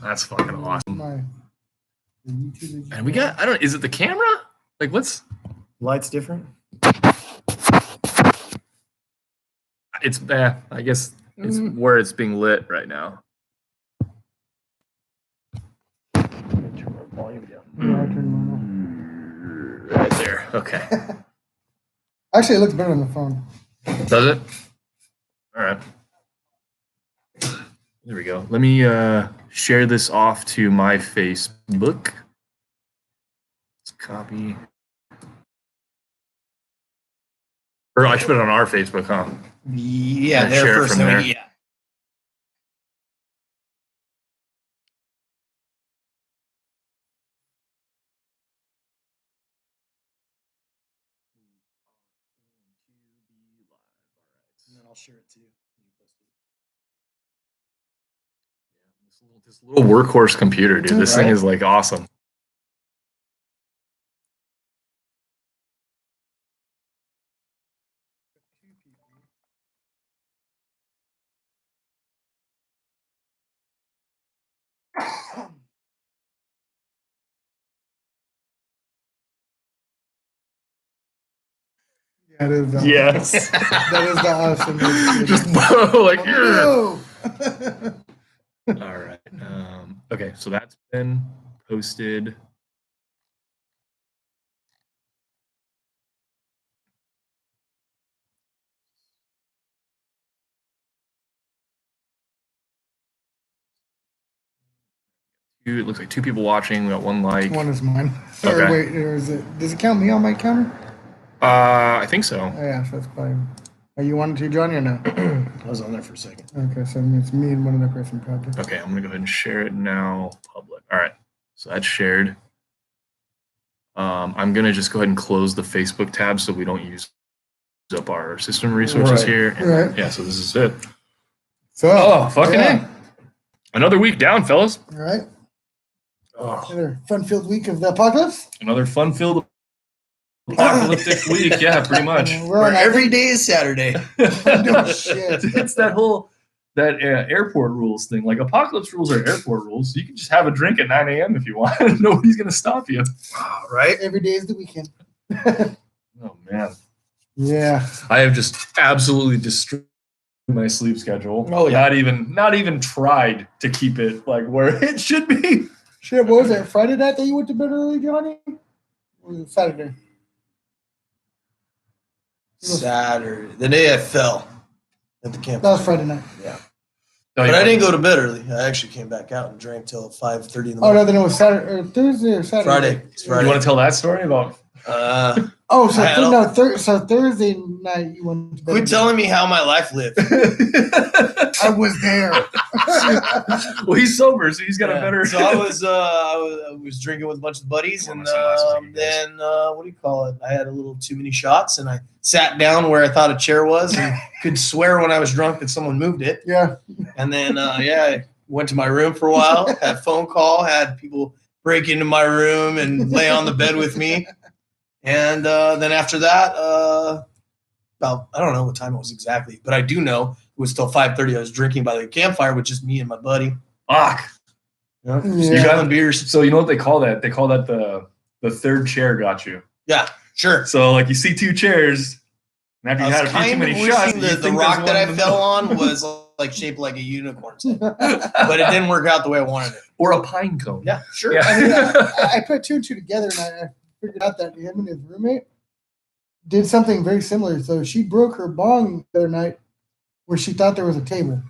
That's fucking awesome. And we got, is it the camera? Like, what's light's different? It's, I guess it's where it's being lit right now. Turn my volume down. Right there. Okay. Actually, it looks better on the phone. Does it? All right. There we go. Let me share this off to my Facebook. Let's copy. Or I should put it on our Facebook, huh? Yeah, there first. Yeah. And then I'll share it too. This little workhorse computer, dude. This thing is like awesome. That is the yes. That is the awesome. Just like no. All right. Okay, so that's been posted. It looks like 2 people watching. We got 1 like. One is mine. Okay. Or wait, or is it? Does it count me on my counter? I think so. Oh, yeah, so that's fine. Are you wanting to join or no? I was on there for a second. Okay, so it's me and one other person probably. Okay, I'm gonna go ahead and share it now. Public. All right, so that's shared. I'm gonna just go ahead and close the Facebook tab so we don't use up our system resources here. And, yeah, so this is it. So, fucking A. Another week down, fellas. All right. Oh. Another fun-filled week of the apocalypse. Another fun-filled apocalyptic week. Yeah, pretty much. Where every day is Saturday. No shit. It's that airport rules thing. Like, apocalypse rules are airport rules. So you can just have a drink at 9 a.m. if you want. Nobody's gonna stop you. Wow, right? Every day is the weekend. Oh man. Yeah. I have just absolutely destroyed my sleep schedule. Oh yeah. Not even tried to keep it like where it should be. Shit, what was it? Friday night that you went to bed early, Johnny? Or was it Saturday? Saturday. The day I fell at the camp. That was Friday night. Yeah. But I didn't go to bed early. I actually came back out and drank till 5:30 in the morning. Oh, no, then it was Saturday or Thursday or Saturday. Friday. It's Friday. You want to tell that story about? So Thursday night you went to bed. Quit telling me how my life lived. I was there. Well, he's sober, so he's got a better. So I was drinking with a bunch of buddies, and then what do you call it? I had a little too many shots, and I sat down where I thought a chair was, and could swear when I was drunk that someone moved it. Yeah. And then I went to my room for a while. Had a phone call. Had people break into my room and lay on the bed with me. And then after that, about, I don't know what time it was exactly, but I do know it was till 5:30. I was drinking by the campfire with just me and my buddy. Fuck. Yeah. You got beers. So you know what they call that? They call that the third chair got you. Yeah, sure. So like you see 2 chairs, and after you had a few too many shots, the rock that I fell on was like shaped like a unicorn's head, but it didn't work out the way I wanted it. Or a pine cone. Yeah, sure. Yeah. I put 2 and 2 together, and I figured out that him and his roommate did something very similar. So she broke her bong the other night where she thought there was a table.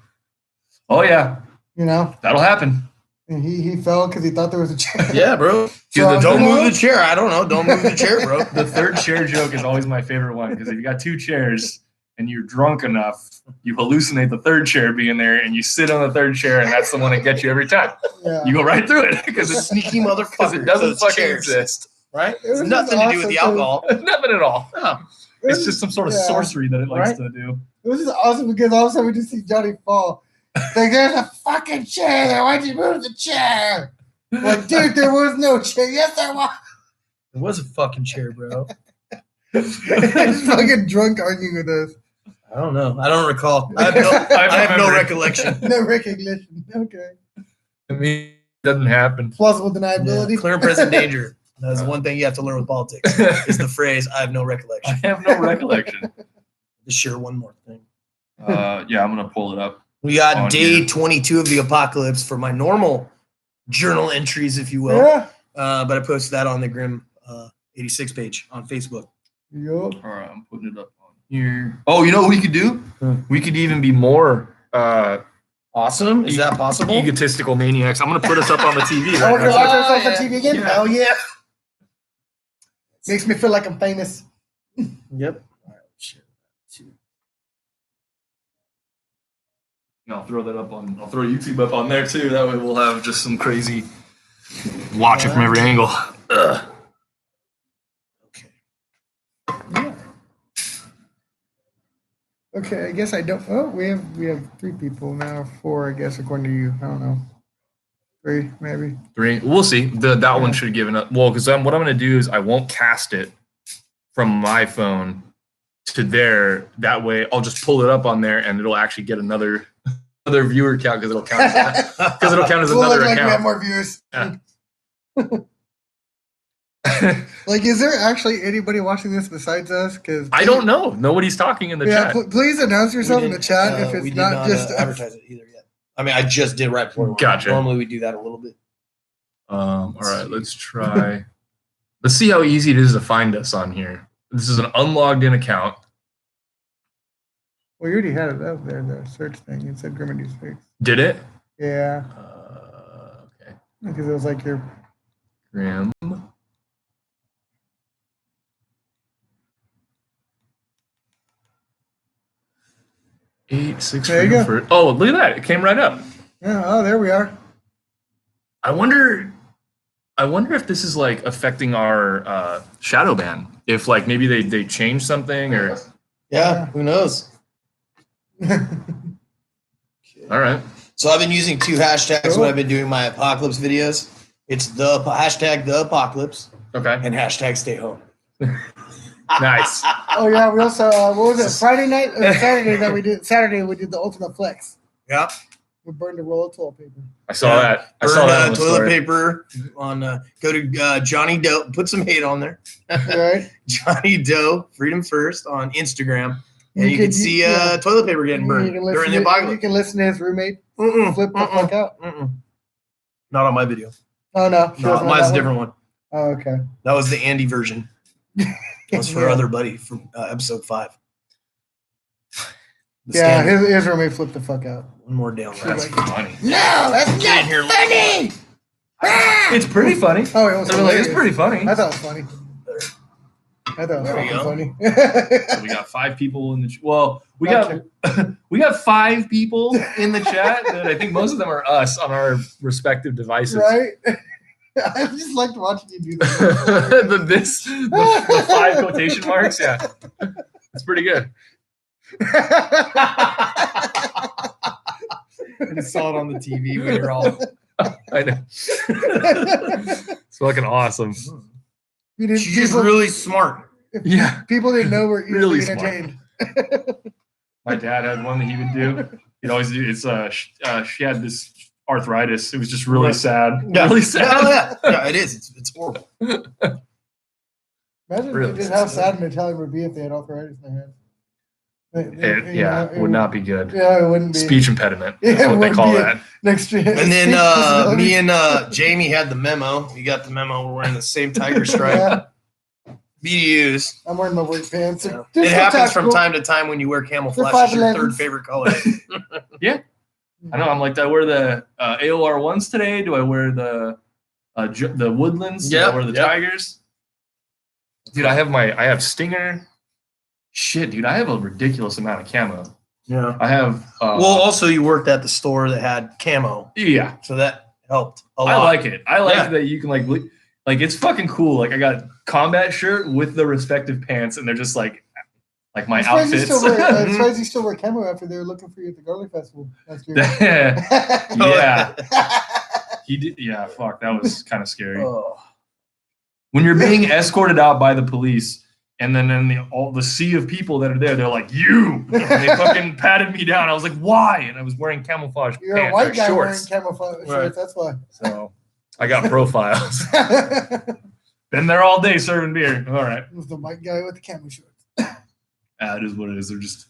Oh yeah. You know? That'll happen. And he fell because he thought there was a chair. Yeah, bro. So, don't move the chair. I don't know. Don't move the chair, bro. The third chair joke is always my favorite one, because if you got 2 chairs and you're drunk enough, you hallucinate the third chair being there, and you sit on the third chair, and that's the one that gets you every time. Yeah. You go right through it because it's sneaky motherfucker. It doesn't fucking exist. Right? It's nothing to do with the alcohol. Nothing at all. No. It's just some sort of sorcery that it likes to do. It was just awesome because all of a sudden we just see Johnny fall. Like, there's a fucking chair there. Why'd you move the chair? Like, dude, there was no chair. Yes, there was. There was a fucking chair, bro. He's fucking drunk arguing with us. I don't know. I don't recall. I have no recollection. No recognition. Okay. I mean, it doesn't happen. Plausible deniability. Clear and present danger. That's one thing you have to learn with politics. Is the phrase "I have no recollection." I have no recollection. Just share one more thing. Yeah, I'm gonna pull it up. We got On day here. 22 of the apocalypse for my normal journal entries, if you will. Yeah. But I posted that on the Grim 86 page on Facebook. Yup. All right, I'm putting it up on here. Oh, you know what we could do? Hmm. We could even be more Awesome. Is that possible? egotistical maniacs. I'm gonna put us up on the TV. I want to Right watch now. ourselves on TV again. Yeah. Hell yeah. Makes me feel like I'm famous. Yep. All right, share that too. And I'll throw that up on. I'll throw YouTube up on there too. That way we'll have just some crazy. Watch it from every angle. Ugh. Okay. Yeah. Okay, I guess I don't. Oh, we have 3 people now. 4, I guess, according to you. I don't know. 3, maybe. 3. We'll see. That one should give enough. Well, because what I'm going to do is I won't cast it from my phone to there. That way, I'll just pull it up on there, and it'll actually get another viewer count because it'll count as because it'll count as We'll another look like we have account. more viewers. Yeah. Like, is there actually anybody watching this besides us? Because I don't know. Nobody's talking in the Yeah, chat. please announce yourself in the chat if we it's did not just us. advertise it either yet. I mean, I just did right before. Gotcha. Normally we do that a little bit. All right, let's try. Let's see how easy it is to find us on here. This is an unlogged in account. Well, you already had it up there, the search thing. It said Grimady's Fix. Did it? Yeah, Okay. because it was like your. Grim. Eight, 6, There you go. for, oh, look at that. It came right up. Yeah, oh, there we are. I wonder if this is like affecting our shadow ban. If like maybe they changed something or Yeah, who knows? all right. So I've been using 2 hashtags when I've been doing my apocalypse videos. It's the hashtag the apocalypse Okay. and hashtag stay home. Nice. Oh yeah, we also what was it? Friday night or Saturday that we did. Saturday we did the ultimate flex. Yeah. We burned a roll of toilet paper. I saw Yeah. that. I Burn saw that on the toilet story. paper on go to Johnny Doe. Put some hate on there. Right? Johnny Doe Freedom First on Instagram, and you could- can see yeah. toilet paper getting You burned can during listen the to- apocalypse. You can listen to his roommate Mm-mm, flip the mm-mm, fuck out. mm-mm. Not on my video. Oh no, she No, wasn't on mine's that a different one. Oh, okay. That was the Andy version. That was for Yeah. other buddy from episode 5. The Yeah, standard. his roommate flipped the fuck out. One more down. That's funny. No, that's Get in here. funny. It's pretty funny. Oh, it was I mean, like, it's hilarious. pretty funny. I thought it was funny. I thought it was There we fucking go. funny. So we got 5 people in the well, we got 5 people in the chat that I think most of them are us on our respective devices. Right? I just liked watching you do that. the 5 quotation marks, yeah. It's pretty good. I just saw it on the TV when you're all. I know. It's fucking awesome. You didn't, She's people, really smart. Yeah. people didn't know we're easily Really smart. entertained. My dad had one that he would do. He'd always do. It's she had this arthritis. It was just really sad. Yeah. Really sad. Yeah, it is. It's horrible. Imagine Really? just how sad an Italian would be if they had arthritis in their head. It would not be good. Yeah, it wouldn't be. Speech impediment. Yeah, That's it what they wouldn't call be. that. Next year. And then me and Jamie had the memo. You got the memo. We're wearing the same tiger stripe. Yeah, BDUs. I'm wearing my work pants. Yeah. Just It so happens from tactical. time to time when you wear camouflage. For It's your 5'11". third favorite color. I know. I'm like, do I wear the AOR ones today? Do I wear the Woodlands? Do I Yep, wear the yep. Tigers? Dude, I have Stinger. Shit, dude, I have a ridiculous amount of camo. Yeah. I have. Well, also you worked at the store that had camo, Yeah, so that helped a lot. I like it. I like Yeah. that you can like it's fucking cool. Like I got combat shirt with the respective pants, and they're just like my I'm surprised you outfits. still wear- I'm surprised you still wear camo after they were looking for you at the Garlic Festival last year. Yeah, he did. Yeah, fuck, that was kind of scary. Oh. When you're being escorted out by the police And then in all the sea of people that are there, they're like, you! And they fucking patted me down. I was like, why? And I was wearing camouflage You're a white guy shorts. wearing camouflage shorts, Right. that's why. So I got profiles. Been there all day serving beer. All right. It was the white guy with the camo shorts. That is what it is. They're just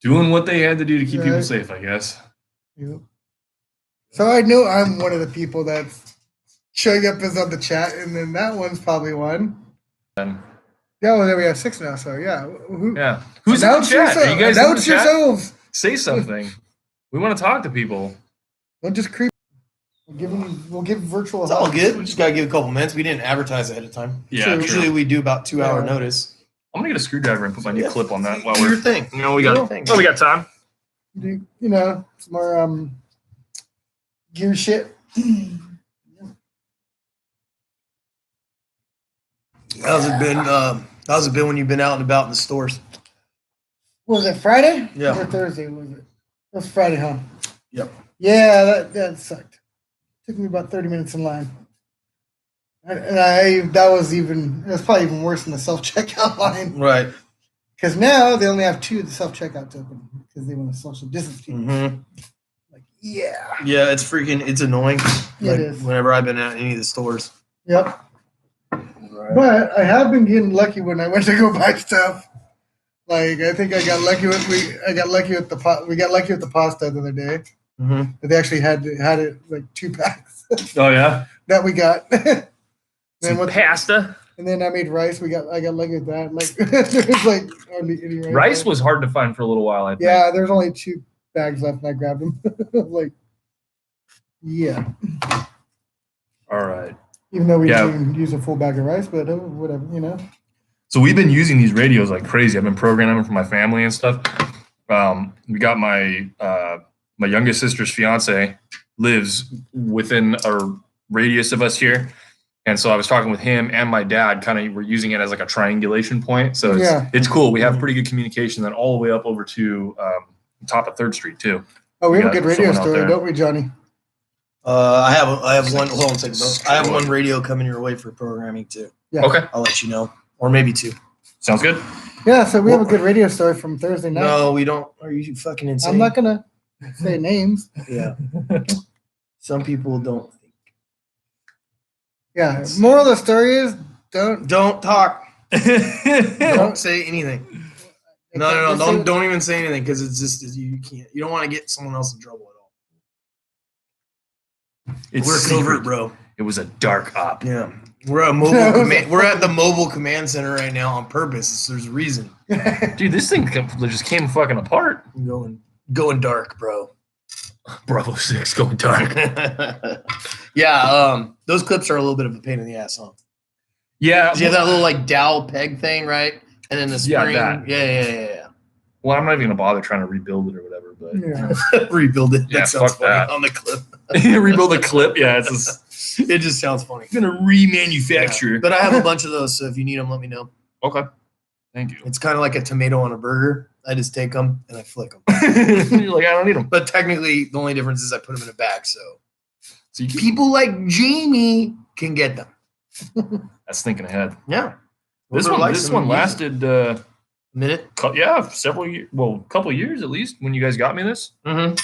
doing what they had to do to keep people safe, I guess. Yep. So I know I'm one of the people that's showing up as on the chat, and then that one's probably one. Yeah, well, then we have 6 now, so yeah. Yeah. Who's in the chat? Are you guys in the chat? Yourselves. Say something. We want to talk to people. Don't just creep. We'll give virtual. It's all good. We just gotta give a couple minutes. We didn't advertise ahead of time. Yeah, so usually we do about 2-hour notice. I'm gonna get a screwdriver and put my new clip on that while Do we're. your thing. You know, we got. Cool. We got time. You know, some more gear shit. How's it been? How's it been when you've been out and about in the stores? Was it Friday? Yeah. Or Thursday? Was it? It was Friday, huh? Yep. Yeah, that sucked. Took me about 30 minutes in line. And that was probably even worse than the self-checkout line. Right. Because now they only have 2 of the self-checkouts open because they want to social distance people. Mm-hmm. Like, yeah. Yeah, it's annoying. It is. Whenever I've been at any of the stores. Yep. Right. But I have been getting lucky when I went to go buy stuff. Like, I think I got lucky with we got lucky with the pasta the other day. Mm-hmm. But they actually had it like 2 packs Oh yeah. that we got. Some pasta. And then I made rice. I got lucky with that. Like there's like hardly any rice. Rice was hard to find for a little while. I think. Yeah, there's only 2 bags left, and I grabbed them. Like, yeah. All right. Even though we didn't even use a full bag of rice, but whatever, you know. So we've been using these radios like crazy. I've been programming them for my family and stuff. We got my youngest sister's fiance lives within a radius of us here. And so I was talking with him and my dad, kind of we're using it as like a triangulation point. So it's cool. We have pretty good communication then all the way up over to top of 3rd Street too. Oh, we have a good radio store, don't we, Johnny? I have one. Hold on a second. I have one radio coming your way for programming too. Yeah. Okay. I'll let you know, or maybe 2. Sounds good. Yeah, so we have a good radio store from Thursday night. No, we don't. Are you fucking insane? I'm not gonna say names. Yeah. Some people don't think. Yeah. Moral of the story is don't talk. Don't- Don't say anything. No. Don't even say anything because it's just you can't. You don't want to get someone else in trouble at all. It's We're secret. covert, bro. It was a dark op. Yeah. We're at mobile command. We're at the mobile command center right now on purpose. There's a reason. Dude, this thing just came fucking apart. Going dark, bro. Bravo 6 going dark. Yeah. Those clips are a little bit of a pain in the ass, huh? Yeah. You have that little like dowel peg thing, right? And then the spring. that. Yeah. Well, I'm not even gonna bother trying to rebuild it or whatever, but Yeah. Rebuild it. Yeah, That sounds fuck funny that. on the clip. rebuild a clip. Yeah, it's just It just sounds funny. gonna remanufacture. Yeah. But I have a bunch of those, so if you need them, let me know. Okay. Thank you. It's kind of like a tomato on a burger. I just take them and I flick them. You're like, I don't need them. But technically, the only difference is I put them in a bag, so So you keep, people like Jamie can get them. that's thinking ahead. Yeah. This one lasted a minute. several years. Well, a couple of years at least when you guys got me this. Mm-hmm.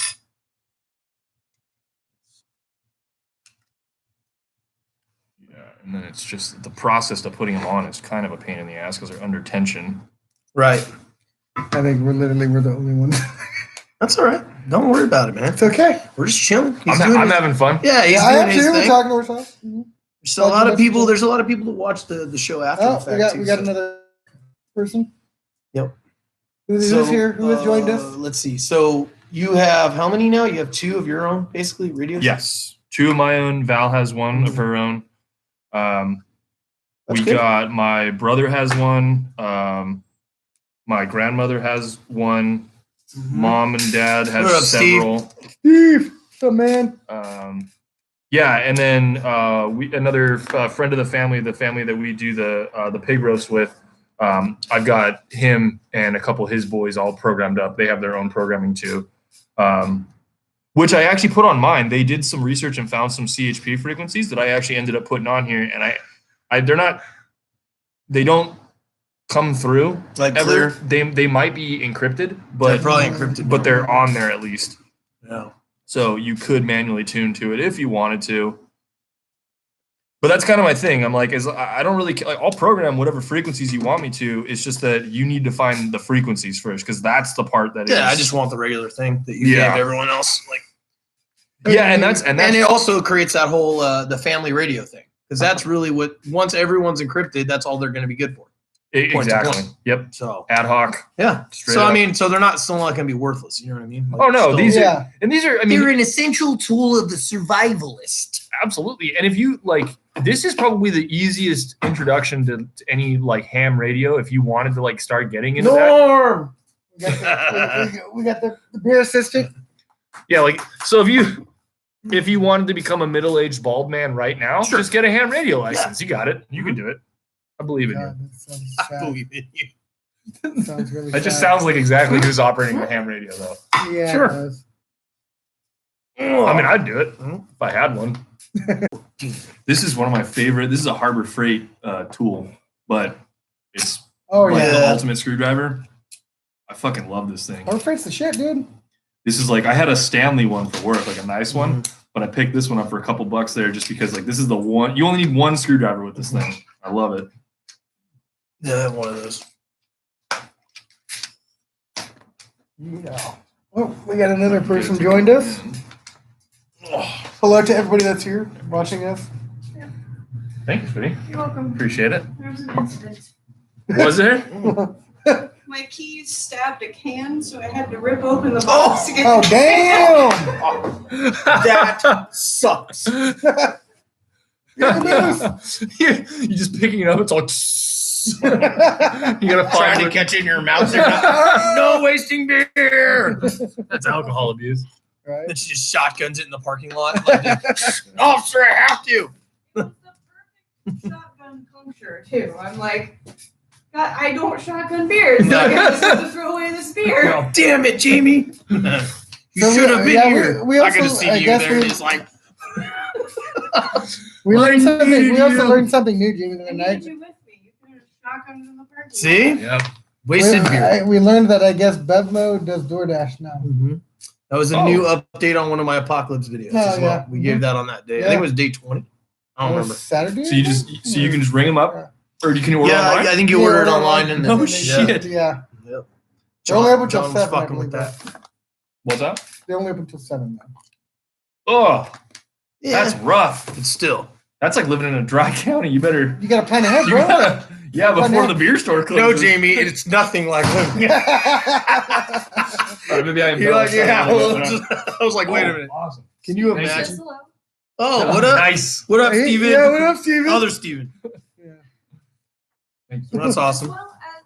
Yeah, and then it's just the process of putting them on is kind of a pain in the ass because they're under tension. Right. I think we're the only ones. That's all right. Don't worry about it, man. It's okay. We're just chilling. I'm having fun. Yeah, he's I doing am his too. We're thing. talking to ourselves. Mm-hmm. There's a lot of people. There's a lot of people that watch the show after the Oh, fact. we got another person. Yep. Who is here? Who has joined us? Let's see. So you have how many now? You have 2 of your own, basically radios. Yes, 2 of my own. Val has one of her own. We got my brother has one. My grandmother has one. Mm-hmm. Mom and dad What up, has several. Steve, what's up, man? Yeah, and then another friend of the family that we do the pig roast with. I've got him and a couple of his boys all programmed up. They have their own programming too, which I actually put on mine. They did some research and found some CHP frequencies that I actually ended up putting on here, and they don't come through. Like ever. clear? They might be encrypted, They're but probably encrypted. but they're on there at least. Yeah. So you could manually tune to it if you wanted to. But that's kind of my thing. I'm like, I don't really like. I'll program whatever frequencies you want me to. It's just that you need to find the frequencies first, because that's the part that. Yeah, I just want the regular thing that you gave everyone else. Like, yeah, and that's and it also creates that whole the family radio thing, because that's really what once everyone's encrypted, that's all they're going to be good for. Exactly. Yep. So ad hoc. Yeah. Straight so up. I mean, so they're not still not going to be worthless. You know what I mean? Like, Oh no, still, these are I mean, they're an essential tool of the survivalist. Absolutely. And if you like, this is probably the easiest introduction to any like ham radio if you wanted to like start getting into Norm! We got the beer assistant. Yeah, like so if you wanted to become a middle-aged bald man right now, just get a ham radio license. You got it. You can do it. I believe in you. I believe in you. Sounds really That just sounds like exactly who's operating the ham radio though. Yeah. Sure. It does. I mean, I'd do it if I had one. This is one of my favorite. This is a Harbor Freight tool, but it's the ultimate screwdriver. I fucking love this thing. Harbor Freight's the shit, dude. This is like I had a Stanley one for work, like a nice one, but I picked this one up for a couple bucks there just because like this is the one. You only need one screwdriver with this thing. I love it. Yeah, I have one of those. Yeah. Oh, we got another person joined us. Hello to everybody that's here watching us. Thanks, buddy. You're welcome. Appreciate it. There was an incident. Was there? My keys stabbed a can, so I had to rip open the box to get Oh, the damn! That sucks. You're just picking it up. It's all. You gotta Trying find to catch it in your mouth. No wasting beer. That's alcohol abuse. Right? Then she just shotguns it in the parking lot. Like, officer, I have to. It's the perfect shotgun puncture, too. I'm like, God, I don't shotgun beers. So I just have to throw away this beer. Oh, damn it, Jamie. You So should have been yeah, here. we I could have also- seen I you guess there we- just like. We learned something. We also Yeah. learned something new, Jamie, the I other need night. you with me. You can have shotguns in the parking lot. See? Yep. Wasted beer. We learned that I guess Bevmo does DoorDash now. That was a new update on one of my apocalypse videos as well. yeah. We gave that on that day. I Yeah. think it was day 20. I don't remember. Saturday. So you can just ring them up, or you can order Yeah, online. I think you order it online. And No then, shit. Yeah. Yep. They're only open John till was 7. I fucking with believe, that. What's up? They're only open till 7 now. Oh, Yeah, that's rough. but still. That's like living in a dry county. You better. You got to plan ahead, You bro. gotta, yeah, before the beer store No, closes. Jamie, it's nothing like living. Maybe I You're like, embellished yeah. that a little bit, but I was like, wait a minute. Awesome. Can you Thank you. imagine? Hello. Oh, what up? Nice. What up, Hey, Steven? Yeah, what up, Steven? Other Steven. Yeah. Thank you. That's As awesome. well as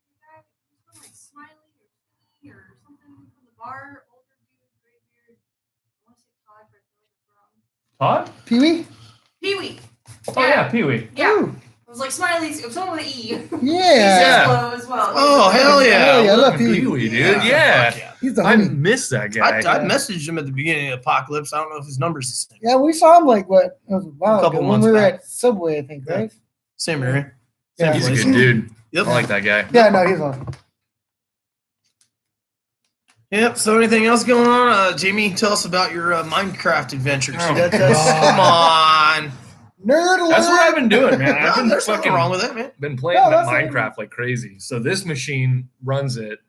the guy from like Smiley or Skinny or something from the bar, older dude, gray beard. I want to say Todd, but I feel like it's wrong. Todd? Pee-wee? Pee-wee. Oh yeah, Pee Wee. Yeah. Ooh, It was like Smiley. It was someone with an E. yeah. He's low as well. Oh, hell yeah. Hell yeah, I love Pee Pee-wee. Wee, dude. Yeah. Fuck He's the I homie. miss that I guy. messaged him at the beginning of Apocalypse. I don't know if his number's the same. Yeah, we saw him like what? It was a while A couple ago when months we were back. at Subway, I think, right? Same area. Yeah. He's a good dude. Yep. I like that guy. Yeah, no, he's awesome. Yep. So anything else going on? Jamie, tell us about your Minecraft adventures. Oh, Come on. Nerd alert. That's what I've been doing, man. I've No, been there's nothing fucking wrong with that, man. been playing No, that that's Minecraft like crazy. So this machine runs it,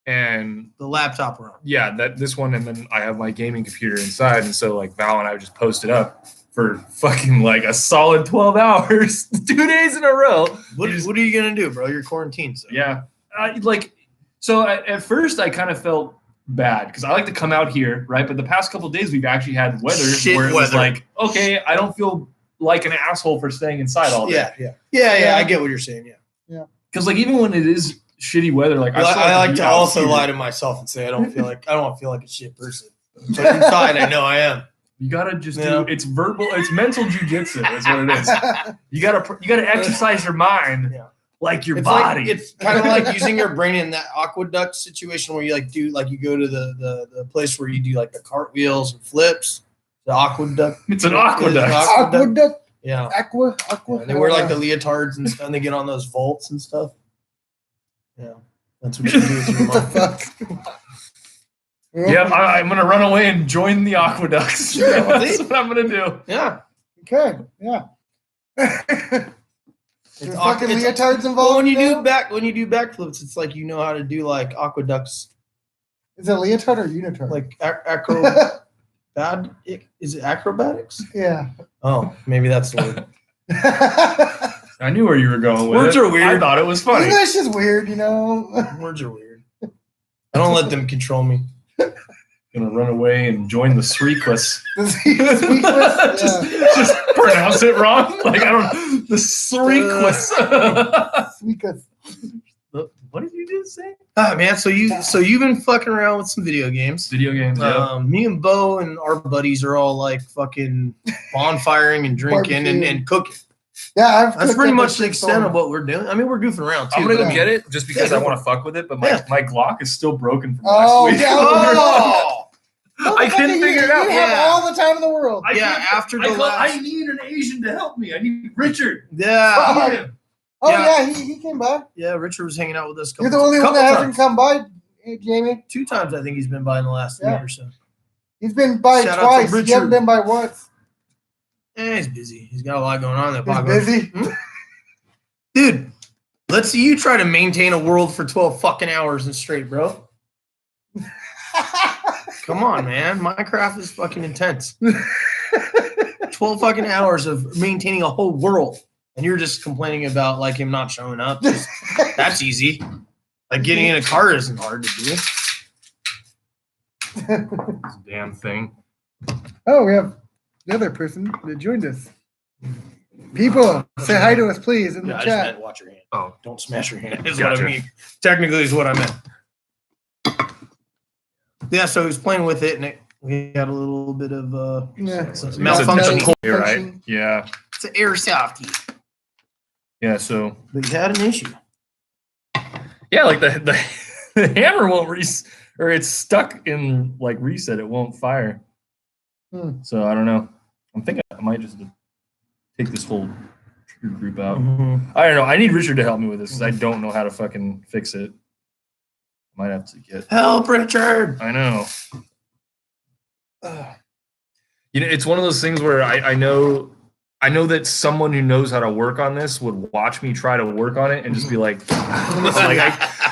and The laptop we're on. yeah, this one, and then I have my gaming computer inside, and so like Val and I would just post it up for fucking like a solid 12 hours, 2 days in a row. What are you gonna do, bro? You're quarantined. So. Yeah, at first I kind of felt bad because I like to come out here, right? But the past couple of days we've actually had weather Shit where it was weather. like, okay, I don't feel like an asshole for staying inside all day. Yeah. I get what you're saying. Yeah. Because like even when it is shitty weather, like Well, still I have like be to out also here. lie to myself and say I don't feel like a shit person. But inside, I know I am. You gotta just Yeah. do it's mental jujitsu. That's what it is. You gotta exercise your mind Yeah. like your It's body. like, it's kind of like using your brain in that aqueduct situation where you you go to the place where you do like the cartwheels and flips. The aqueduct. It's an aqueduct. Aqueduct. Yeah. Aqua. And they wear like the leotards and stuff, and they get on those vaults and stuff. Yeah, that's what you do with your What the mom. fuck? Yeah, I'm gonna run away and join the aqueducts. That's what I'm gonna do. Yeah. Okay, yeah. There's fucking it's- leotards Well, involved. when you now? do backflips, it's like you know how to do like aqueducts, Is it leotard or unitard? like acro. Bad? Is it acrobatics? yeah. Oh, maybe that's the word. I knew where you were going with Words it. are weird. I thought it was funny. English is weird, you know. Words are weird. I don't let them control me. Gonna run away and join the Sreekless. Sweetless? just pronounce it wrong. Like I don't. The Sreekless. Sweetless. What did you just say? Ah, man. So you've been fucking around with some video games. Video games. Yeah. Me and Bo and our buddies are all like fucking bonfiring and drinking and cooking. Yeah, That's pretty much the extent of what we're doing. I mean, we're goofing around too. I'm gonna go but- get it just because Yeah, I want to fuck with it. But my Yeah. my Glock is still broken from Oh, last week. yeah. Oh, I couldn't figure it out. You have Yeah. all the time in the world. yeah. After the last, I need an Asian to help me. I need Richard. yeah, Oh Yeah. yeah, he came by. yeah. Richard was hanging out with us. You're the only one couple that times. hasn't come by, Jamie. 2 times I think he's been by in the last Yeah. week or so. He's been by Shout out to twice. Richard. You haven't been by once. He's busy. He's got a lot going on. In that He's pocket. busy. Dude. Let's see you try to maintain a world for 12 fucking hours and straight, bro. Come on, man. Minecraft is fucking intense. 12 fucking hours of maintaining a whole world. And you're just complaining about like him not showing up. That's easy. Like getting in a car isn't hard to do. This damn thing. Oh, we have the other person that joined us. People, say hi to us, please, in the I just meant chat. watch your hand. Oh, Don't smash your hand. Is Gotcha. what I mean. Technically, is what I meant. Yeah, so he was playing with it, and we had a little bit of Yeah. some Malfunction. malfunction. Toy, right? Yeah. It's an airsofty, Yeah. So but he had an issue. yeah, like the the hammer won't or it's stuck in like reset. It won't fire. Hmm. So I don't know. I'm thinking I might just take this whole trigger group out. Mm-hmm. I don't know. I need Richard to help me with this because I don't know how to fucking fix it. Might have to get. Help, Richard! I know. You know, it's one of those things where I know that someone who knows how to work on this would watch me try to work on it and just be like,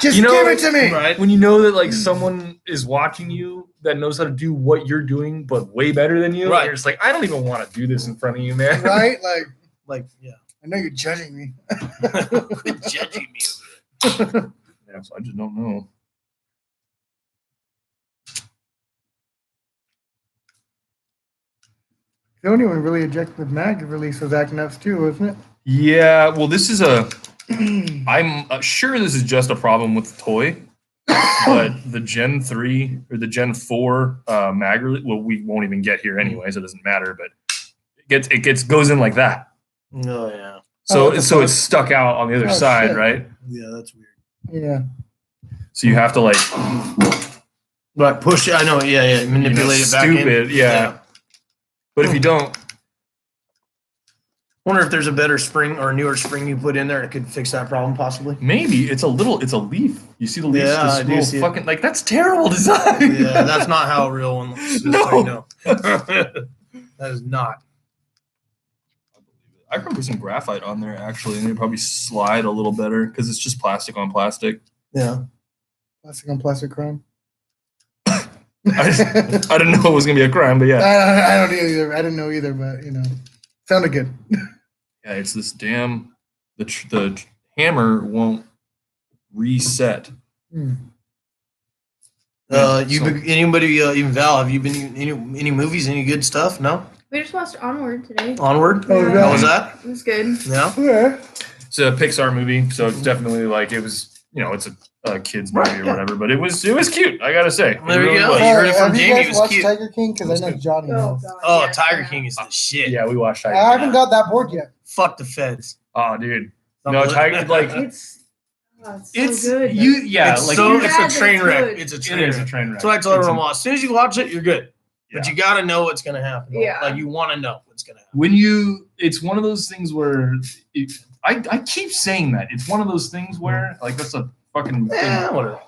Just you know, give it to me. Right? when you know that like someone is watching you that knows how to do what you're doing but way better than you, Right. and you're just like, I don't even want to do this in front of you, man. Right? Like, Like, yeah. I know you're judging me. Quit judging me. Yeah, so I just don't know. The only one really ejected the mag release was acting nuts too, wasn't it? Yeah, well, this is I'm sure this is just a problem with the toy, but the Gen 3 or the Gen 4 mag release, well, we won't even get here anyway, so it doesn't matter, but it goes in like that. Oh, yeah. So Oh, so it's stuck out on the other Oh, side, shit. right? Yeah, that's weird. Yeah. So you have to like But push it. I know. Yeah, yeah. Manipulate it back stupid, in. yeah. But if you don't, Wonder if there's a better spring or a newer spring you put in there that could fix that problem, possibly. maybe it's a leaf. You see the leaf? Yeah, This I do little see it. fucking like that's terrible design. Yeah, that's not how a real one looks. Just No. so you know. That is not. I could put some graphite on there actually, and it'd probably slide a little better because it's just plastic on plastic. Yeah. Plastic on plastic crime. I didn't know it was gonna be a crime, but yeah, I don't either. I didn't know either, but you know, sounded good. yeah. It's this damn the hammer won't reset. Hmm. Anybody, even Val, have you been in any movies, any good stuff? No? We just watched Onward today. Onward? Oh, How was that? It was good. Yeah. Yeah. It's a Pixar movie, so it's definitely like it was. You know, it's a kid's movie Right, or yeah. whatever, but it was cute. I gotta say. There It you go. was. You heard it from have Jamie, you it guys was watched cute. Tiger King? Because It I know was Johnny Oh, has. God. Oh, yeah, Tiger yeah. King is the shit. Yeah, we watched Tiger I King. haven't got that board yet. Fuck the feds. Oh, dude. No, Tiger like It's so it's good. It's like so you- it's Yeah, a train it's wreck. good. It's a it train is a wreck. train wreck. So I tell It's everyone, as soon as you watch it, you're good. But Yeah. you got to know what's going to happen. Yeah. Like you want to know what's going to happen. when it's one of those things where I keep saying that it's one of those things where like that's a fucking Yeah, whatever.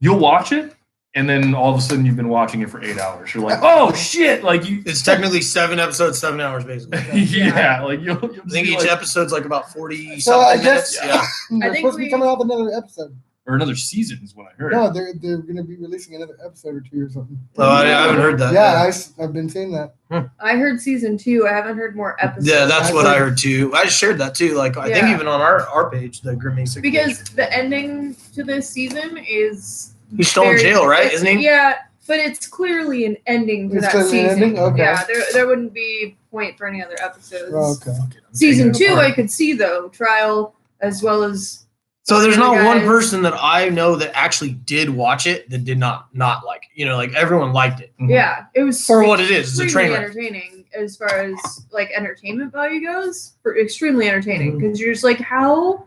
you'll watch it, and then all of a sudden you've been watching it for 8 hours. You're like, oh shit! Like you, It's technically 7 episodes, 7 hours, basically. yeah. Like you'll I just think be each like, episode's like about 40 So I something minutes. guess- Yeah. They're think supposed to be we- coming out with another episode. or another season is what I heard. No, they're going to be releasing another episode or 2 or something. Oh, I haven't heard that. Yeah, I've been seeing that. I heard season 2. I haven't heard more episodes. Yeah, that's I what I heard- heard too. I shared that too. Like I think Yeah. even on our page, the Grim Mesa Because page. the ending to this season is He's still in very- jail, right? Isn't he? Yeah, but it's clearly an ending to It's that clearly an season. ending? Okay. Yeah, there wouldn't be point for any other episodes. Oh, okay. Season Taking it 2, apart. I could see though trial as well as So there's not Guys. one person that I know that actually did watch it that did not like it. You know, like everyone liked it Mhm. yeah, it was for what it is. It's a train extremely wreck. entertaining as far as like entertainment value goes. For extremely entertaining Mm-hmm. because you're just like, how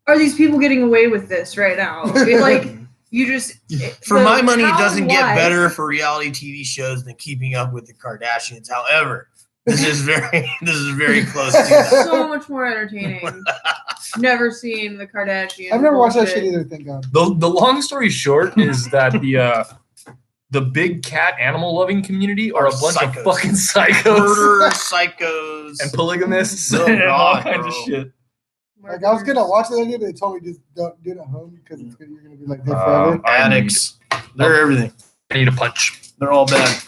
are these people getting away with this right now? Like you just For the my money, it how doesn't and get why- better for reality TV shows than Keeping Up with the Kardashians. However, this is very close to that. So much more entertaining. Never seen the Kardashians. I've never watched that bullshit. shit either, thank God. The long story short is that the big cat animal loving community are a bunch Psychos. of fucking psychos Murder, psychos. and polygamists Oh, and all God, kinds of bro. shit. Like, I was going to watch it again, but they told me just don't do it at home because you're going to be like this Um, forever. Addicts. They're everything. I need a punch. They're all bad.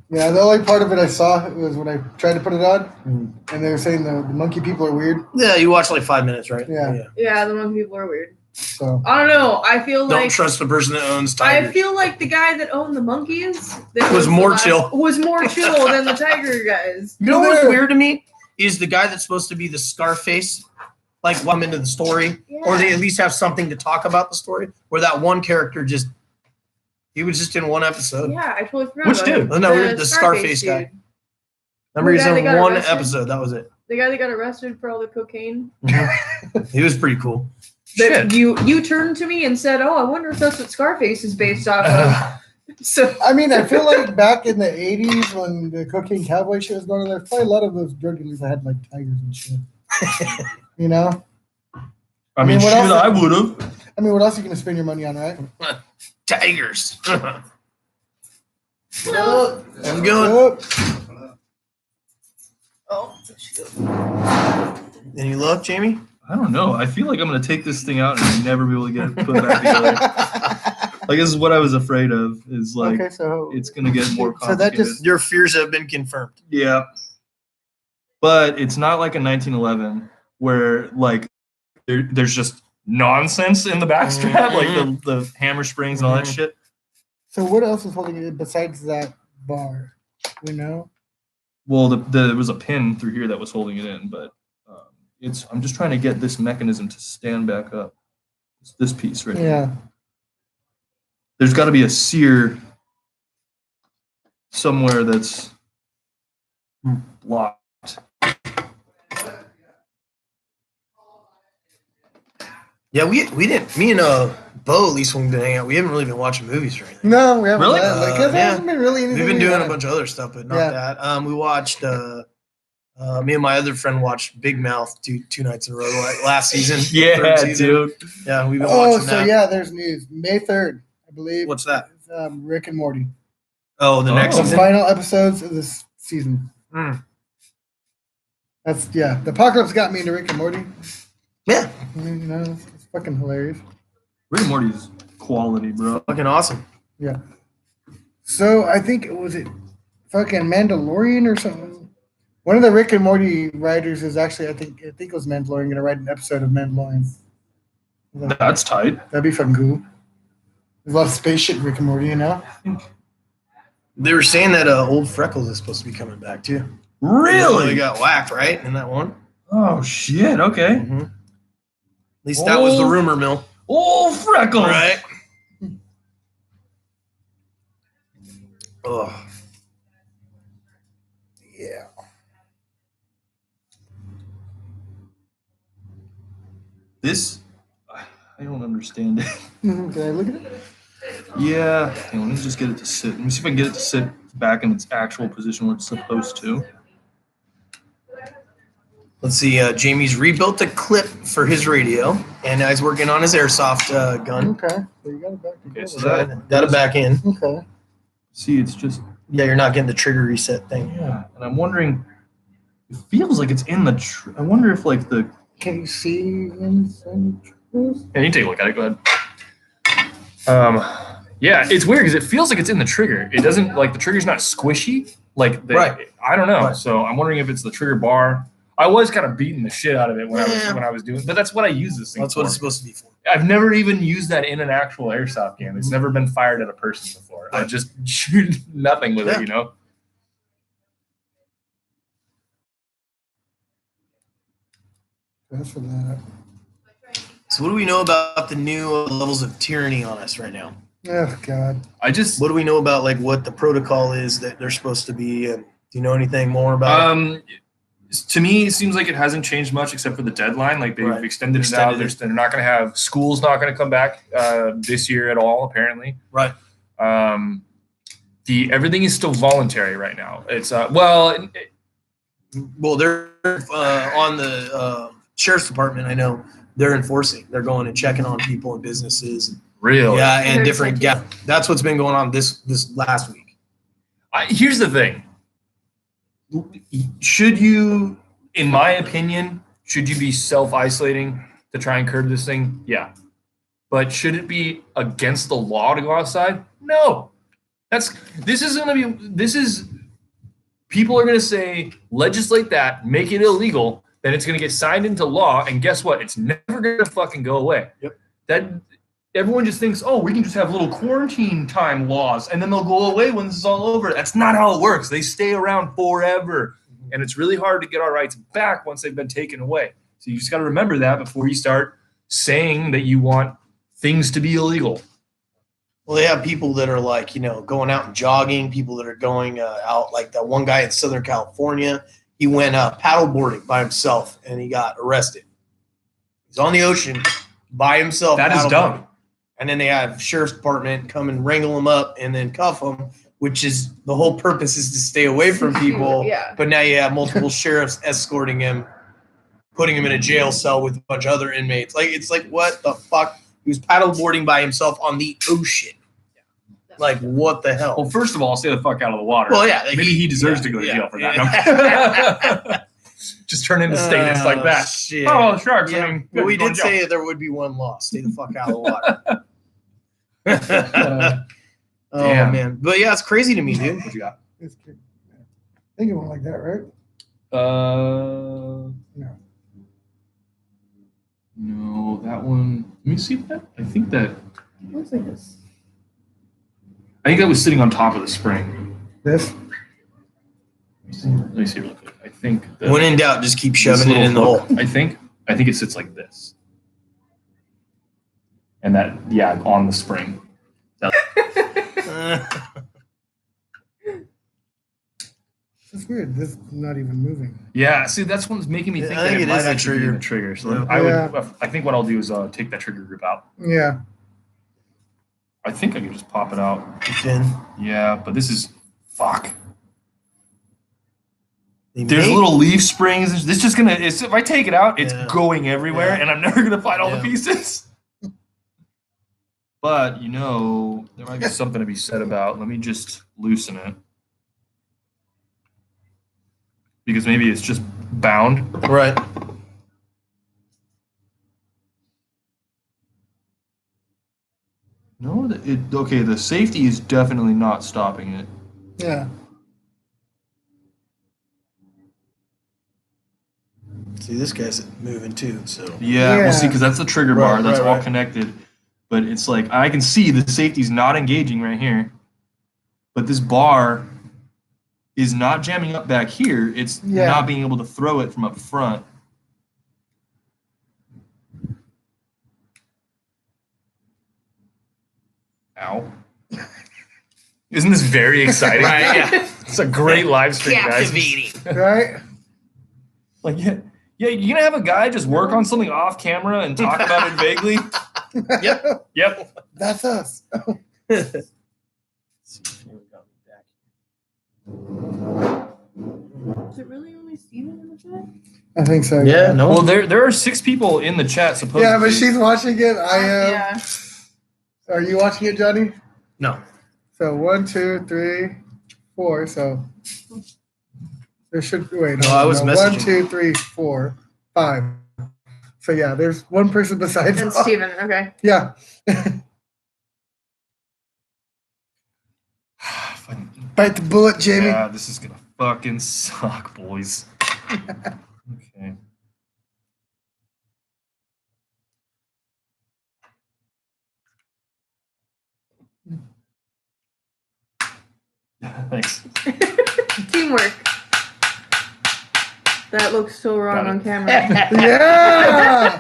Yeah, the only part of it I saw was when I tried to put it on, Mm. and they were saying the monkey people are weird. Yeah, you watch like 5 minutes, right? Yeah. Yeah, the monkey people are weird. So I don't know. I feel Don't like trust the person that owns I tigers. feel like the guy that owned the monkeys that Was the more last- chill. Was more chill than the tiger guys. You know what's Yeah. weird to me is the guy that's supposed to be the Scarface, like one into the story, or they at least have something to talk about the story. Where that one character he was just in one episode. Yeah, I totally forgot. Which about dude? him. Wasn't that weird? The Scarface guy. dude. Remember, he's The guy that in got one arrested? episode. That was it. The guy that got arrested for all the cocaine. He was pretty cool. That Shit. you turned to me and said, "Oh, I wonder if that's what Scarface is based off of." So I mean, I feel like back in the '80s when the cocaine cowboy shit was going on, there's probably a lot of those drug dealers that had like tigers and shit. You know, I mean, what shit, else- I would have. I mean, what else are you gonna spend your money on, right? Tigers. I'm going. Oh, oh, Any luck, Jamie? I don't know. I feel like I'm gonna take this thing out and never be able to get it put back together. Like this is what I was afraid of. Is like okay, so it's gonna get more So that complicated. just- Your fears have been confirmed. Yeah. But it's not like a 1911 where like there's just nonsense in the backstrap, like the hammer springs and all that Mhm. shit. so what else is holding it besides that bar? You know, Well, there was a pin through here that was holding it in, but I'm just trying to get this mechanism to stand back up. It's this piece right here. yeah. There's got to be a sear somewhere that's locked. Yeah, we didn't. Me and Bo, at least when we've been hanging out, we haven't really been watching movies or anything. No, we haven't. Really? Like, 'cause there Yeah. hasn't been really anything. We've been doing a on. bunch of other stuff, but not Yeah. that. We watched. Me and my other friend watched Big Mouth two nights in a row like last season. Yeah, third season. dude. Yeah, we've been Oh, watching so that. yeah, there's news. May 3rd, I believe. What's that? It's, Rick and Morty. Oh, the next Oh. The season. final episodes of this season. Mm. That's the apocalypse got me into Rick and Morty. Yeah, I mean, you know, it's fucking hilarious. Rick and Morty's quality, bro. fucking awesome. Yeah. So I think it fucking Mandalorian or something. One of the Rick and Morty writers is actually I think it was Mandalorian gonna write an episode of Mandalorian. That's tight. That'd be fucking cool. There's a lot of space shit in Rick and Morty, you know? They were saying that old Freckles is supposed to be coming back too. They Really? got whacked, right? In that one. Oh shit. Okay. Mm-hmm. At least that was the Oh. rumor mill, Oh, Freckles. right? Oh, Yeah. This, I don't understand it. Can I look at it? Yeah. Hang on, let me just get it to sit. Let me see if I can get it to sit back in its actual position where it's supposed to. Let's see. Jamie's rebuilt a clip for his radio, and now he's working on his airsoft gun. Okay. So you got it back together. Okay, so Got it back in. Okay. See, it's just Yeah, you're not getting the trigger reset thing. yeah, and I'm wondering. It feels like it's in the. I wonder if like the. Can you see inside the Yeah, you take a look at it. Go ahead. Yeah, it's weird because it feels like it's in the trigger. It doesn't like the trigger's not squishy. Like Right. I don't know. Right. So I'm wondering if it's the trigger bar. I was kind of beating the shit out of it when I was doing, but that's what I use this thing That's for. what it's supposed to be for. I've never even used that in an actual airsoft game. It's never been fired at a person before. I just shoot nothing with it, you know. That's for that. So what do we know about the new levels of tyranny on us right now? Oh God. What do we know about like what the protocol is that they're supposed to be? And do you know anything more about it? To me, it seems like it hasn't changed much except for the deadline. Like they've Right. extended it out. They're not going to have school's not going to come back this year at all. Apparently, Right. Everything is still voluntary right now. It's Well, they're on the sheriff's department. I know they're enforcing. They're going and checking on people and businesses. real. Yeah, and different. Yeah, that's what's been going on this last week. Here's the thing. Should you, in my opinion, should you be self-isolating to try and curb this thing? Yeah. But should it be against the law to go outside? No. People are going to say, legislate that, make it illegal, then it's going to get signed into law, and guess what? It's never going to fucking go away. Yep. Everyone just thinks, oh, we can just have little quarantine time laws, and then they'll go away when this is all over. That's not how it works. They stay around forever, and it's really hard to get our rights back once they've been taken away. So you just got to remember that before you start saying that you want things to be illegal. Well, they have people that are like, going out and jogging, people that are going out, like that one guy in Southern California. He went paddle boarding by himself, and he got arrested. He's on the ocean by himself. That is dumb. And then they have sheriff's department come and wrangle him up and then cuff him, which is the whole purpose is to stay away from people. Yeah. But now you have multiple sheriffs escorting him, putting him in a jail cell with a bunch of other inmates. Like, it's like, what the fuck? He was paddleboarding by himself on the ocean. Like, what the hell? Well, first of all, stay the fuck out of the water. Well, yeah. Maybe he deserves to go to jail for that. Just turn into status like that. Shit. Oh, sharks. Yeah. I mean, Well, we go to did jail. say there would be one law. Stay the fuck out of the water. Oh, Damn. man. But, yeah, it's crazy to me, dude. What you got? It's good. I think it went like that, right? No. No. No, that one. Let me see that. I think that Looks like this. was sitting on top of the spring. This. Let me see real quick. I think that When in doubt, just keep this shoving it in the little hole. hook, I think it sits like this. And that, yeah, on the spring. It's weird. This is not even moving. Yeah, see, that's what's making me Yeah, think I that think it it might is the actually be trigger. the trigger. So Yeah. I think what I'll do is take that trigger group out. Yeah. I think I can just pop it out. You can. Yeah, but this is fuck. They There's may- little leaf springs. This just gonna. If I take it out, it's Yeah. going everywhere, Yeah. and I'm never gonna find all the Yeah. pieces. But there might be something to be said about. Let me just loosen it because maybe it's just bound. Right. No, okay. The safety is definitely not stopping it. Yeah. See, this guy's moving too, so. Yeah, we'll see Yeah. because that's the trigger bar. Right, That's right, all right. connected. But it's like I can see the safety's not engaging right here. But this bar is not jamming up back here. It's Yeah. not being able to throw it from up front. Ow. Isn't this very exciting? Right, yeah. It's a great live stream, guys. Captivating. Right? Like, yeah, you're gonna have a guy just work on something off camera and talk about it vaguely. Yep. Yep. That's us. Is it really only Steven in the chat? I think so. Yeah, no. Well, there are 6 people in the chat supposedly. Yeah, but she's watching it. I am. Yeah. Are you watching it, Johnny? No. So 1, 2, 3, 4. So there should wait. No, I was no, messaging. 1, 2, 3, 4, 5. So yeah, there's one person besides. And Steven, okay. Yeah. Bite the bullet, Jamie. Yeah, this is gonna fucking suck, boys. Okay. Thanks. Teamwork. That looks so wrong Got it. on camera. Yeah.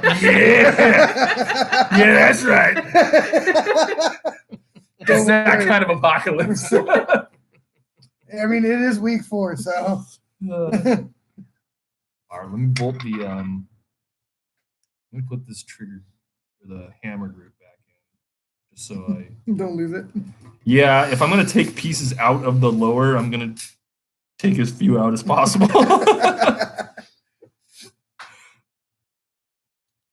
Yeah, that's right. It's Don't that worry. kind of apocalypse. I mean, it is week 4, so. All right, let me bolt the let me put this trigger for the hammer group back in, just so I. Don't lose it. Yeah, if I'm gonna take pieces out of the lower, I'm gonna take as few out as possible.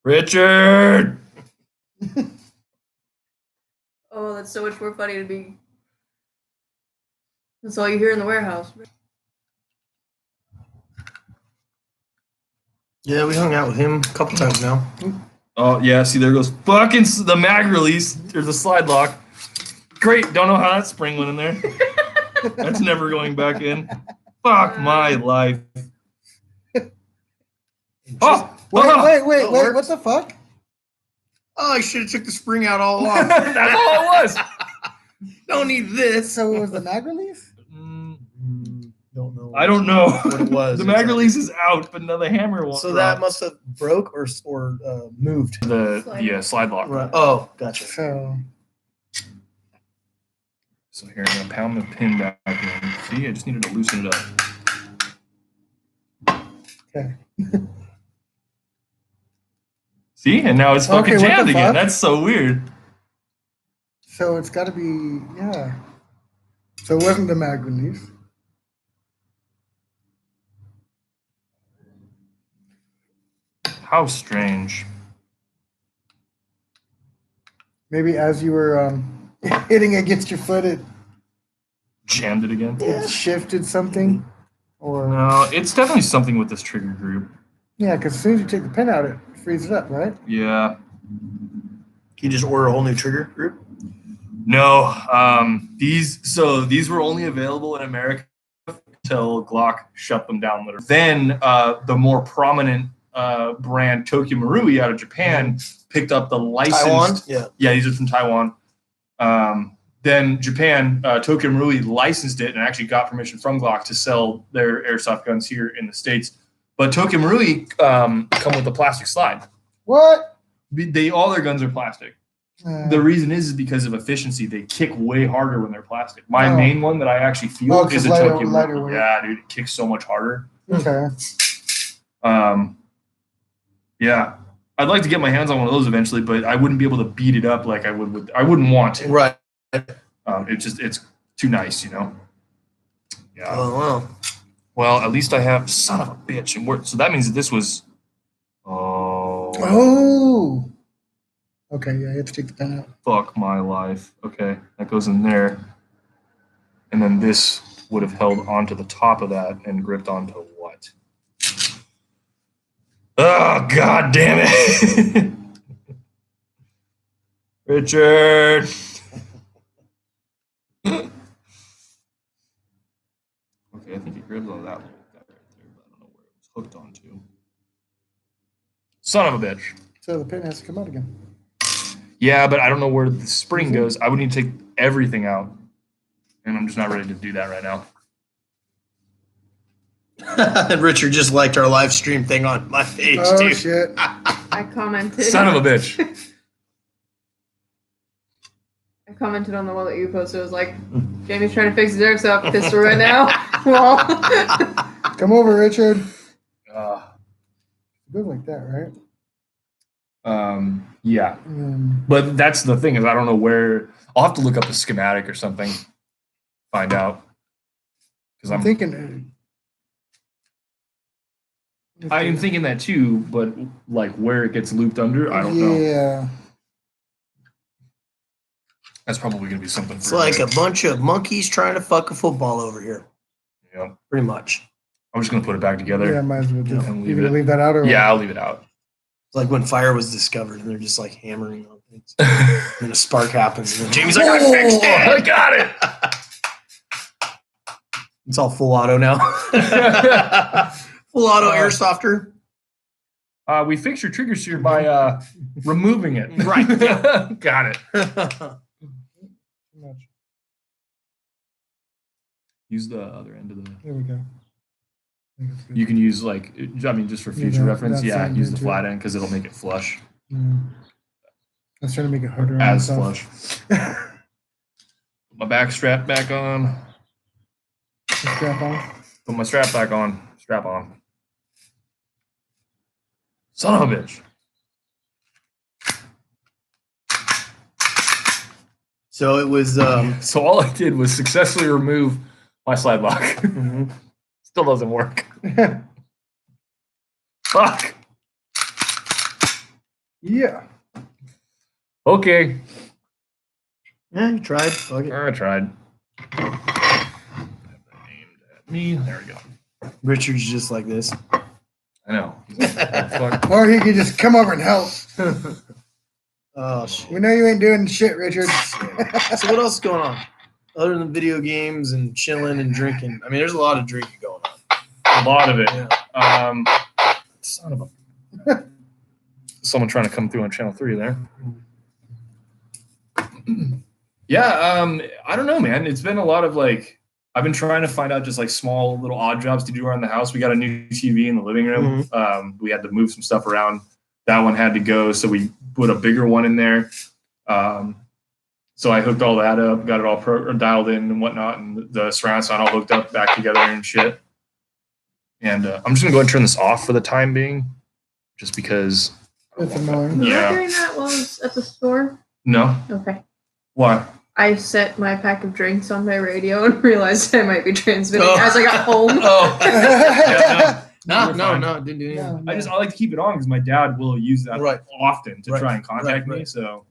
Richard. Oh, that's so much more funny to be. That's all you hear in the warehouse. Yeah, we hung out with him a couple times now. Oh yeah, see there goes fucking the mag release. There's a slide lock. Great, don't know how that spring went in there. That's never going back in. Fuck my life. Oh, Wait, It what works. the fuck? Oh, I should have took the spring out all along. That's all it was. Don't need this. So it was the mag release? Don't know. I don't know. What it was. The mag release is out, but now the hammer won't. So drop. that must have broke or moved. the slide lock. Right. Oh, gotcha. So So here I'm gonna pound the pin back in. See, I just needed to loosen it up. okay. See, and now it's fucking Okay, what the jammed again. fuck? That's so weird. So it's got to be yeah. So it wasn't the mag release. How strange. Maybe as you were hitting against your foot, Jammed it again. it shifted something, or No, it's definitely something with this trigger group. yeah, because as soon as you take the pin out, it frees it up, right? Yeah. You just order a whole new trigger group? No. These were only available in America until Glock shut them down. Literally. Then the more prominent brand Tokyo Marui out of Japan picked up the licensed. Taiwan? Yeah. Yeah, these are from Taiwan. Then Japan, Tokyo Marui licensed it and actually got permission from Glock to sell their airsoft guns here in the States. But Tokyo Marui come with a plastic slide. What? All their guns are plastic. The reason is because of efficiency. They kick way harder when they're plastic. My Oh. main one that I actually feel Oh, is 'cause a lighter- Tokyo lighter Marui. weight. Yeah, dude, it kicks so much harder. Okay. Yeah, I'd like to get my hands on one of those eventually, but I wouldn't be able to beat it up like I would with. I wouldn't want to. Right. It's too nice, you know. Yeah. Oh, wow. Well, at least I have son of a bitch, and so that means that this was. Oh. Oh. Okay, yeah, you have to take the pin out. Fuck my life. Okay, that goes in there, and then this would have held onto the top of that and gripped onto what? Oh, god damn it. Richard. Okay, I think it gripped on that little guy right there, but I don't know where it was hooked onto. Son of a bitch. So the pin has to come out again. Yeah, but I don't know where the spring goes. I would need to take everything out, and I'm just not ready to do that right now. Richard just liked our live stream thing on my page, Oh too. shit. I commented. Son of a bitch. I commented on the one that you posted. It was like, Jamie's trying to fix his airsoft pistol right now. Well, Come over, Richard. Uh, Good like that, right? yeah, Um, but that's the thing is I don't know where. I'll have to look up a schematic or something, find out. Because I'm thinking I am thinking that too, but like where it gets looped under, I don't know. Yeah. That's probably gonna be something. It's like a bunch of monkeys trying to fuck a football over here. Yeah. Pretty much. I'm just gonna put it back together. Yeah, might as well just And you leave gonna it. leave that out or Yeah, I'll leave it out. It's like when fire was discovered and they're just like hammering on things. And then a spark happens and then Jamie's like, I fixed I it! got it. It's all full auto now. Full auto air softer. We fixed your trigger sear by removing it. Right. Got it. Use the other end of the. There we go. I think it's good. You can use like, I mean, just for Yeah, future that- reference. that Yeah, side use the too. flat end because it'll make it flush Yeah. I was trying to make it harder on as myself. flush. Put my back strap back on. Strap on. Put my strap back on. Strap on. Son of a bitch. So it was So all I did was successfully remove my slide lock. Still doesn't work. Fuck. Yeah. Okay. yeah, you tried. Fuck it. I tried. Have that aimed at me. There we go. Richard's just like this. I know. Fuck. Or he could just come over and help. Oh shit. We know you ain't doing shit, Richard. So what else is going on? Other than video games and chilling and drinking. I mean, there's a lot of drinking going on. A lot of it. Yeah. Son of a. Someone trying to come through on channel 3 there. Yeah, I don't know, man. It's been a lot of like, I've been trying to find out just like small little odd jobs to do around the house. We got a new TV in the living room. We had to move some stuff around. That one had to go, so we put a bigger one in there. So I hooked all that up, got it all dialed in and whatnot, and the surround sound all hooked up back together and shit. And I'm just gonna go ahead and turn this off for the time being, just because. It's annoying. Was Yeah. I doing that while I was at the store? No. Okay. Why? I set my pack of drinks on my radio and realized I might be transmitting as I got home. Oh. Yeah, No, You're no, fine. no, didn't do anything. No, I like to keep it on because my dad will use that Right. often to Right. try and contact Right. me. So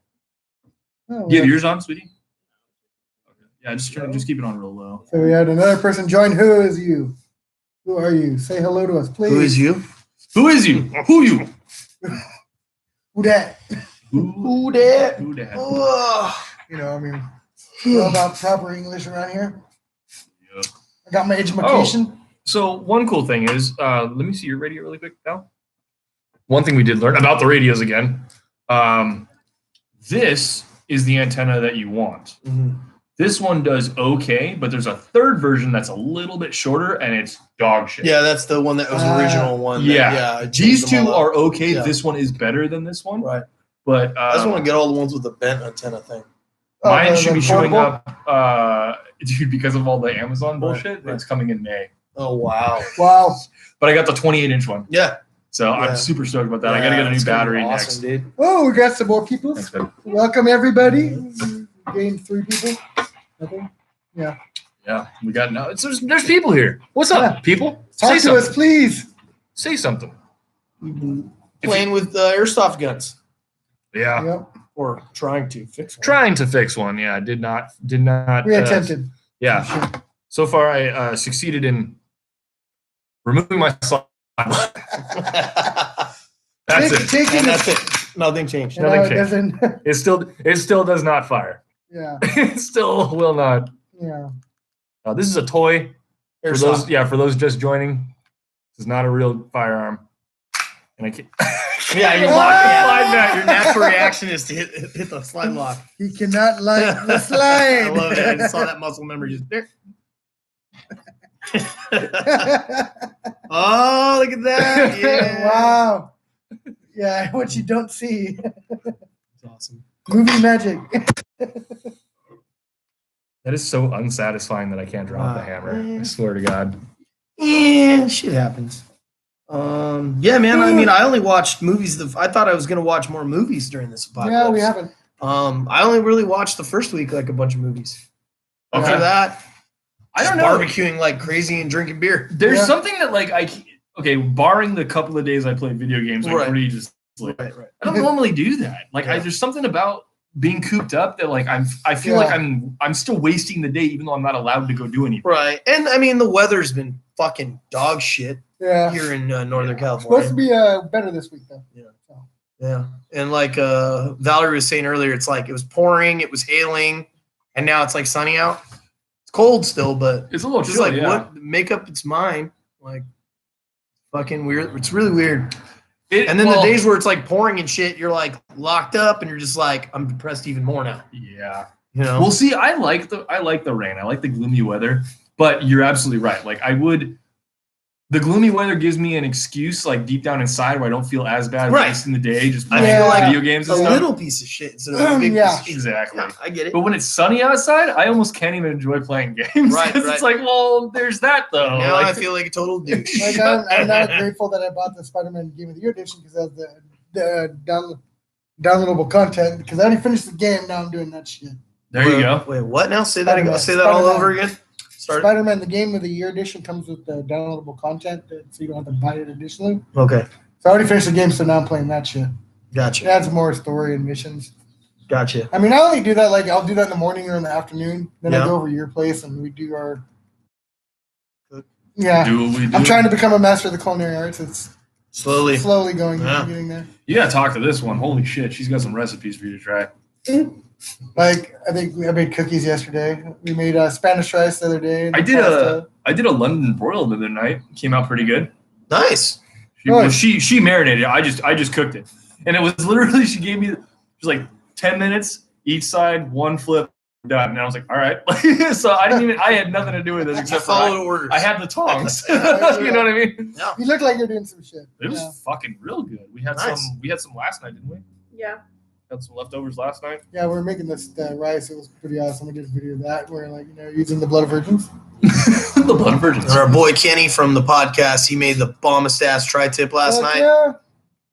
Oh, you have well. yours on, sweetie? Okay. Yeah, just keep it on real low. So we had another person join. Who is you? Who are you? Say hello to us, please. Who is you? Who is you? Who you? Who that? Who that? Who that? Ugh. You know, I mean, we're all about proper English around here. Yeah. I got my education. So one cool thing is, let me see your radio really quick, pal. One thing we did learn about the radios again. This is the antenna that you want. This one does okay, but there's a third version that's a little bit shorter and it's dog shit. Yeah, that's the one that was the original one. Yeah. I changed These them two all up. are okay. Yeah. This one is better than this one. Right. But I just want to get all the ones with the bent antenna thing. mine the should be showing portable? up, dude, because of all the Amazon bullshit. right. It's coming in May. Oh wow. Wow. But I got the 28-inch one. Yeah. So Yeah. I'm super stoked about that. I got to get a new it's gonna be battery awesome, next. dude. Oh, we got some more people. Thanks, babe. Welcome, everybody. Gained 3 people, I think. Yeah. Yeah, we got now. There's people here. What's up, Yeah. people? Talk Say to something. us, please. Say something. We've been playing with airsoft guns Yeah. Yep. or trying to fix one. Trying to fix one. Yeah, did not. We attempted. Yeah. Sure. So far, I succeeded in removing my slide. That's it. Taking And it. that's it. Nothing changed. And Nothing now it changed. doesn't. It still does not fire. Yeah. It still will not. Yeah. This is a toy. For Airsoft. those just joining, this is not a real firearm. And I can't. Yeah, you Lock lock the it. slide back. Your natural reaction is to hit the slide lock. He cannot like the I slide. love it. I just saw that muscle memory just there. Oh, look at that. Yeah. Wow. Yeah, what you don't see. That's awesome. Movie magic. That is so unsatisfying that I can't drop the Wow. hammer. I swear to God. Yeah, shit happens. Yeah, man. I mean, I only watched movies. I thought I was gonna watch more movies during this podcast. Yeah, we haven't. I only really watched the first week, like a bunch of movies. After Okay. that, I don't just know. barbecuing like crazy and drinking beer. There's Yeah. something that like okay, barring the couple of days I play video games, I Right. already just like Right. I don't normally do that. Like Yeah. there's something about being cooped up that like I feel like I'm still wasting the day even though I'm not allowed to go do anything. Right. And I mean, the weather's been fucking dog shit Yeah. here in Northern Supposed California. to be better this week though. Yeah. So. Yeah. And like Valerie was saying earlier, it's like it was pouring, it was hailing, and now it's like sunny out. It's cold still, but It's a little just chill, like yeah. what make up its mind. Like fucking weird. It's really weird. It- And then well, the days where it's like pouring and shit, you're like locked up and you're just like, I'm depressed even more now. Yeah. You know? Well, see, I like the rain. I like the gloomy weather, but you're absolutely right. Like the gloomy weather gives me an excuse, like deep down inside, where I don't feel as bad Right. wasting the day just I playing feel like video games a and stuff. little piece of shit instead of a big Yeah. piece of shit. Exactly. Yeah, I get it. But when it's sunny outside, I almost can't even enjoy playing games. Right, 'Cause right. It's like, well, there's that though. Now Like, I feel like a total douche. Like I'm now grateful that I bought the Spider-Man Game of the Year edition because that's the downloadable content. Because I already finished the game, now I'm doing that shit. there you go. Wait, what now? Say that again. Spider-Man. Say that all Spider-Man. over again. Start. Spider-Man the Game of the Year edition comes with the downloadable content, so you don't have to buy it additionally. Okay. So I already finished the game, so now I'm playing that shit. It Gotcha. adds more story and missions. Gotcha. I mean, I only do that like I'll do that in the morning or in the afternoon. Then Yeah. I go over to your place and we do our. Cook. Yeah, Do what we do. I'm trying to become a master of the culinary arts. It's Slowly. slowly going, Yeah. getting there. You gotta talk to this one. Holy shit, she's got some recipes for you to try. Like I think I made cookies yesterday. We made Spanish rice the other day. I did a London broil the other night. Came out pretty good. Nice. She marinated it. I just cooked it, and it was literally she gave me it was like 10 minutes each side, one flip, done. And I was like, all right. So I had nothing to do with it except for Follow orders. I had the tongs. You know what I mean? Yeah. You look like you're doing some shit. It was Yeah. fucking real good. We had Nice. some last night, didn't we? Yeah. Had some leftovers last night. Yeah, we're making this rice. It was pretty awesome. We did a video of that. We're like, using the blood of virgins. The blood virgins. And our boy Kenny from the podcast, he made the bombest ass tri-tip last Heck night. Yeah.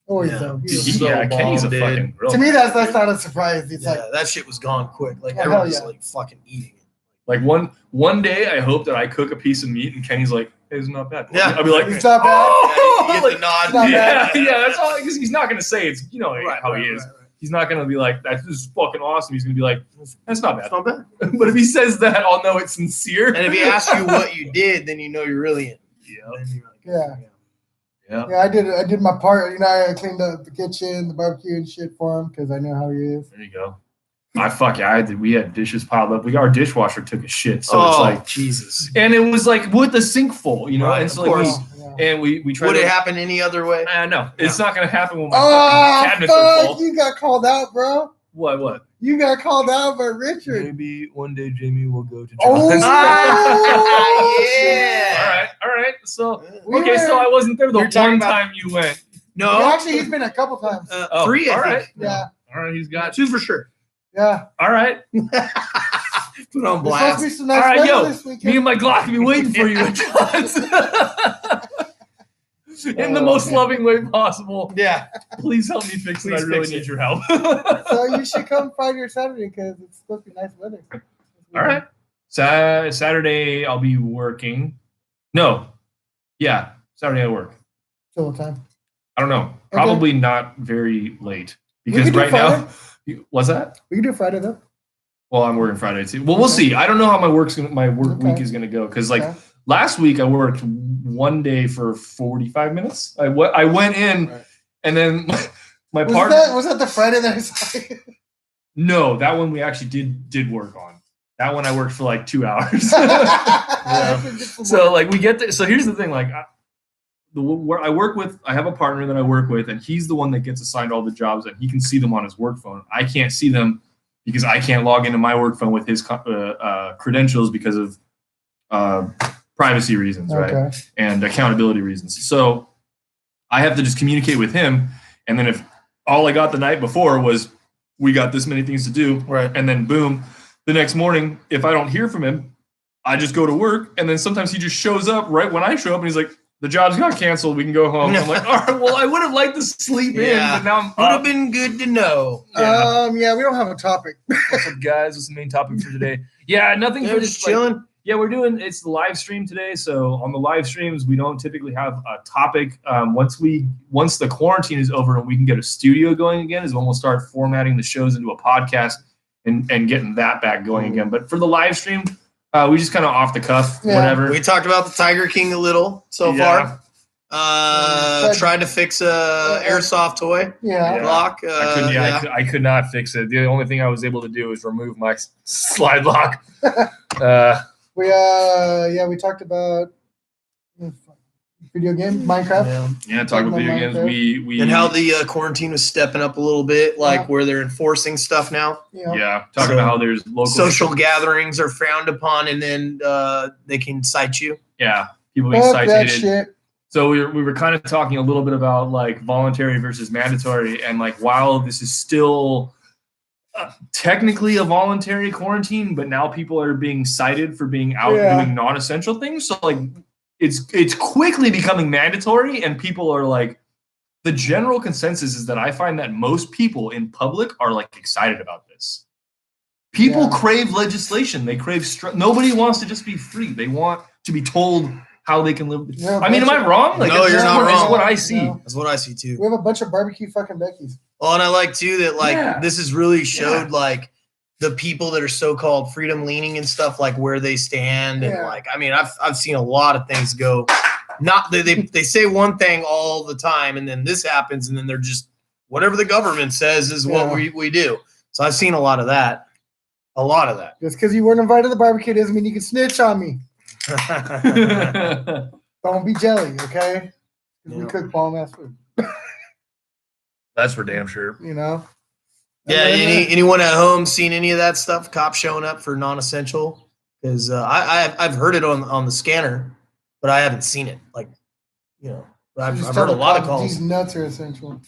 Always Yeah. though. Dude, He- so Yeah, Kenny's a bomb, dude. fucking grill. To me, that's not a surprise. It's Yeah, like, that shit was gone quick. Like Oh, hell everyone's yeah. like fucking eating it. Like one day, I hope that I cook a piece of meat and Kenny's like, hey, "It's not bad." Yeah. I'll be like, it's not bad. "Oh!" Yeah, you get the nod. It's not yeah, bad. yeah, that's all. Because he's not gonna say it's how he is. Right. He's not gonna be like, "That's just fucking awesome." He's gonna be like, "That's not It's bad." not bad. But if he says that, I'll know it's sincere. And if he asks you what you did, then you know you're really in. yeah, Then you're like, Yeah. yeah. Yeah, I did my part. I cleaned up the kitchen, the barbecue and shit for him because I know how he is. There you go. We had dishes piled up. Our dishwasher took a shit, so oh, it's like, Jesus. and it was like with the sink full, Right, and so of like course. we tried. Would to, it happen any other way? No, it's not gonna happen when my Oh, fucking cabinets are fuck! full. You got called out, bro. What? You got called out by Richard. Maybe one day Jamie will go to Oh, John's. yeah. All right. So We okay, so were- I wasn't there the You're talking one about- time you went. No. Yeah, actually, he's been a couple times. Oh, 3, I all think. right. Yeah, All right, he's got 2 for sure. yeah. all right. Put on There's supposed to blast. be some All nice right, weather yo, this weekend. me and my Glock will be waiting for you at John's. In the most loving way possible. Yeah. Please help me fix it. I Please really fix need it. your help. So you should come Friday or Saturday because it's supposed to be nice weather. All right. Saturday I'll be working. No. Yeah, Saturday I work. Still time. I don't know. Probably not very late We because could do right Friday. now, what's that? We can do Friday though. Well, I'm working Friday too. Well, we'll Okay. see. I don't know how my work Okay. week is gonna go because like Okay. last week I worked one day for 45 minutes. I went in Right. and then my Was partner. that the Friday that was like, No, that one we actually did work on. That one I worked for like 2 hours. So like we get there. So here's the thing, like where I work with, I have a partner that I work with, and he's the one that gets assigned all the jobs, and he can see them on his work phone. I can't see them because I can't log into my work phone with his credentials because of privacy reasons, right? Okay. And accountability reasons. So I have to just communicate with him, and then if all I got the night before was we got this many things to do, Right. and then boom, the next morning, if I don't hear from him, I just go to work, and then sometimes he just shows up right when I show up, and he's like, "The job's got canceled. We can go home." I'm like, "All right, well, I would have liked to sleep in, Yeah. but now I'm Would have up." been good to know. Yeah, we don't have a topic. What's up, guys? What's the main topic for today? Yeah, nothing They're for just just like, chilling. Yeah, it's the live stream today. So on the live streams, we don't typically have a topic. Once the quarantine is over and we can get a studio going again, is when we'll start formatting the shows into a podcast and getting that back going again. But for the live stream, we just kind of off the cuff, whatever. We talked about the Tiger King a little so far. Tried to fix a airsoft toy lock. I could not fix it. The only thing I was able to do was remove my slide lock. We talked about video game Minecraft. Yeah, talk about video games. We and how the quarantine was stepping up a little bit, like where they're enforcing stuff now. Yeah, talking about how there's local social gatherings are frowned upon, and then they can cite you. Yeah, people being cited. That shit. So we were kind of talking a little bit about like voluntary versus mandatory, and like while this is still technically a voluntary quarantine, but now people are being cited for being out doing non-essential things. So like it's quickly becoming mandatory, and people are like, the general consensus is that I find that most people in public are like excited about this. People crave legislation. They crave nobody wants to just be free. They want to be told how they can live. I mean, am I wrong? Like, no, you're not wrong. That's what I see. That's what I see too. We have a bunch of barbecue fucking Beckys. Well, and I like too that like this has really showed like the people that are so-called freedom leaning and stuff, like where they stand, and like I mean, I've seen a lot of things go. Not they say one thing all the time, and then this happens, and then they're just whatever the government says is what we do. So I've seen a lot of that. A lot of that. Just because you weren't invited to the barbecue doesn't mean you can snitch on me. Don't be jelly, okay? We cook bomb ass food. That's for damn sure. You know? Yeah, anyone at home seen any of that stuff? Cops showing up for non-essential? Because I've heard it on the scanner, but I haven't seen it. Like, you know, I've heard a lot of calls. These nuts are essential.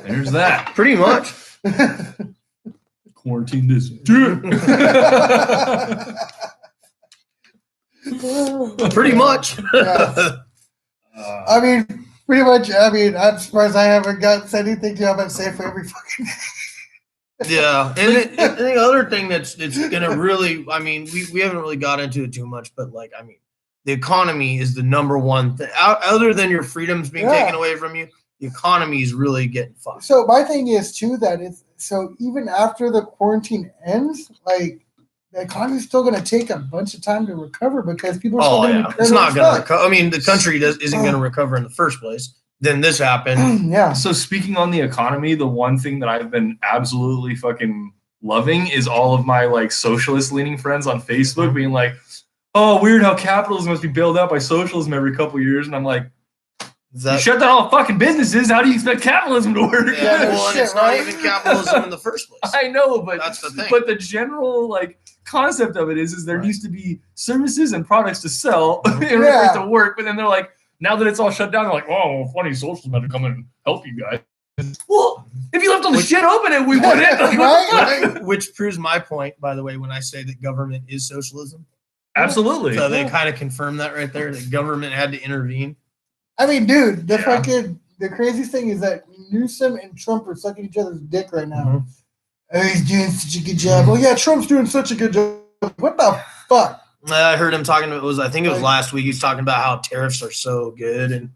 There's that. Pretty much. Quarantine this. Pretty much. I mean, pretty much. I mean, I'm surprised I haven't said anything to have safe for every fucking. Yeah, and the other thing that's gonna really, I mean, we haven't really got into it too much, but like, I mean, the economy is the number one thing. Other than your freedoms being taken away from you, the economy is really getting fucked. So my thing is too that so even after the quarantine ends, like the economy is still going to take a bunch of time to recover because people are still going to be. It's not going to recover. I mean, the country isn't going to recover in the first place. Then this happened. Yeah. So speaking on the economy, the one thing that I've been absolutely fucking loving is all of my like socialist leaning friends on Facebook being like, "Oh, weird how capitalism must be bailed out by socialism every couple of years," and I'm like, you shut down all fucking businesses. How do you expect capitalism to work? Yeah, well, it's not even capitalism in the first place. I know, but that's the thing. But the general like concept of it is there needs to be services and products to sell in order to work. But then they're like, now that it's all shut down, they're like, oh, well, funny, socialism had to come in and help you guys. Well, if you left all the shit open, we wouldn't. Like, right? Which proves my point, by the way, when I say that government is socialism. Absolutely. So they kind of confirm that right there. The government had to intervene. I mean, dude, the craziest thing is that Newsom and Trump are sucking each other's dick right now. Oh, he's doing such a good job. Oh yeah, Trump's doing such a good job. What the fuck? I heard him talking about I think it was last week. He was talking about how tariffs are so good, and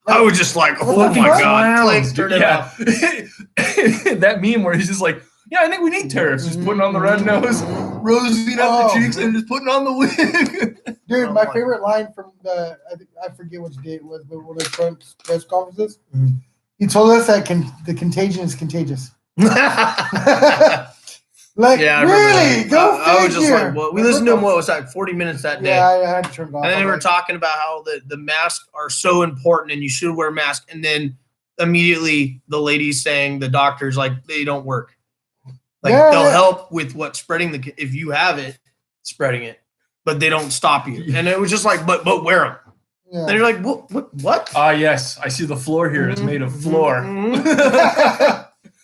I was just like, oh my god, Flakes, turn it off. That meme where he's just like, yeah, I think we need tariffs. Just putting on the red nose, rosing up the cheeks, and just putting on the wig. Dude, my favorite line from I forget which day it was, but one of Trump's press conferences, he told us that the contagion is contagious. Like, yeah, really? Go I was just like, well, we listened to him, what was that, 40 minutes that day? Yeah, I had to turn it off. And then they were talking about how the masks are so important and you should wear masks. And then immediately the lady's saying, the doctor's like, they don't work. Like, they'll help with spreading if you have it, spreading it, but they don't stop you. And it was just like, but wear them. Yeah. And you're like, what? Yes. I see the floor here is made of floor.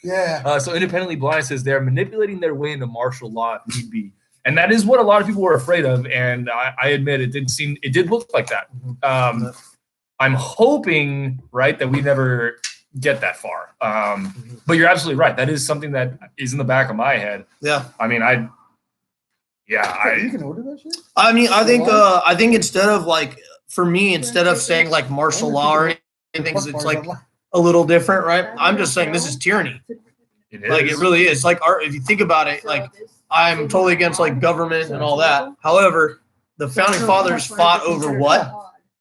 Yeah. So Independently Blind says they're manipulating their way into martial law if need be. And that is what a lot of people were afraid of. And I admit it did look like that. I'm hoping, right, that we never get that far. But you're absolutely right. That is something that is in the back of my head. Yeah. I mean, Yeah, You can order that shit. I mean, I think instead of like, for me, instead of saying like martial law or anything, 'cause it's like a little different, right? I'm just saying this is tyranny. it is. Like it really is. Like if you think about it, like I'm totally against like government and all that. However, the founding fathers fought over what?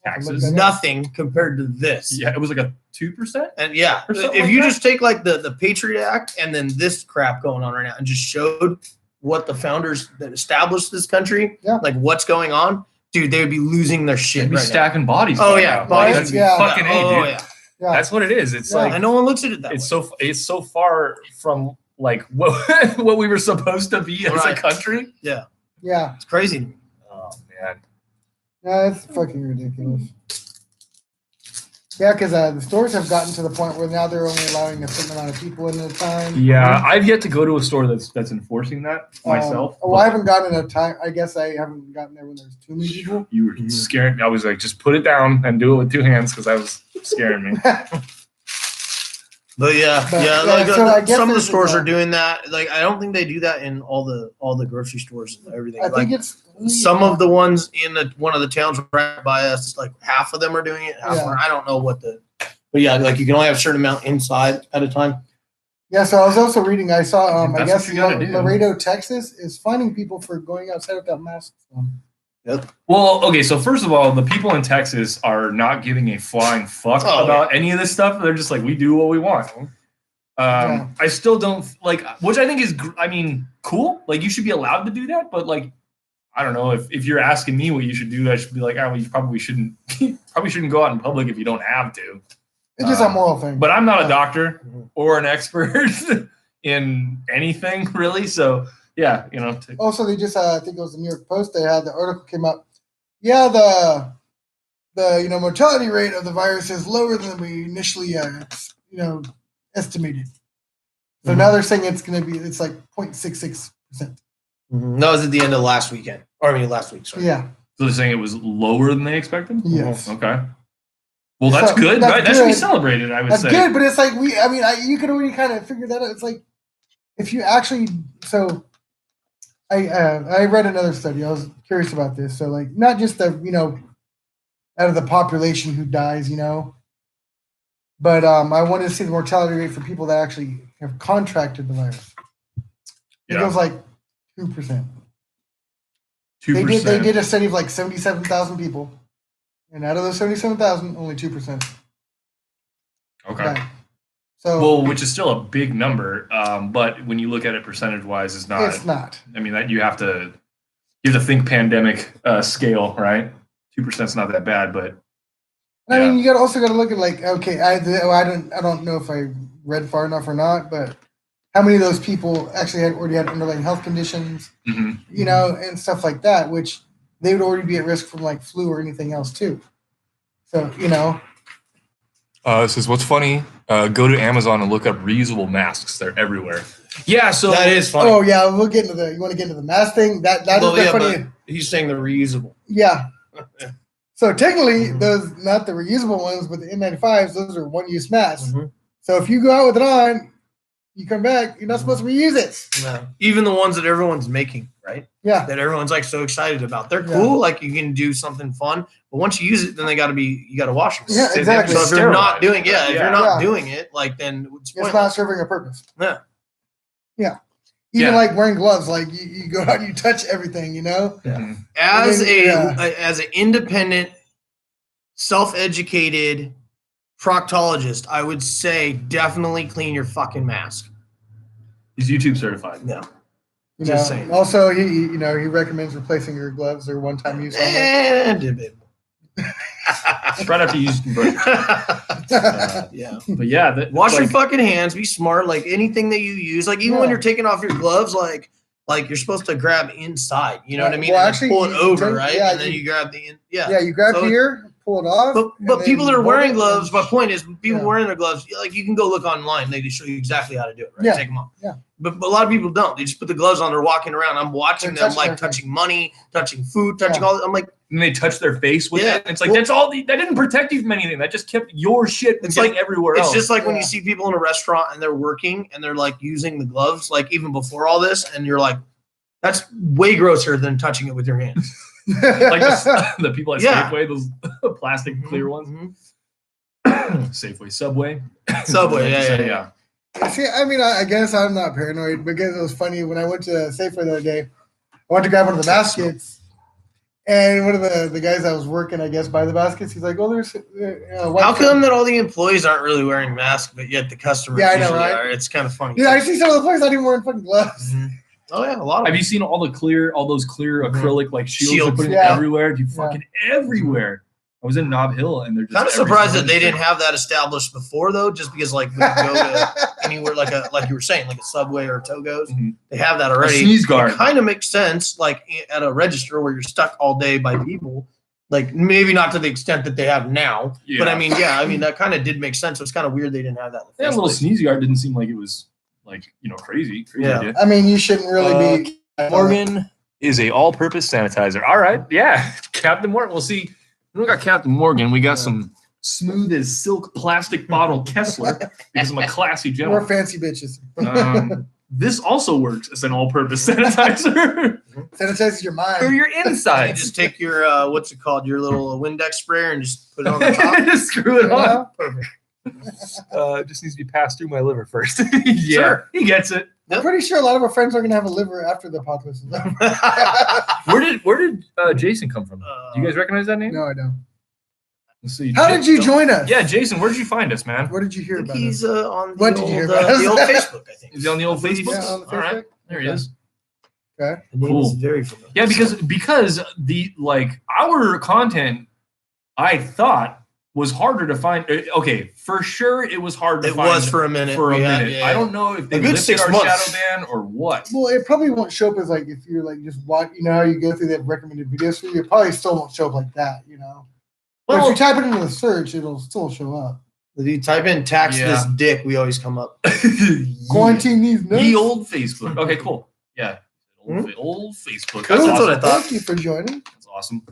Taxes. Nothing compared to this. Yeah, it was like a 2%. And yeah, Or something if like you that? just take like the Patriot Act and then this crap going on right now and just showed what the founders that established this country, like what's going on, dude, they would be losing their shit They'd be right stacking bodies. Oh, by yeah, now. bodies That's would be- fucking now. A, Oh dude. yeah. Yeah. That's what it is. It's Yeah. like And no one looks at it that it's way. it's so far from like what what we were supposed to be as a Right. country. Yeah. It's crazy to me. Oh man. Yeah, it's fucking ridiculous. Yeah, because the stores have gotten to the point where now they're only allowing a certain amount of people in at a time. Yeah, I've yet to go to a store that's enforcing that myself. Well, I haven't gotten enough time. I guess I haven't gotten there when there's too many people. You were scaring me. I was like, just put it down and do it with 2 hands because I was scaring me. But yeah, like so I guess some of the there's stores a- are doing that. Like I don't think they do that in all the grocery stores and everything. I Like think it's some of the ones in one of the towns right by us, like half of them are doing it. Half Yeah. are, I don't know what but yeah, like you can only have a certain amount inside at a time. Yeah, so I was also reading. I saw. I That's guess what you gotta do. Laredo, Texas, is finding people for going outside without masks on. Well, okay, so first of all, the people in Texas are not giving a flying fuck Oh, about any of this stuff. They're just like, we do what we want. Yeah. I still don't like, which I think is, I mean, cool. Like, you should be allowed to do that, but like, I don't know if you're asking me what you should do, I should be like, oh, well, you probably shouldn't go out in public if you don't have to. It's just a moral thing. But I'm not a doctor or an expert in anything really, so yeah, you know. Also, they just I think it was the New York Post. They had the article came up. Yeah, the mortality rate of the virus is lower than we initially estimated. So now they're saying it's like 0.66%. That was at the end of last weekend, or I mean last week. Sorry. Yeah. So they're saying it was lower than they expected? Yes. Okay. Well, that's So, good, that's right? That should be good. celebrated, I would That's say. good, but it's like you could already kind of figure that out. It's like if you actually I read another study. I was curious about this. So like not just the out of the population who dies, but I wanted to see the mortality rate for people that actually have contracted the virus. It goes like 2%. 2%. They did a study of like 77,000 people, and out of those 77,000, only 2%. Okay. died. So Well, which is still a big number, but when you look at it percentage-wise, it's not. it's not. I mean, that you have to think pandemic scale, right? 2% is not that bad, but I mean, you also got to look at like, okay, I don't know if I read far enough or not, but how many of those people actually already had underlying health conditions, and stuff like that, which they would already be at risk from like flu or anything else too. So It says, what's funny? Go to Amazon and look up reusable masks. They're everywhere. Yeah, so That is funny. Oh yeah, we'll get into you want to get into the mask thing? That Well, is yeah, funny. but he's saying they're reusable. Yeah. So technically, those not the reusable ones, but the N95s, those are one-use masks. So if you go out with it on, you come back, you're not supposed to reuse it. No. Even the ones that everyone's making, right? Yeah. That everyone's like so excited about. They're Yeah. cool. Like you can do something fun, but once you use it, then you got to wash them. Yeah, exactly. So if you're not doing, if Yeah. you're not Yeah. doing it, like then it's It's pointless. not serving a purpose. Yeah. Yeah. Even Yeah. like wearing gloves, like you go out and you touch everything, Mhm. As And then, as an independent, self-educated proctologist, I would say definitely clean your fucking mask. He's YouTube certified. No. You Just know. saying. Also, he recommends replacing your gloves or one-time use. And Right after you use brush. yeah. But yeah, Wash your fucking hands. Be smart. Like anything that you use, like even when Yeah. you're taking off your gloves, like you're supposed to grab inside. You know what I mean? Well, And then actually, pull it you over, take- right? yeah, And then you grab the yeah. Yeah, you grab So- here, pull it off. But and people then that are hold wearing it gloves, and- my point is people Yeah. wearing their gloves, like you can go look online, they just show you exactly how to do it, right? Yeah. Take them off. Yeah. But a lot of people don't. They just put the gloves on, they're walking around. I'm watching They're them like touching touching money, touching food, touching Yeah. all I'm like, and they touch their face with Yeah. it. It's like Well- that's all. That didn't protect you from anything. That just kept your shit from It's getting like- everywhere it's else. just like when you Yeah. see people in a restaurant and they're working and they're like using the gloves, like even before all this, and you're like, That's way grosser than touching it with your hands. Like the people at Yeah. Safeway, those plastic clear ones. Safeway, Subway. Subway, yeah. See, I mean, I guess I'm not paranoid because it was funny when I went to Safeway the other day. I went to grab one of the baskets, and one of the guys that was working, I guess, by the baskets, he's like, "Oh, there's." How come that all the employees aren't really wearing masks, but yet the customers Yeah, I know, usually right? are? It's kind of funny. Dude, I see some of the players not even wearing fucking gloves. Oh yeah, a lot of Have you seen all those clear acrylic like shields they're putting Yeah. everywhere? Dude, fucking everywhere. I was in Nob Hill and they're just kind of surprised that they didn't have that established before though, just because like when you go to anywhere like you were saying, like a Subway or Togo's, they have that already. sneeze guard. It kind of makes sense, like at a register where you're stuck all day by people. Like maybe not to the extent that they have now, but I mean, that kind of did make sense. It's kind of weird they didn't have that. In the That first little place. sneeze guard didn't seem like it was like, crazy Yeah. idea. I mean, you shouldn't really be. Morgan is a all-purpose sanitizer. All right, yeah, Captain Morgan. We'll see. We got Captain Morgan. We got some smooth as silk plastic bottle Kessler because I'm a classy More gentleman. fancy bitches. This also works as an all-purpose sanitizer Sanitizes your mind. for your You insides. just take your what's it called, your little Windex sprayer, and just put it on the top. Just screw it on. Perfect. It just needs to be passed through my liver first. Yeah, Sure. he gets it. I'm pretty sure a lot of our friends are going to have a liver after the apocalypse is over. Where did Jason come from? Do you guys recognize that name? No, I don't. Let's see. How did you join us? Yeah, Jason, where did you find us, man? Where did you hear about He's us? on What the did you hear old, about us? the old Facebook, I think. Is he on the old Facebook? Yeah, on the All right, Facebook? there he is. Okay. The name Cool. is very familiar. Yeah, because the our content, I thought was harder to find. Okay, for sure it was hard to It find. was for a minute. Yeah. I don't know if they A good lifted 6 our months. shadow ban or what. Well, it probably won't show up as like if you're like just watch. You know how you go through that recommended videos for you. It probably still won't show up like that. You know. But if Well, you type it into the search, it'll still show up. If you type in tax Yeah. this dick, we always come up. Quarantine these nuts. Ye old Facebook. Okay, cool. Yeah, Hmm? old Facebook. Cool. That's That's awesome. what I thought. Thank you for joining. That's awesome.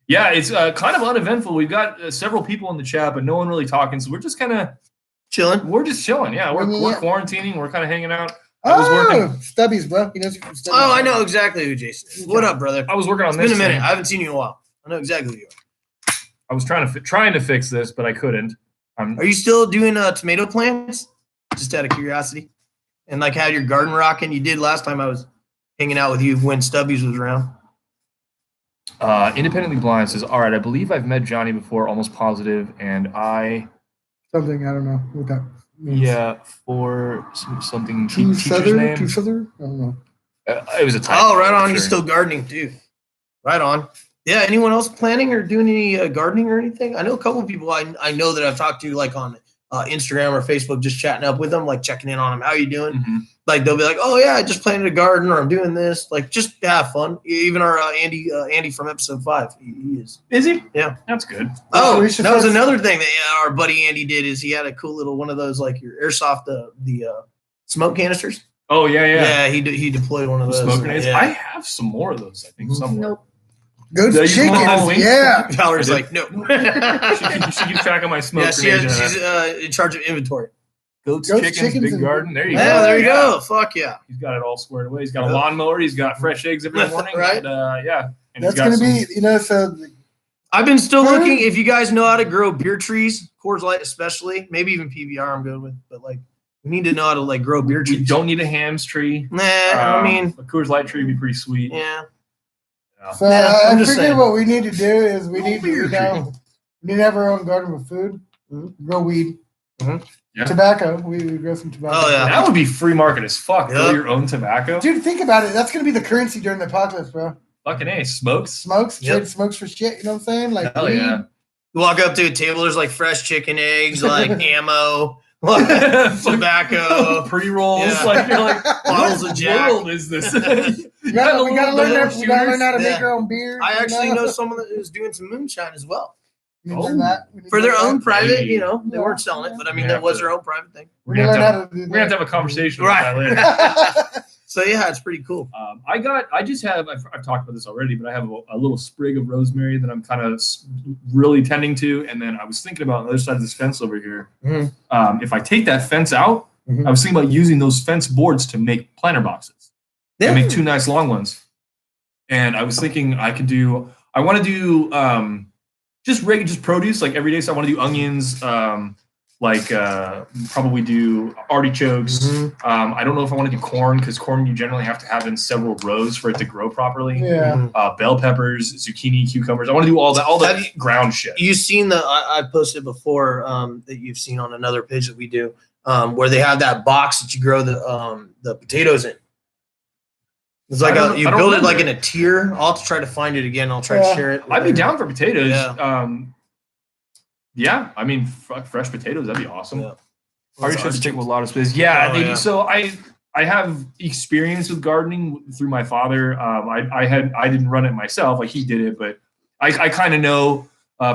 Yeah, it's kind of uneventful. We've got several people in the chat, but no one really talking. So we're just Chilling. we're just chilling. Yeah, we're Yeah. quarantining. We're kind of hanging out. I was Oh, working. Stubbies, bro. He knows you from Stubbies. Oh, I know exactly who Jason is. What up, brother? I was working on It's this. been a minute. thing. I haven't seen you in a while. I know exactly who you are. I was trying to fix this, but I couldn't. Are you still doing tomato plants? Just out of curiosity. And like had your garden rocking you did last time I was hanging out with you when Stubbies was around. Independently Blind says, "All right, I believe I've met Johnny before, almost positive, and Something, I don't know what that means. yeah for something Two teacher's Souther? name. Two Souther? I don't know. It was a typo. Oh, right on. for He's sure. still gardening too. Right on. Yeah. Anyone else planning or doing any gardening or anything? I know a couple of people I know that I've talked to like on Instagram or Facebook, just chatting up with them, like checking in on them. How you doing? Mhm. Like they'll be like, "Oh yeah, I just planted a garden," or "I'm doing this." Like just have fun. Even our Andy from episode 5, he is. Is he? Yeah. That's good. Oh, we that should was start- another thing that our buddy Andy did. Is he had a cool little one of those like your airsoft the smoke canisters. Oh yeah. He deployed one of those. Smoke grenades. Yeah. I have some more of those. I think somewhere. Nope. Goat's Did I use them on chicken. Halloween? Yeah. Valerie's I like, no. She keeps track of my smoke Yeah, grenades. she's in charge of inventory. Goats, Goats, chickens, chickens, big and- garden. There you Yeah, go. there you go. Fuck yeah. He's got it all squared away. He's got a Yep. lawnmower. He's got fresh eggs every morning. Right. And, yeah. And That's he's got going to some- be, so I've been still looking. If you guys know how to grow beer trees, Coors Light especially, maybe even PBR I'm good with, but like we need to know how to like grow beer You trees. don't need a hams tree. Nah, I mean, a Coors Light tree would be pretty sweet. yeah. So Yeah, I'm I just figured saying. what we need to do is we Oh, need to, beer we need to have our own garden with food, grow weed, Yeah. tobacco. We grow some tobacco. Oh, yeah. That would be free market as fuck. Grow Yep. your own tobacco. Dude, think about it. That's going to be the currency during the apocalypse, bro. Fucking A. Smokes. Smokes, Yep. trade smokes for shit. You know what I'm saying? Like, Hell weed. yeah. You walk up to a table, there's like fresh chicken eggs, like ammo, tobacco. Pre-rolls. Yeah. Like, you're like, Bottles what of Jack. world is this? We gotta learn how to Yeah. make our own beer. I you actually know someone that is doing some moonshine as well. We need to learn that. We need For to their learn own that. private, Hey. you know, they weren't selling it, but I mean, Yeah, that was but- their own private thing. We're We gonna learn have how to to do we're gonna have to have a conversation about that later. So yeah, it's pretty cool. I've talked about this already, but I have a little sprig of rosemary that I'm kind of really tending to. And then I was thinking about on the other side of this fence over here. Mhm. If I take that fence out, Mhm. I was thinking about using those fence boards to make planter boxes. and make 2 nice long ones. And I was thinking I want to do just produce like every day. So I want to do onions, probably do artichokes. Mm-hmm. I don't know if I want to do corn because corn you generally have to have in several rows for it to grow properly. Yeah. Bell peppers, zucchini, cucumbers. I want to do all the ground shit. You've seen I posted before that you've seen on another page that we do where they have that box that you grow the potatoes in. It's like you build it like in a tier. I'll have to try to find it again. I'll try to share it. I'd be down for potatoes. Yeah. Yeah, I mean, fresh potatoes, that'd be awesome. Yeah. Artichokes take a lot of space. Yeah, they do. So I have experience with gardening through my father. I didn't run it myself, like he did it, but I kind of know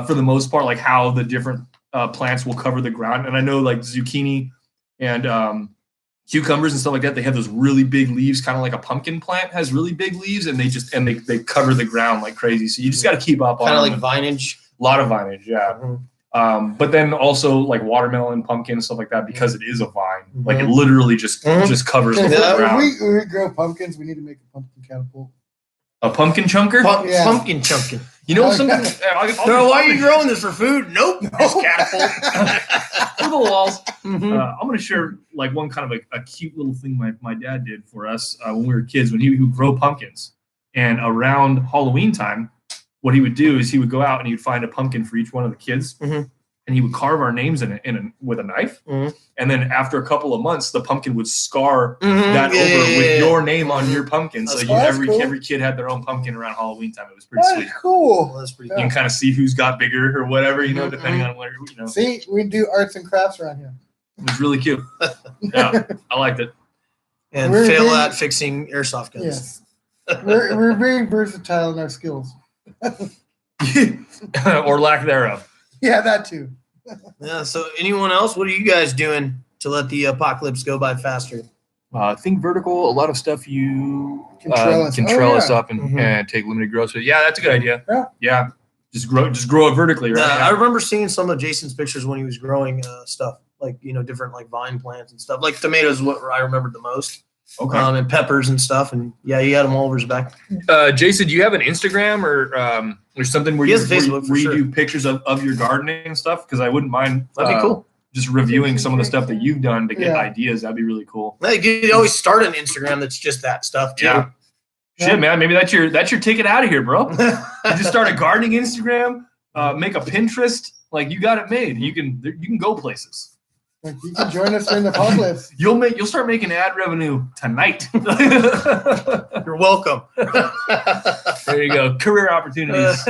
for the most part like how the different plants will cover the ground. And I know like zucchini and cucumbers and stuff like that, they have those really big leaves, kind of like a pumpkin plant has really big leaves, and they cover the ground like crazy. So you just got to keep up on kind of like vinage. A lot of vinage, yeah. But then also like watermelon, pumpkin, stuff like that, because it is a vine. Like it literally just covers the whole ground. We grow pumpkins. We need to make a pumpkin catapult. A pumpkin chunker? Pumpkin chunking. You know something? No, why are you growing this for food? Nope. Just catapult. For the walls. I'm going to share like one kind of a cute little thing my dad did for us when we were kids, when he would grow pumpkins. And around Halloween time, what he would do is he would go out and he would find a pumpkin for each one of the kids, and he would carve our names in it with a knife. And then after a couple of months, the pumpkin would scar that over with your name on your pumpkin. So every kid had their own pumpkin around Halloween time. It was pretty sweet. Cool. That's pretty You can kind of see who's got bigger or whatever, depending on where, See, we do arts and crafts around here. It was really cute. Yeah, I liked it. And fail at fixing airsoft guns. Yes. We're very versatile in our skills. Or lack thereof. Yeah, that too. Yeah. So, anyone else? What are you guys doing to let the apocalypse go by faster? Think vertical. A lot of stuff you Can trellis up and take limited growth. So yeah, that's a good idea. Yeah. Just grow it vertically, right? I remember seeing some of Jason's pictures when he was growing stuff, like different like vine plants and stuff. Like tomatoes, what I remembered the most. Okay. And peppers and stuff, and yeah, he had them all over his back. Jason, do you have an Instagram or something where you do pictures of your gardening and stuff? Because I wouldn't mind. That'd be cool. Just reviewing some of the stuff that you've done to get ideas. That'd be really cool. You could always start an Instagram that's just that stuff too. Yeah. Shit, man. Maybe that's your ticket out of here, bro. You just start a gardening Instagram, make a Pinterest. Like you got it made. You can go places. Like you can join us in the apocalypse. You'll start making ad revenue tonight. You're welcome. There you go. Career opportunities.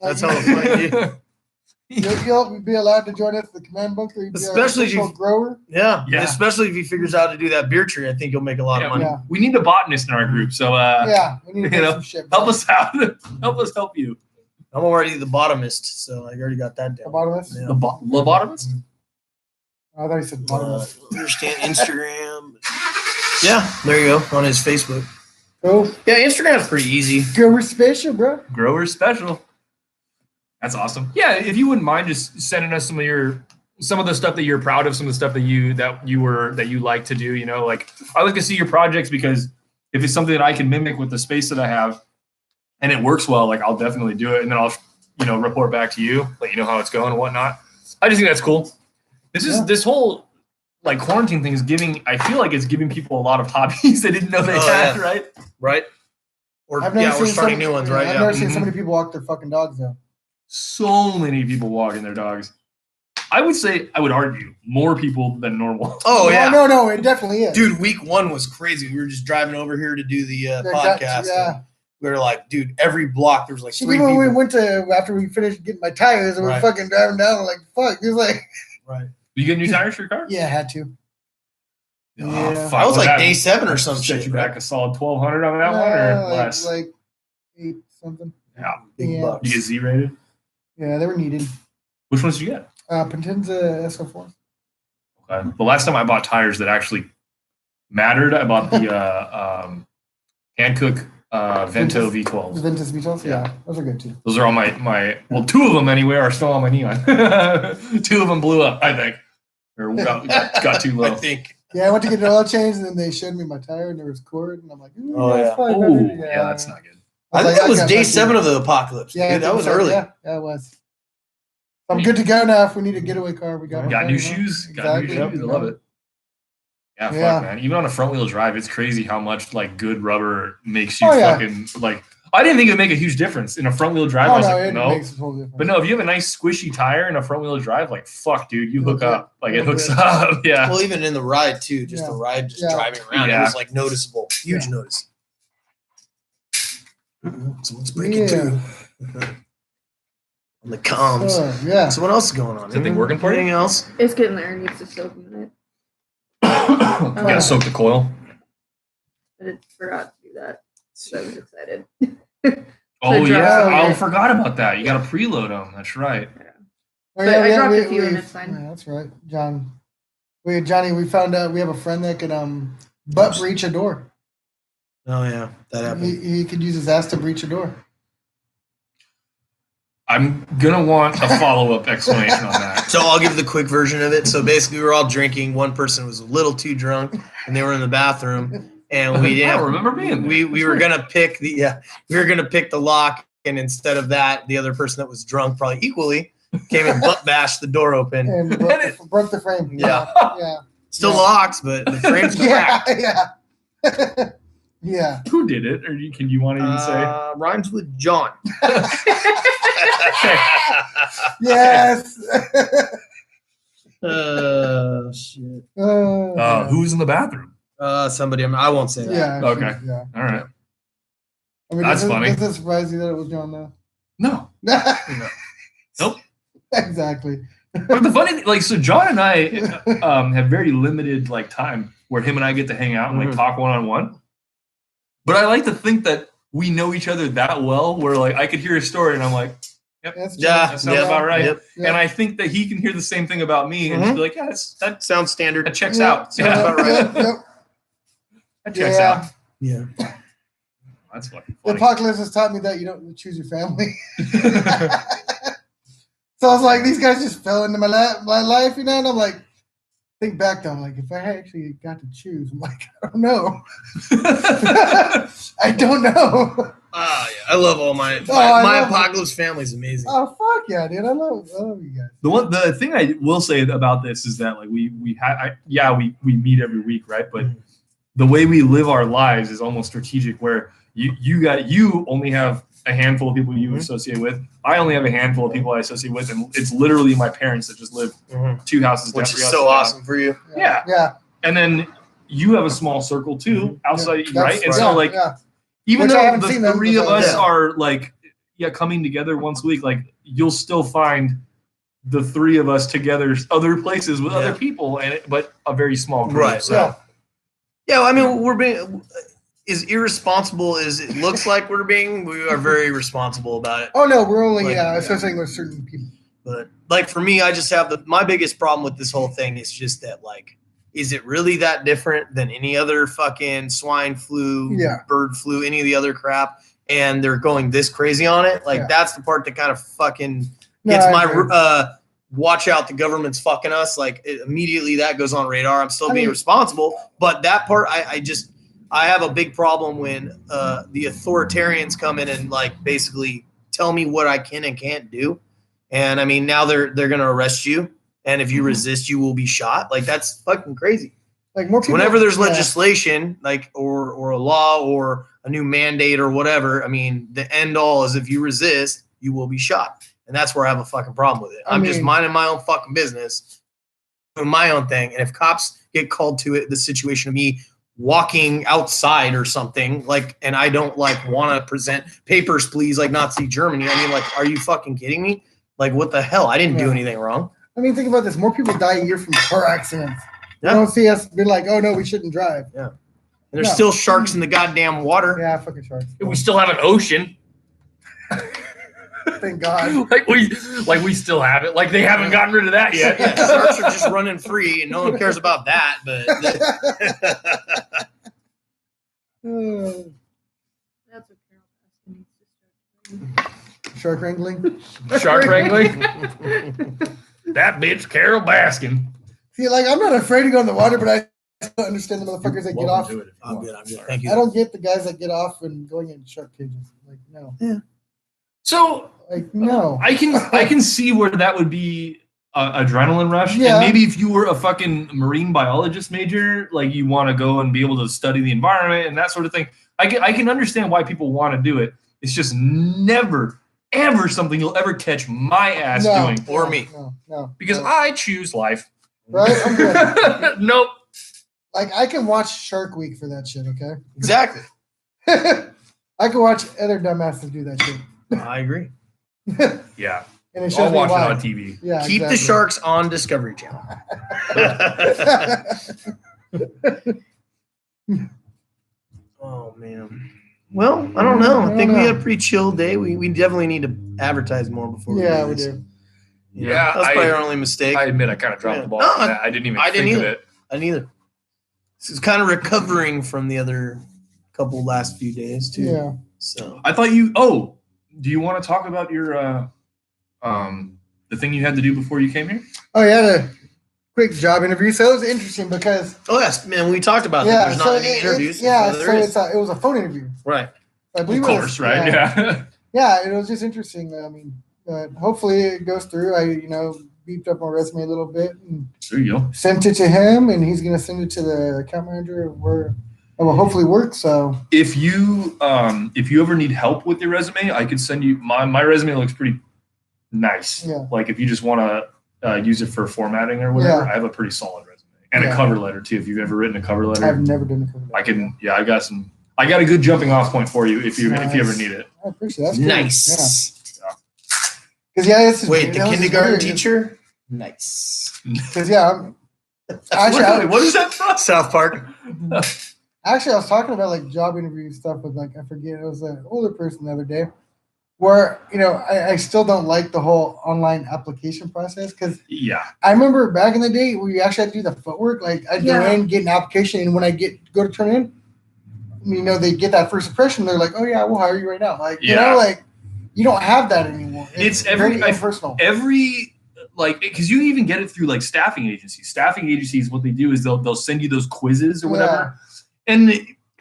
That's how it's like. You'll be allowed to join us at the command bunker. Especially if you grower. Yeah. Especially if he figures out to do that beer tree, I think you'll make a lot of money. Yeah. We need a botanist in our group, so we need to some shit. Help us out. Help us help you. I'm already the bottomist, so I already got that down. The bottomist? Yeah. The lobotomist? I thought you said bottomist. Understand Instagram. Yeah, there you go on his Facebook. Cool. Yeah, Instagram's pretty easy. Grower special, bro. Grower special. That's awesome. Yeah, if you wouldn't mind just sending us some of the stuff that you're proud of, some of the stuff that you like to do. Like I like to see your projects because if it's something that I can mimic with the space that I have, and it works well, like I'll definitely do it, and then I'll report back to you, let you know how it's going and whatnot. I just think that's cool. This whole like quarantine thing is I feel like it's giving people a lot of hobbies they didn't know they had, right? Right. Or we're starting new ones, right? I've never seen so many people walk their fucking dogs though. So many people walking their dogs. I would argue more people than normal. Oh yeah. No, it definitely is. Dude, week 1 was crazy. We were just driving over here to do the podcast. Yeah. We were like, dude, every block there was like 3 people. people. We went to after we finished getting my tires and we're fucking driving down. Like fuck, it was like. Right. You get new tires for your car? Yeah, I had to. Yeah. I was like day 7 or some shit. Set you back a solid $1,200 on that one or less? Like 8 something. Yeah. Big bucks. You get Z rated? Yeah, they were needed. Which ones did you get? Potenza SO4. Okay. The last time I bought tires that actually mattered, I bought the Hankook Vento V12s. The Ventus V12s? Yeah, those are good too. Those are all my 2 of them anyway are still on my neon. 2 of them blew up, I think. Or got too low. I think. Yeah, I went to get an oil change, and then they showed me my tire, and there was cord, and I'm like, ooh, Oh, that's yeah. fine, Oh, buddy. yeah, that's not good. I think like, that was got day lucky. 7 of the apocalypse. Yeah, I Dude, that think was so. early. Yeah, it was. I'm good to go now. If we need a getaway car, we got. Got one, new you know? shoes. Got new Exactly. shoes. I love it. Yeah, Yeah. fuck, man. Even on a front wheel drive, it's crazy how much like good rubber makes you Oh, yeah. fucking like. I didn't think it would make a huge difference in a front wheel drive. I Oh was no, like, it no. makes a total difference. But no, if you have a nice squishy tire in a front wheel drive, like fuck, dude, you hook It'll up. Like it It'll hooks grip. up. Yeah. Well, even in the ride too, just the ride, just Yeah. driving around, it Yeah. was like noticeable, huge notice. Someone's breaking through. On the comms. Yeah. So what else is going on? Is that thing working for you? Anything else? It's getting there. It needs to soak a minute. You gotta soak the coil. But it forgot to do that. So I was excited. Oh So yeah, drop I it. forgot about that. You gotta preload them. That's right. Oh, But I dropped a few and it's fine. Yeah, that's right, John. Johnny, we found out we have a friend that can butt breach a door. Oh yeah, that happened. He could use his ass to breach a door. I'm gonna want a follow-up explanation on that. So I'll give the quick version of it. So basically, we were all drinking. One person was a little too drunk, and they were in the bathroom. And we didn't I don't remember being there. we were gonna pick the lock, and instead of that, the other person that was drunk, probably equally, came and butt bashed the door open. And broke the frame. Yeah. Yeah. Still locks, but the frame's Yeah. cracked. Yeah. Yeah. Who did it? Or can you want to even say? Rhymes with John. Yes. Shit. Yeah. Who's in the bathroom? Somebody. I won't say that. Yeah. Okay. Yeah. All right. I mean, That's funny. Does it surprise you that it was John though? No. Nope. Exactly. But the funny thing, like, so John and I have very limited like time where him and I get to hang out and like talk one-on-one. But I like to think that we know each other that well where like I could hear a story and I'm like, yep, That's that sounds about right. Yep. And I think that he can hear the same thing about me and just be like, yeah, that Sounds standard. that checks out. Sounds about right. Yep. That checks Yeah. out. Yeah. That's fucking The funny. apocalypse has taught me that you don't choose your family. So I was like, these guys just fell into my life, you know? And I'm like, think back though, I'm like, if I actually got to choose, I'm like, I don't know. I don't know. Yeah. I love all my I my love apocalypse family's amazing. Oh fuck yeah, dude! I love you guys. The thing I will say about this is that like we meet every week, right? But the way we live our lives is almost strategic. Where you only have a handful of people you associate with. I only have a handful of people I associate with, and it's literally my parents that just live 2 houses down. Which 3 is houses so down. awesome for you. Yeah. Yeah. And then you have a small circle too outside, That's right? And right. so like Yeah. even Which I though haven't the seen them, 3 of but, us yeah. are like coming together once a week, like you'll still find the 3 of us together other places with other people, but a very small group. Right. So Yeah, I mean, we're being as irresponsible as it looks like we're being. We are very responsible about it. Oh no, we're only Like, associating with certain people. But like for me, I just have my biggest problem with this whole thing is just that like, is it really that different than any other fucking swine flu, bird flu, any of the other crap? And they're going this crazy on it. Like that's the part that kind of fucking gets watch out, the government's fucking us. Like immediately that goes on radar. I'm still being responsible, but that part I have a big problem when the authoritarians come in and like basically tell me what I can and can't do. And I mean, now they're going to arrest you. And if you resist, you will be shot. Like that's fucking crazy. Like more people, whenever there's legislation, like or a law or a new mandate or whatever, I mean, the end all is if you resist, you will be shot. And that's where I have a fucking problem with it. I'm just minding my own fucking business, doing my own thing. And if cops get called to it, the situation of me walking outside or something, like, and I don't like want to present papers, please, like Nazi Germany. I mean, like, are you fucking kidding me? Like, what the hell? I didn't do anything wrong. I mean, think about this. More people die a year from car accidents. Yeah. You don't see us be like, oh no, we shouldn't drive. Yeah. And there's still sharks in the goddamn water. Yeah, fucking sharks. we still have an ocean. Thank God. like we still have it. Like they haven't gotten rid of that yet. Yeah, sharks are just running free, and no one cares about that. But That's what Carol Baskin needs to start doing. Shark wrangling. Shark wrangling. That bitch Carol Baskin. See, like I'm not afraid to go in the water, but I don't understand the motherfuckers that get Welcome off. to it if you I'm want. good. I'm good. Sorry. Thank you. I don't get the guys that get off and going in shark cages. Like, no. So Like, no. I can see where that would be adrenaline rush. Yeah. And maybe if you were a fucking marine biologist major, like you want to go and be able to study the environment and that sort of thing. I can understand why people want to do it. It's just never, ever something you'll ever catch my ass doing. Or me. No. Because no. I choose life. Right? I'm good. Nope. Like, I can watch Shark Week for that shit, okay? Exactly. I can watch other dumbasses do that shit. I agree. Yeah. And it shows I'll me watch it why. on TV. Yeah, Keep the exactly. sharks on Discovery Channel. Oh man. Well, I don't know. I think we had a pretty chill day. We definitely need to advertise more before we Yeah, do we this. do. You know, Yeah, that's probably our only mistake. I admit I kind of dropped Yeah. the ball No, on that. I didn't even I didn't think of either. it. I neither. This is kind of recovering from the other couple last few days too. Yeah. So I thought you. Oh, do you want to talk about your the thing you had to do before you came here? Oh, yeah, the quick job interview. So it was interesting because yes, man, we talked about that. yeah, There's so not any interviews. yeah, there so is. it was a phone interview. Right. I believe Of it was- course, right? Yeah. Yeah, it was just interesting. I mean, hopefully it goes through. I beefed up my resume a little bit and There you go. sent it to him, and he's gonna send it to the account manager where it will hopefully work. So If you ever need help with your resume, I could send you my resume. Looks pretty nice. Yeah. Like if you just want to use it for formatting or whatever, Yeah. I have a pretty solid resume and Yeah. a cover letter too. If you've ever written a cover letter, I've never done a cover letter. I can. Yeah, I got a good jumping off point for you if you ever Nice. need it. I appreciate that. That's good. Nice. Because this is Wait, the that was kindergarten weird. teacher? Nice. Because I'm actually, What is that from? South Park. I was talking about like job interview stuff with like I forget, it was an older person the other day where I still don't like the whole online application process because Yeah. I remember back in the day we actually had to do the footwork. Like I'd go in, get an application, and when I go to turn in, they get that first impression. They're like, "Oh yeah, we'll hire you right now." Like Yeah. like you don't have that anymore. It's very impersonal. Every like because you even get it through like staffing agencies. Staffing agencies, what they do is they'll send you those quizzes or whatever, and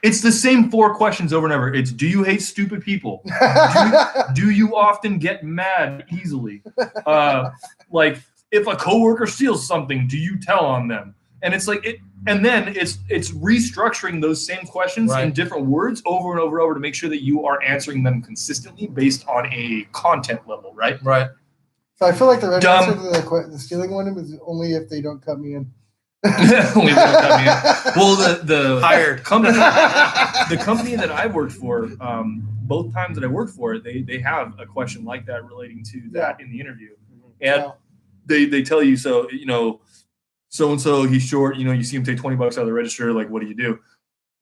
it's the same 4 questions over and over. It's do you hate stupid people? Do you often get mad easily? Like if a coworker steals something, do you tell on them? And it's like it, and then it's restructuring those same questions in different words over and over to make sure that you are answering them consistently based on a content level, right? Right. So I feel like the right Dumb. answer to the stealing one is only if they don't cut me in. Only if they cut me in. Well, the Hired. company, the company that I worked for, both times that I worked for it, they have a question like that relating to that in the interview, and they tell you so and so he's short. You see him take $20 out of the register. Like, what do you do?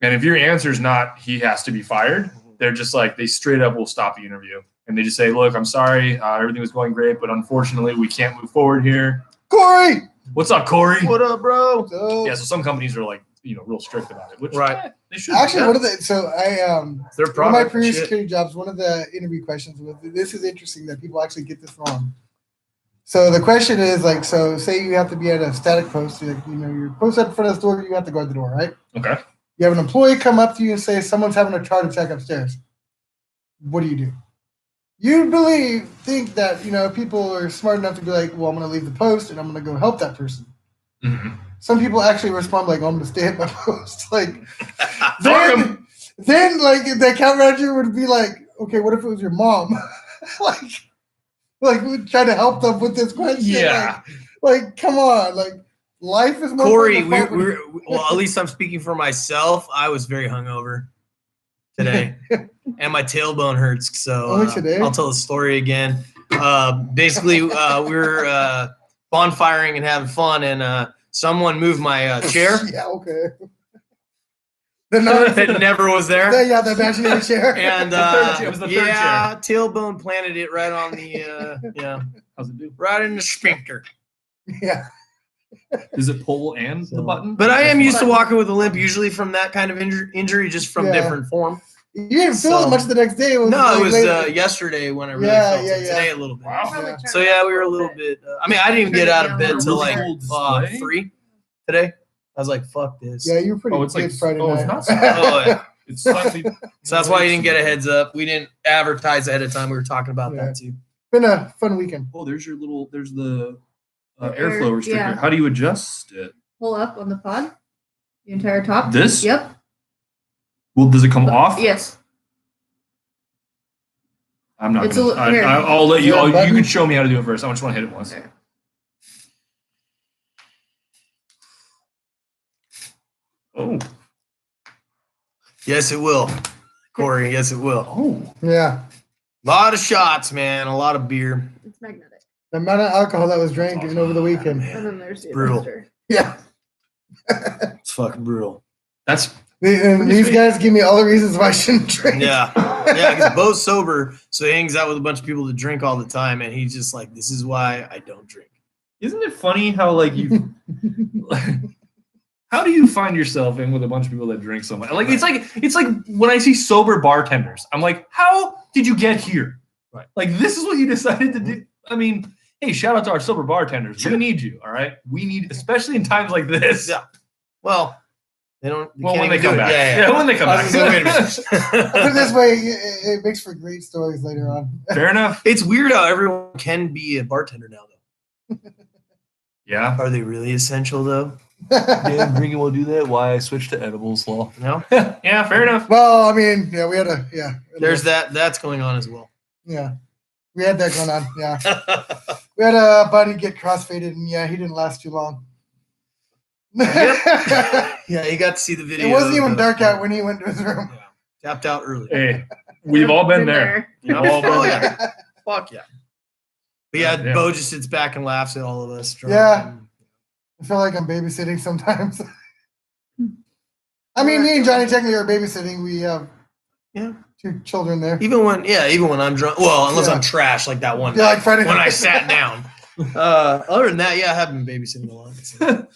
And if your answer is not he has to be fired, they're just like they straight up will stop the interview and they just say, look, I'm sorry, everything was going great, but unfortunately we can't move forward here. Corey, what's up, Corey? What up, bro? Yeah, so some companies are like, real strict about it, which they should. Actually, one of the Their one of my product. previous Shit. security jobs, one of the interview questions was this is interesting that people actually get this wrong. So the question is like, so say you have to be at a static post, you're posted in front of the store, you have to guard the door, right? Okay. You have an employee come up to you and say someone's having a heart attack upstairs. What do? You think that people are smart enough to be like, well, I'm going to leave the post and I'm going to go help that person. Mm-hmm. Some people actually respond like, oh, I'm going to stay at my post. Like, Fuck then like the account manager would be like, okay, what if it was your mom? like we try to help them with this question. Yeah. Like come on, like life is more. Corey, important than we're well. At least I'm speaking for myself. I was very hungover today, and my tailbone hurts. So Only today? I'll tell the story again. Basically, we were bonfiring and having fun, and someone moved my chair. Yeah, okay. It never was there. The imaginary chair. And it was the third chair. tailbone planted it right on the How's it do? right in the sphincter. Yeah. Does it pull and the button? But I am used to walking with a limp, usually from that kind of injury, just from different form. You didn't feel it much the next day. It was No, it was later. yesterday when I really felt it. Today a little bit. Wow. So yeah, we were a little bit. I mean, I didn't even get out of bed till like Full display? 3 today. I was like, fuck this. Yeah, you were pretty Oh, it's good like Friday it's night. not. Oh, yeah. It's slightly. So that's why you didn't get a heads up. We didn't advertise ahead of time. We were talking about Yeah. that too. Been a fun weekend. Oh, there's your little. There's the The airflow air- restrictor. yeah. How do you adjust it? Pull up on the pod. The entire top. This? Yep. Well, does it come off? Yes. I'm not It's gonna. a- here. I'll let you. Yeah, You button. can show me how to do it first. I just want to hit it once. There. Oh. Yes, it will. Corey, yes, it will. Oh. Yeah. A lot of shots, man. A lot of beer. It's magnetic. The amount of alcohol that was drank even over the weekend. And then there's the Brutal. adjuster. Yeah. It's fucking brutal. That's And these guys give me all the reasons why I shouldn't drink. Yeah. Yeah, because Bo's sober, so he hangs out with a bunch of people that drink all the time, and he's just like, this is why I don't drink. Isn't it funny how like you how do you find yourself in with a bunch of people that drink so much? Like it's like when I see sober bartenders, I'm like, how did you get here? Right. Like this is what you decided to do. I mean, hey, shout out to our sober bartenders. We need you, all right? We need, especially in times like this. Yeah. Well, they don't. Well, can't when they even come do it. back. Yeah, when they come I was back. gonna say, wait a minute. Put it this way, it makes for great stories later on. Fair enough. It's weird how everyone can be a bartender now, though. Yeah. Are they really essential, though? drinking will do that. Why I switched to edibles law. No. Yeah, fair enough. Well, I mean, yeah, we had a There's that. That's going on as well. Yeah, we had that going on. Yeah, we had a buddy get crossfaded, and yeah, he didn't last too long. Yeah, you got to see the video. It wasn't even dark out when he went to his room. Tapped out early. Hey, we've all been there. Yeah. We've all been Oh, there. yeah. Fuck yeah. But yeah, Yeah. Bo just sits back and laughs at all of us. drunk Yeah. and- I feel like I'm babysitting sometimes. I mean, me and Johnny technically are babysitting. We have Yeah. 2 children there. Even when I'm drunk. Well, unless Yeah. I'm trash like that one Yeah, like Friday when night. I sat down. Other than that, yeah, I have been babysitting a lot. So.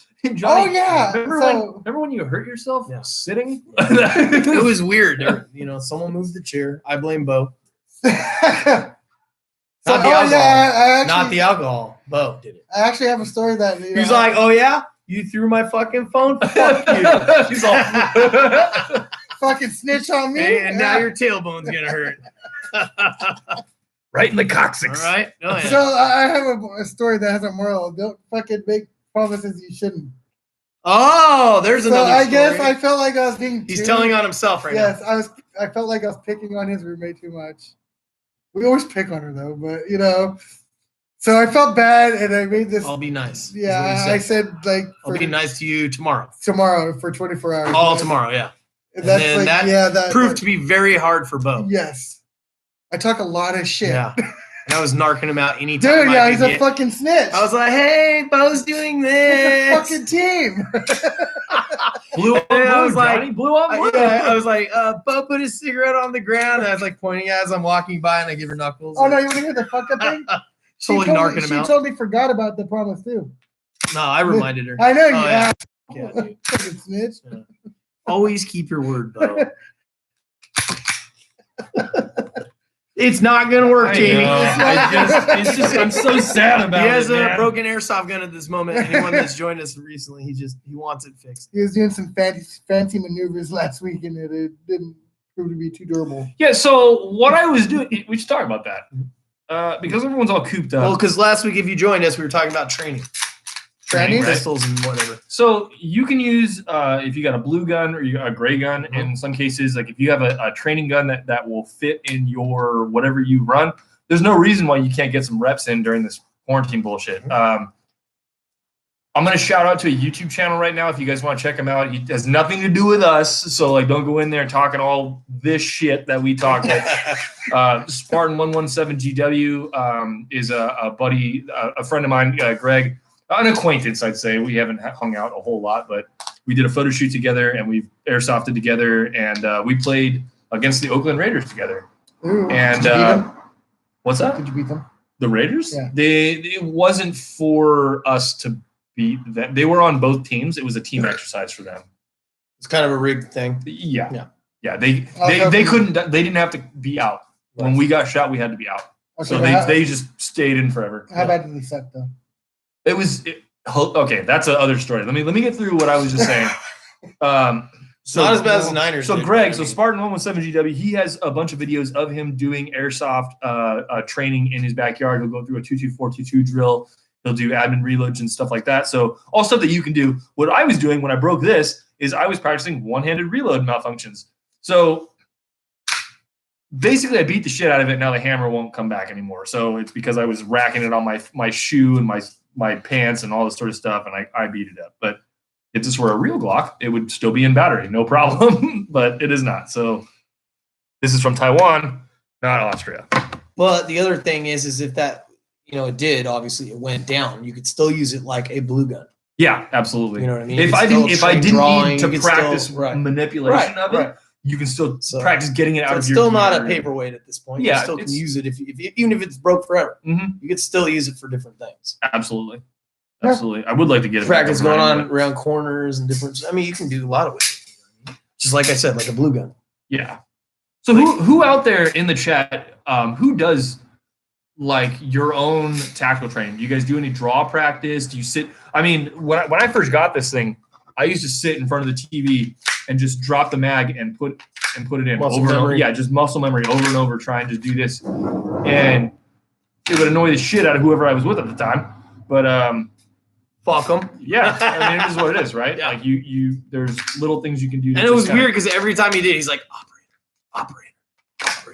Oh yeah. Remember when you hurt yourself Yeah. sitting? It was weird. Someone moved the chair. I blame Bo. Not the alcohol. I Not the alcohol. Bo did it. I actually have a story that He's like, oh yeah? You threw my fucking phone? Fuck you. She's all. fucking snitch on me. And now your tailbone's gonna hurt. Right in the All coccyx. right? Oh, yeah. So I have a story that has a moral. Don't fucking make promises you shouldn't. Oh, there's So another I story. guess I felt like I was being. He's telling on himself right Yes, I felt like I was picking on his roommate too much. We always pick on her though, but So I felt bad, and I made this. now. I'll be nice. is what Yeah, he I said. said like I'll for be nice to you tomorrow. tomorrow for 24 hours. All tomorrow, yeah. And And that's then like that proved to be very hard for Bo. Yes, I talk a lot of shit. Yeah. And I was narking him out anytime. Dude, I yeah, could he's a get- fucking snitch. I was like, hey, Bo's doing It's this. a fucking team. Blue on And I blue, was like- Johnny. Blue on blue. I was like, Bo put his cigarette on the ground. And I was like pointing as I'm walking by, and I give her knuckles. Oh no, you want to hear the fuck up thing? Totally narking him she out. totally forgot about the promise too. No, I reminded her. I know you. Oh, yeah. ass. Yeah, dude. Fucking snitch. Always keep your word, Bo. It's not gonna work, I Jamie. know. It's just I'm so sad about He it. has a man. broken airsoft gun at this moment. Anyone that's joined us recently, he wants it fixed. He was doing some fancy maneuvers last week, and it didn't prove to be too durable. Yeah. So what I was doing, we should talk about that because everyone's all cooped up. Well, because last week, if you joined us, we were talking about training, Training? right? pistols, and whatever. So you can use if you got a blue gun or you got a gray gun. In some cases, like if you have a training gun that will fit in your whatever you run, there's no reason why you can't get some reps in during this quarantine bullshit. I'm gonna shout out to a YouTube channel right now if you guys want to check him out. It has nothing to do with us, so like don't go in there talking all this shit that we talk. Spartan 117 GW is a buddy, a friend of mine, Greg. An acquaintance, I'd say. We haven't hung out a whole lot, but we did a photo shoot together and we've airsofted together, and we played against the Oakland Raiders together. Ooh, And did you beat them? what's that? Did you beat them? The Raiders? Yeah. It wasn't for us to beat them. They were on both teams. It was a team exercise for them. It's kind of a rigged thing. Yeah. Yeah. They Okay. couldn't. They didn't have to be out. When we got shot, we had to be out. Okay, So but they just stayed in forever. how bad did they suck though? It was Okay, that's another story. Let me get through what I was just saying. So Not as bad as the Niners. So did, Greg, I so mean. Spartan 117 GW, he has a bunch of videos of him doing airsoft training in his backyard. He'll go through a 22422 drill. He'll do admin reloads and stuff like that. So all stuff that you can do. What I was doing when I broke this is I was practicing one-handed reload malfunctions. So basically I beat the shit out of it. Now the hammer won't come back anymore. So it's because I was racking it on my shoe and my pants and all this sort of stuff, and I beat it up. But if this were a real Glock, it would still be in battery, no problem. But it is not. So this is from Taiwan, not Austria. Well, the other thing is if that, it did, obviously it went down. You could still use it like a blue gun. Yeah, absolutely. You know what I mean? If I didn't need to practice manipulation of it, you can still practice getting it out of it's your still not a gear. paperweight at this point. Yeah, you still can use it if even if it's broke forever. Mm-hmm. You could still use it for different things. Absolutely. Absolutely. I would like to get practice going on around corners and different. I mean, you can do a lot of it. Just like I said, like a blue gun. Yeah. So who out there in the chat, who does like your own tactical training? Do you guys do any draw practice? Do you sit? I mean, when I first got this thing, I used to sit in front of the TV and just drop the mag and put it in muscle over and over. memory. Yeah, just muscle memory over and over, trying to do this, and it would annoy the shit out of whoever I was with at the time. But fuck them. Yeah, I mean, it is what it is, right? Yeah. Like you, there's little things you can do. And it was weird because every time he did, he's like, operator.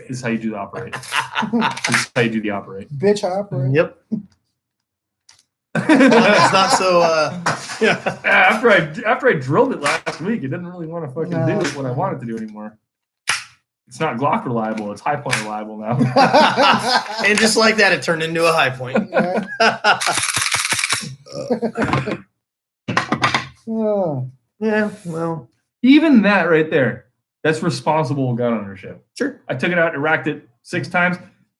This is how you do the operate. This is how you do the operate. Bitch operate. Yep. It's not so. Yeah. After I drilled it last week, it didn't really want to fucking do it what I wanted to do anymore. It's not Glock reliable. It's high point reliable now. And just like that, it turned into a high point. Yeah, well, even that right there, that's responsible gun ownership. Sure. I took it out and racked it 6 times.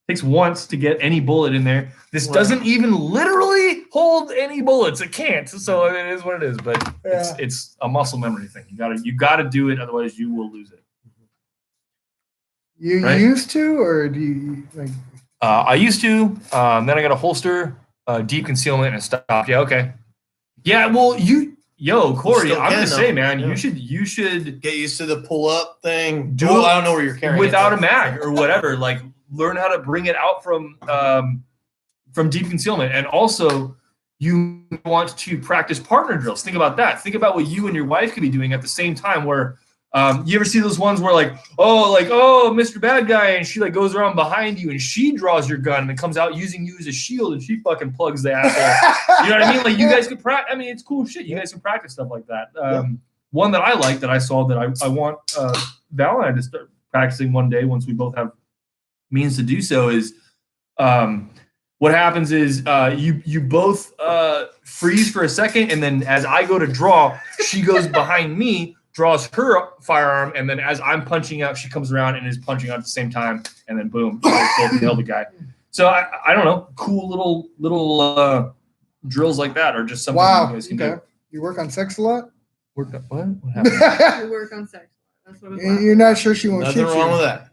Takes once to get any bullet in there. This doesn't even literally hold any bullets. It can't. So it is what it is. But it's a muscle memory thing. You gotta do it, otherwise you will lose it. You used to, or do you like? I used to. Then I got a holster, deep concealment, and stopped. Yeah, okay. Yeah, well, Corey, I'm gonna say, man, you should get used to the pull up thing. Do I don't know where you're carrying without it, a mag or whatever. Like, learn how to bring it out from deep concealment, and also you want to practice partner drills. Think about that. Think about what you and your wife could be doing at the same time. Where you ever see those ones where oh, Mr. Bad Guy, and she like goes around behind you and she draws your gun and it comes out using you as a shield and she fucking plugs the asshole. You know what I mean? Like, you guys could practice. I mean, it's cool shit. You guys can practice stuff like that. One that I like that I saw that I want Val and I to start practicing one day once we both have means to do so is what happens is you both freeze for a second, and then as I go to draw, she goes behind me, draws her firearm, and then as I'm punching out, she comes around and is punching out at the same time, and then boom, you guys both nail the guy. So I don't know, cool little drills like that are just something you guys can do. You work on sex a lot? Work on what? What happened? You work on sex. That's what You're not sure she won't Nothing shoot wrong you. with that.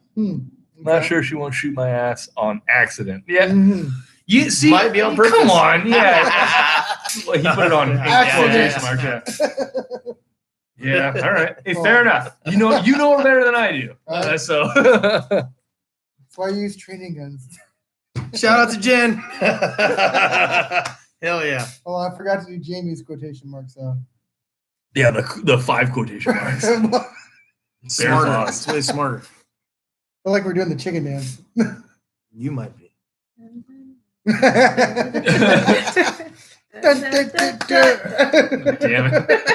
Not sure she won't shoot my ass on accident. Yeah. Mm-hmm. You see, Might be on purpose. Come on, yeah. Well, he put it on Accident. quotation marks, yeah. All right. Hey, fair enough. You know her better than I do. So That's why you use training guns. Shout out to Jen. Hell yeah. Oh, I forgot to do Jamie's quotation marks though. yeah, the 5 quotation marks. Smarter. It's way smarter. I feel like we're doing the chicken dance. You might be. Damn it.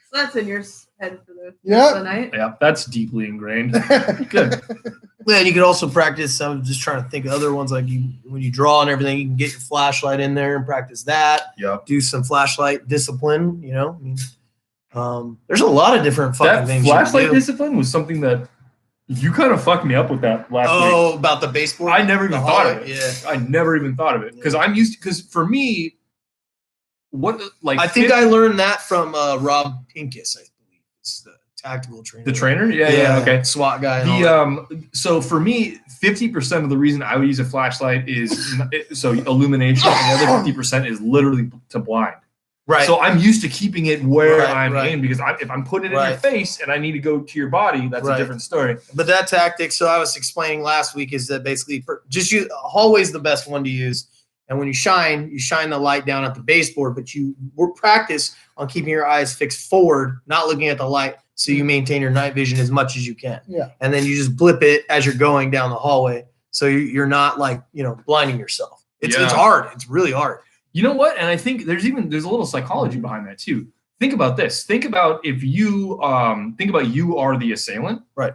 So that's in your head for the night. Yeah, that's deeply ingrained. Good. Yeah, and you could also practice. I'm just trying to think of other ones like when you draw and everything, you can get your flashlight in there and practice that. Yep. Do some flashlight discipline. I mean, there's a lot of different fucking things. Flashlight discipline was something that you kind of fucked me up with that last week. Oh, about the baseboard? I never even thought of it. Yeah. I never even thought of it because because for me, I think I learned that from Rob Pincus, I believe. It's the tactical trainer. The trainer? Yeah, okay. SWAT guy. And all that. So for me, 50% of the reason I would use a flashlight is so illumination, and the other 50% is literally to blind. Right. So I'm used to keeping it where I'm right. in, because if I'm putting it in your face and I need to go to your body, that's a different story. But that tactic, so I was explaining last week, is that basically just use hallway's the best one to use. And when you shine the light down at the baseboard, but you practice on keeping your eyes fixed forward, not looking at the light, so you maintain your night vision as much as you can. Yeah. And then you just blip it as you're going down the hallway, so you're not like blinding yourself. It's hard. It's really hard. You know what? And I think there's a little psychology behind that too. Think about this. Think about if you you are the assailant. Right.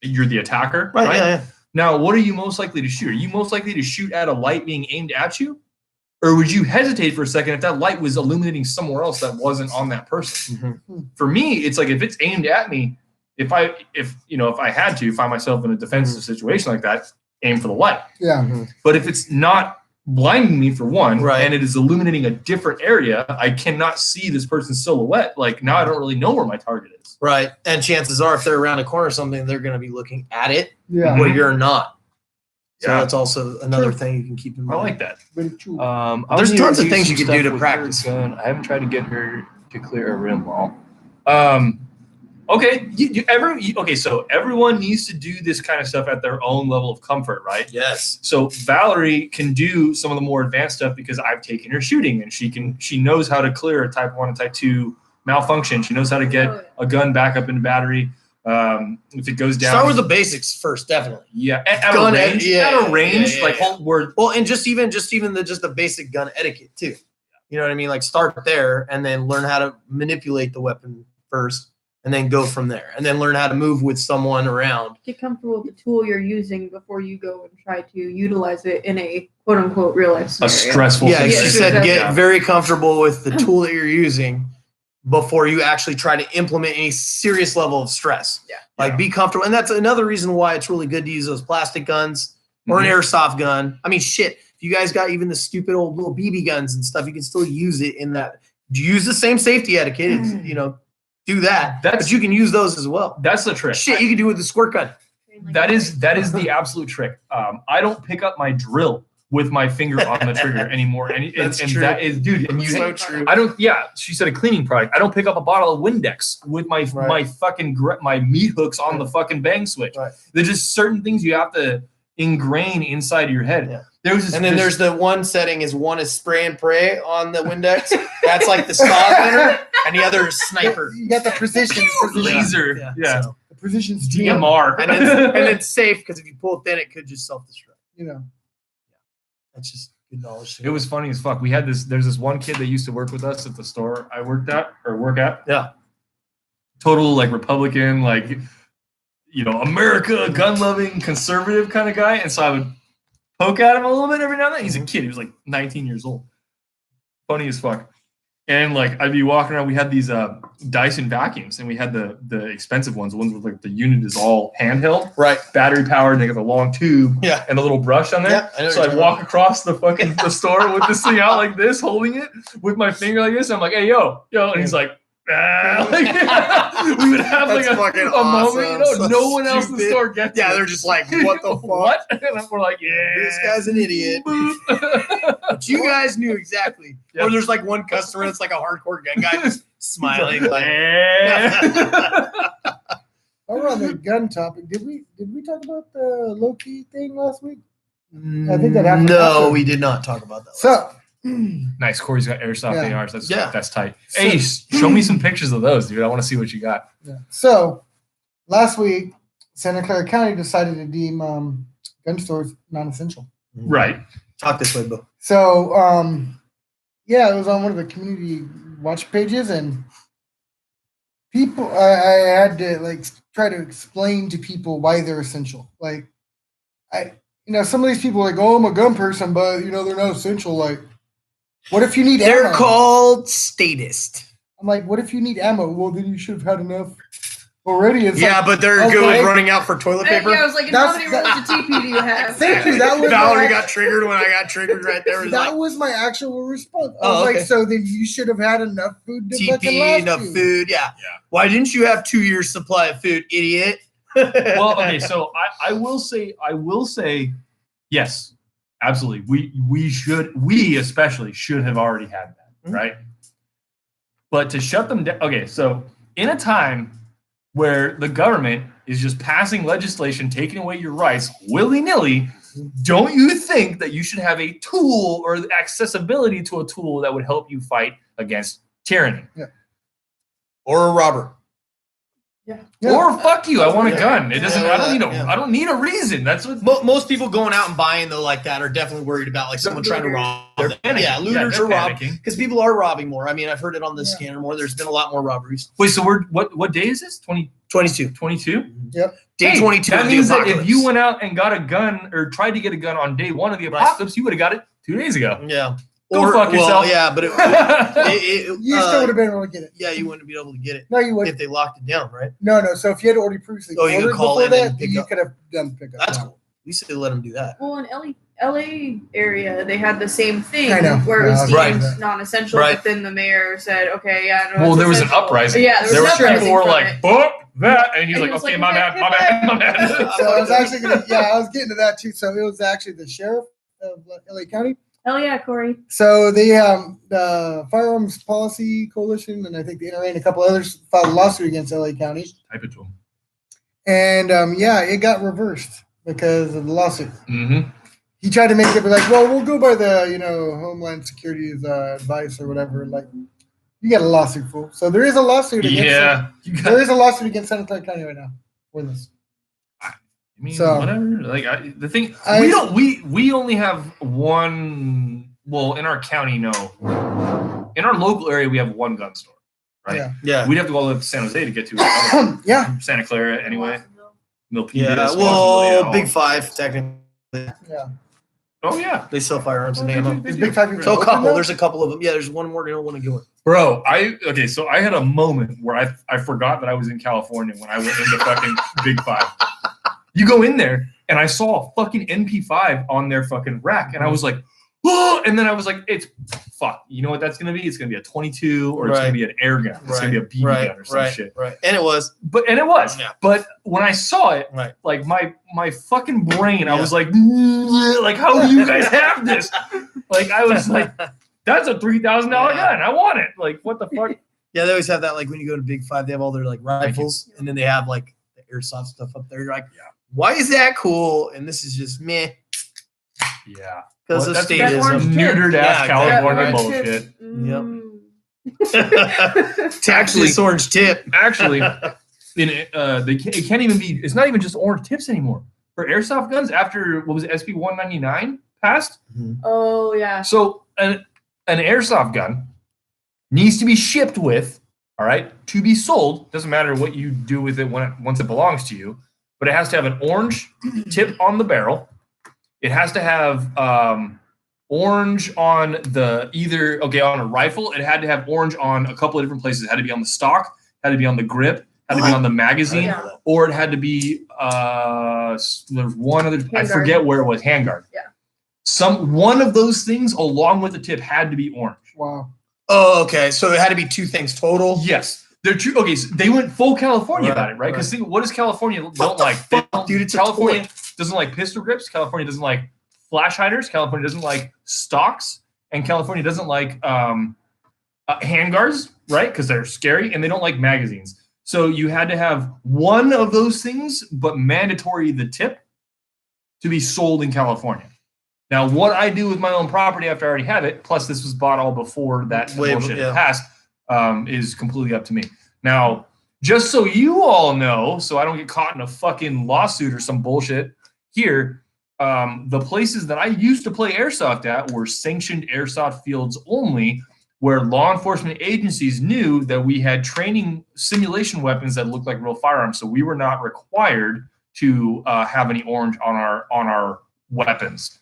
You're the attacker. Right. Yeah. Now, what are you most likely to shoot? Are you most likely to shoot at a light being aimed at you? Or would you hesitate for a second if that light was illuminating somewhere else that wasn't on that person? Mm-hmm. For me, it's like if it's aimed at me, if I had to find myself in a defensive situation like that, aim for the light. Yeah. Mm-hmm. But if it's not blinding me for one, right, and it is illuminating a different area, I cannot see this person's silhouette. Like now I don't really know where my target is. Right. And chances are if they're around a corner or something, they're going to be looking at it. Yeah. But you're not. So Yeah. that's also another thing you can keep in mind. I like that. There's tons of things you can do to practice. I haven't tried to get her to clear a rim wall. Okay. So everyone needs to do this kind of stuff at their own level of comfort, right? Yes. So Valerie can do some of the more advanced stuff because I've taken her shooting, and she knows how to clear a type 1 and type 2 malfunction. She knows how to get a gun back up into battery. If it goes down, start with the basics first, definitely. Yeah, at a range, and just the basic gun etiquette too. You know what I mean? Like start there and then learn how to manipulate the weapon first, and then go from there, and then learn how to move with someone around. Get comfortable with the tool you're using before you go and try to utilize it in a quote unquote real life scenario. A stressful. Yeah, she said get very comfortable with the tool that you're using before you actually try to implement any serious level of stress. Yeah. Like be comfortable. And that's another reason why it's really good to use those plastic guns or an airsoft gun. I mean, shit, if you guys got even the stupid old little BB guns and stuff, you can still use it in that. Use the same safety etiquette. It's, do that. But you can use those as well. That's the trick. Shit, you can do it with the squirt gun. That is the absolute trick. I don't pick up my drill with my finger on the trigger anymore. And true. That is, dude. And so true. I don't. Yeah, she said a cleaning product. I don't pick up a bottle of Windex with my my meat hooks on the fucking bang switch. Right. There's just certain things you have to ingrain inside your head. Yeah. There's the one setting is one is spray and pray on the Windex. That's like the stop winner, and the other is sniper. You got the precision. laser. Yeah. So, The precision's DMR. and it's safe because if you pull it thin, it could just self-destruct. That's just good knowledge. It was funny as fuck. There's this one kid that used to work with us at the store I work at. Yeah. Total like Republican, like, America, gun-loving, conservative kind of guy. And so I would poke at him a little bit every now and then. He's a kid. He was like 19 years old. Funny as fuck. And like I'd be walking around. We had these Dyson vacuums, and we had the expensive ones, the ones with like the unit is all handheld, right? Battery powered. And they got the long tube, and a little brush on there. Yeah, so I'd walk across the store with this thing out like this, holding it with my finger like this. And I'm like, "Hey, yo," and he's like, we would have like a moment, no one else in the store gets it. Yeah, they're just like, what the fuck? What? And we're like, yeah, this guy's an idiot. But you guys knew exactly. Yep. Or there's like one customer that's like a hardcore gun guy just smiling. Like, Over on the gun topic, did we talk about the low-key thing last week? I think that happened. No, we did not talk about that. So nice. Corey's got airsoft ARs. That's tight. Hey, show me some pictures of those, dude. I want to see what you got. Yeah. So last week, Santa Clara County decided to deem gun stores non-essential. Right. Talk this way, Bo. So it was on one of the community watch pages, and people, I had to like try to explain to people why they're essential. Like, some of these people are like, oh, I'm a gun person, but they're not essential. Like, what if you need ammo? They're called statist. I'm like, what if you need ammo? Well, then you should have had enough. already. It's Yeah, like, but they're okay. good with running out for toilet Yeah, paper. I was like, and how That's- many rolls of TP do you have? Thank you. That was Valerie got triggered when I got triggered right there. It was that like, was my actual response. I Oh, was like, okay. so then you should have had enough food to fucking TP, last enough you. food. Yeah. Why didn't you have 2 years supply of food, idiot? Well, okay, so I will say, yes, absolutely. We especially should have already had that, right? But to shut them down, okay, so in a time where the government is just passing legislation, taking away your rights willy-nilly, don't you think that you should have a tool or the accessibility to a tool that would help you fight against tyranny? Or a robber. Yeah. Or fuck you, I want a gun. It doesn't. I Yeah. don't need a reason. That's what. Most people going out and buying though like that are definitely worried about like someone trying to rob. They're them. panicking. Yeah, looters they're are robbing panicking. because people are robbing more. I mean, I've heard it on the Yeah. scanner more. There's been a lot more robberies. Wait, so we're what day is this? 22. 22? Day 22. That of the means that if apocalypse. you went out and got a gun or tried to get a gun on day one of the apocalypse, you would have got it 2 days ago. Yeah. Go fuck yourself. Yeah, but You still would have been able to get it. Yeah, you wouldn't be able to get it No, you wouldn't. if they locked it down, right? No. So if you had already previously Oh, you could ordered call before in and that, pick you up. could have done pickup. That's Yeah. cool. At least they let them do that. Well, in LA area, they had the same thing I know. where it was Yeah, deemed right. non-essential, Right. but then the mayor said, "Okay, yeah, no." Well, it's there was an essential. uprising. Yeah, there There was was an people uprising who were from like, it. fuck that. And he's And like, he was okay, like, my okay, bad, my bad, my bad. So I was actually gonna, I was getting to that too. So it was actually the sheriff of LA County. Hell yeah, Corey. So they the Firearms Policy Coalition and I think the NRA and a couple others filed a lawsuit against LA County, Type it to him. and it got reversed because of the lawsuit. Mm-hmm. He tried to make it be like, well, we'll go by the Homeland Security's advice or whatever. Like, you got a lawsuit, fool. So there is a lawsuit. Yeah. There is a lawsuit against Santa Clara County right now for this. I mean, So- whatever. Like the thing, I- we only have one. Well, in our county, no. In our local area, we have one gun store. Right. Yeah. Yeah. We'd have to go all the way to San Jose to get to it. Yeah. Santa Clara, anyway. Milpitas, Yeah. Watsonville, Well, all- Big Five technically. Yeah. Oh yeah, They sell firearms and ammo. Is Big Five even So a open couple. now? There's a couple of them. Yeah, there's one more. One to go. bro. So I had a moment where I forgot that I was in California when I went into fucking Big Five. You go in there and I saw a fucking MP5 on their fucking rack, and I was like, whoa! And then I was like, it's fuck. You know what that's gonna be? It's gonna be a 22 or it's gonna Right. be an air gun. It's gonna be a BB gun or some shit. Right. And it was. And it was. Yeah. But when I saw it, Right. like my fucking brain, I Yeah. was like, how do you guys have this? Like I was like, that's a $3,000 gun. I want it. Like what the fuck? Yeah, they always have that. Like when you go to Big Five, they have all their like rifles, and then they have like the airsoft stuff up there. You're like, why is that cool? And this is just meh. Yeah. Because Well, of that's That statism. orange tip. Neutered ass Yeah, California exactly, Orange bullshit. tip. Texas orange tip. Actually, it can't even be. It's not even just orange tips anymore for airsoft guns. After what was it, SB 199 passed? Oh yeah. So an airsoft gun needs to be shipped with, all right, to be sold. Doesn't matter what you do with it once it belongs to you, but it has to have an orange tip on the barrel. It has to have orange on on a rifle. It had to have orange on a couple of different places. It had to be on the stock, had to be on the grip, had to be on the magazine, Yeah. or it had to be there's one other. I Handguard. forget where it was. Handguard. Yeah. One of those things along with the tip had to be orange. Wow. Oh, okay. So it had to be two things total. Yes. They're true. Okay, so they went full California Right, about it, right? Because right. what does California What don't the like? They fuck, don't- dude? It's a California toy. doesn't like pistol grips. California doesn't like flash hiders. California doesn't like stocks, and California doesn't like handguards, right? Because they're scary, and they don't like magazines. So you had to have one of those things, but mandatory the tip to be sold in California. Now, what I do with my own property after I already have it, plus this was bought all before that bullshit had passed, is completely up to me. Now, just so you all know, so I don't get caught in a fucking lawsuit or some bullshit here, the places that I used to play airsoft at were sanctioned airsoft fields only, where law enforcement agencies knew that we had training simulation weapons that looked like real firearms. So we were not required to have any orange on our weapons.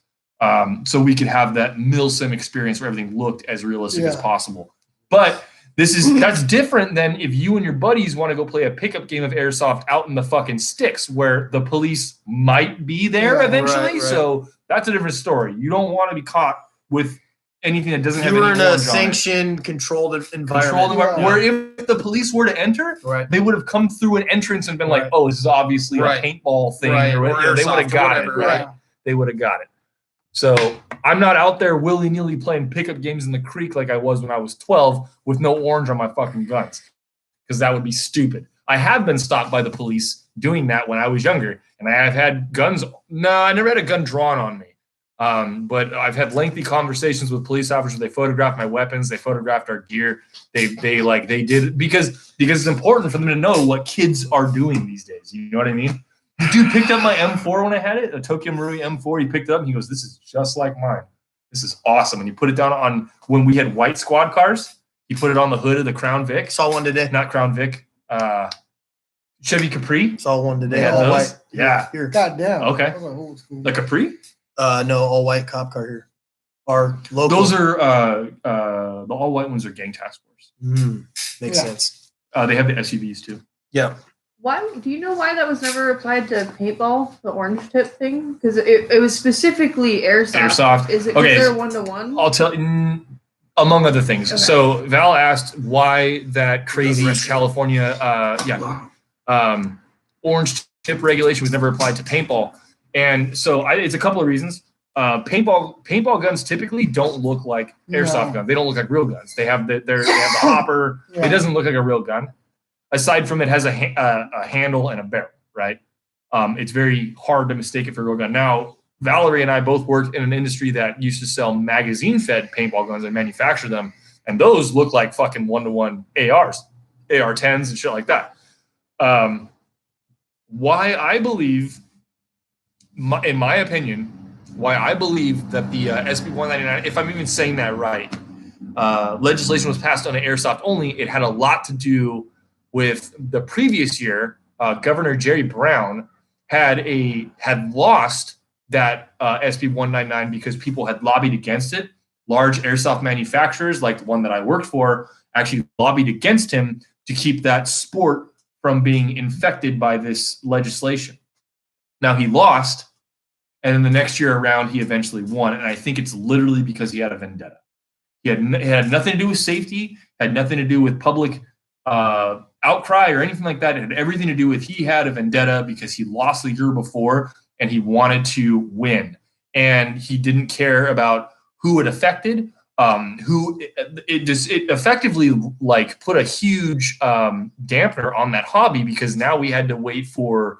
So we could have that milsim experience where everything looked as realistic as possible. But That's different than if you and your buddies want to go play a pickup game of airsoft out in the fucking sticks where the police might be there eventually. right. So that's a different story. You don't want to be caught with anything that doesn't have You any were in a orange on it. sanctioned, controlled environment. Controlled environment. Where if the police were to enter, they would have come through an entrance and been like, "Oh, this is obviously a paintball thing," or whatever. They would have got it, right? They would have got it. So I'm not out there willy-nilly playing pickup games in the creek like I was when I was 12 with no orange on my fucking guns, because that would be stupid. I have been stopped by the police doing that when I was younger, and I have had guns. No, I never had a gun drawn on me. But I've had lengthy conversations with police officers. They photographed my weapons. They photographed our gear. They did because it's important for them to know what kids are doing these days. You know what I mean? The dude picked up my M4 when I had it, a Tokyo Marui M4. He picked it up and he goes, "This is just like mine. This is awesome." And he put it down on when we had white squad cars. He put it on the hood of the Crown Vic. Saw one today. Not Crown Vic. Chevy Capri. Saw one today. They had All those? white. Yeah. Here. God damn. Okay. That was like old school. The Capri. No, all white cop car here. Our local. Those are the all white ones are gang task force. Makes sense. They have the SUVs too. Yeah. Why do you know why that was never applied to paintball, the orange tip thing? Because it was specifically airsoft. Airsoft. Is it Okay, there 1-to-1? I'll tell you, among other things. Okay. So Val asked why that crazy California, orange tip regulation was never applied to paintball, and so it's a couple of reasons. Paintball guns typically don't look like airsoft guns. They don't look like real guns. They have the hopper. It doesn't look like a real gun. Aside from it has a handle and a barrel, right? It's very hard to mistake it for a real gun. Now, Valerie and I both worked in an industry that used to sell magazine-fed paintball guns and manufacture them, and those look like fucking 1-to-1 ARs, AR-10s and shit like that. Why I believe, in my opinion, why I believe that the SB 199, if I'm even saying that right, legislation was passed on airsoft only. It had a lot to do with the previous year. Governor Jerry Brown had lost that SB 199 because people had lobbied against it. Large airsoft manufacturers, like the one that I worked for, actually lobbied against him to keep that sport from being infected by this legislation. Now he lost, and then the next year around, he eventually won. And I think it's literally because he had a vendetta. It had nothing to do with safety, had nothing to do with public outcry or anything like that. It had everything to do with he had a vendetta because he lost the year before and he wanted to win. And he didn't care about who it affected. It effectively like put a huge dampener on that hobby, because now we had to wait for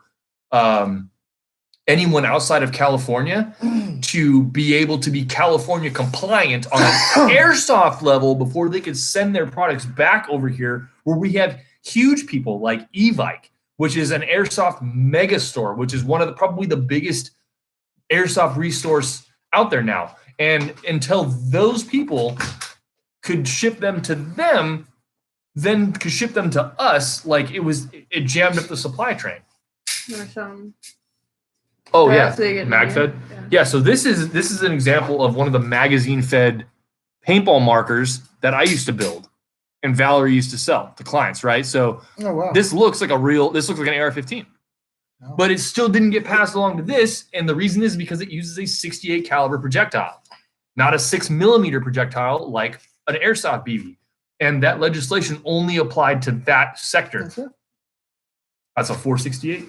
anyone outside of California to be able to be California compliant on an airsoft level before they could send their products back over here, where we have huge people like Evike, which is an airsoft mega store, which is one of probably the biggest airsoft resource out there now. And until those people could ship them to them, then could ship them to us, like it jammed up the supply train. Or some. Oh yeah, MagFed. Yeah, so this is an example of one of the magazine-fed paintball markers that I used to build, and Valerie used to sell to clients, right? So this looks like an AR-15, but it still didn't get passed along to this, and the reason is because it uses a 68 caliber projectile, not a 6mm projectile like an airsoft BB, and that legislation only applied to that sector. That's a 468.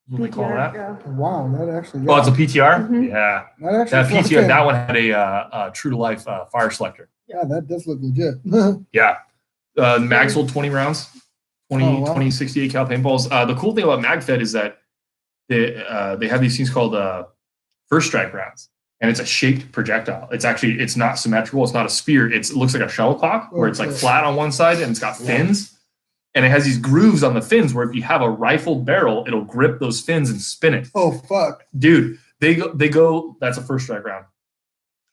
What do they call that? Yeah. Wow, that actually. Oh, it's a PTR. Mhm. Yeah, that PTR. That one had a true to life fire selector. Yeah, that does look legit. Yeah, Maxwell 20 rounds, 20 68 cal paintballs. The cool thing about MagFed is that they have these things called first strike rounds, and it's a shaped projectile. It's not symmetrical. It's not a spear. It looks like a shuttlecock where it's like flat on one side and it's got fins. And it has these grooves on the fins where if you have a rifle barrel, it'll grip those fins and spin it. Oh fuck, dude! They go. That's a first strike round.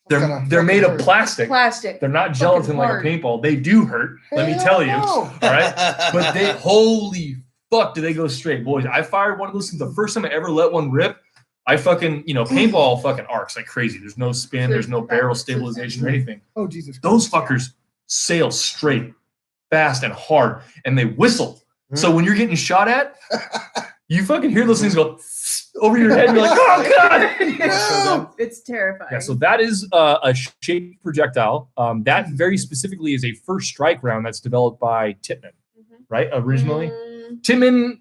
They're made of plastic. Plastic. They're not gelatin like a paintball. They do hurt. Let me tell you. All right, but holy fuck, do they go straight, boys? I fired one of those things the first time I ever let one rip. I fucking paintball fucking arcs like crazy. There's no spin. There's no barrel stabilization or anything. Oh Jesus! Those fuckers sail straight. fast and hard, and they whistle. So when you're getting shot at, you fucking hear those things go over your head, and you're like, oh god! It's terrifying. Yeah, so that is a shaped projectile. That very specifically is a first strike round that's developed by Tippmann, right? Originally, Tippmann,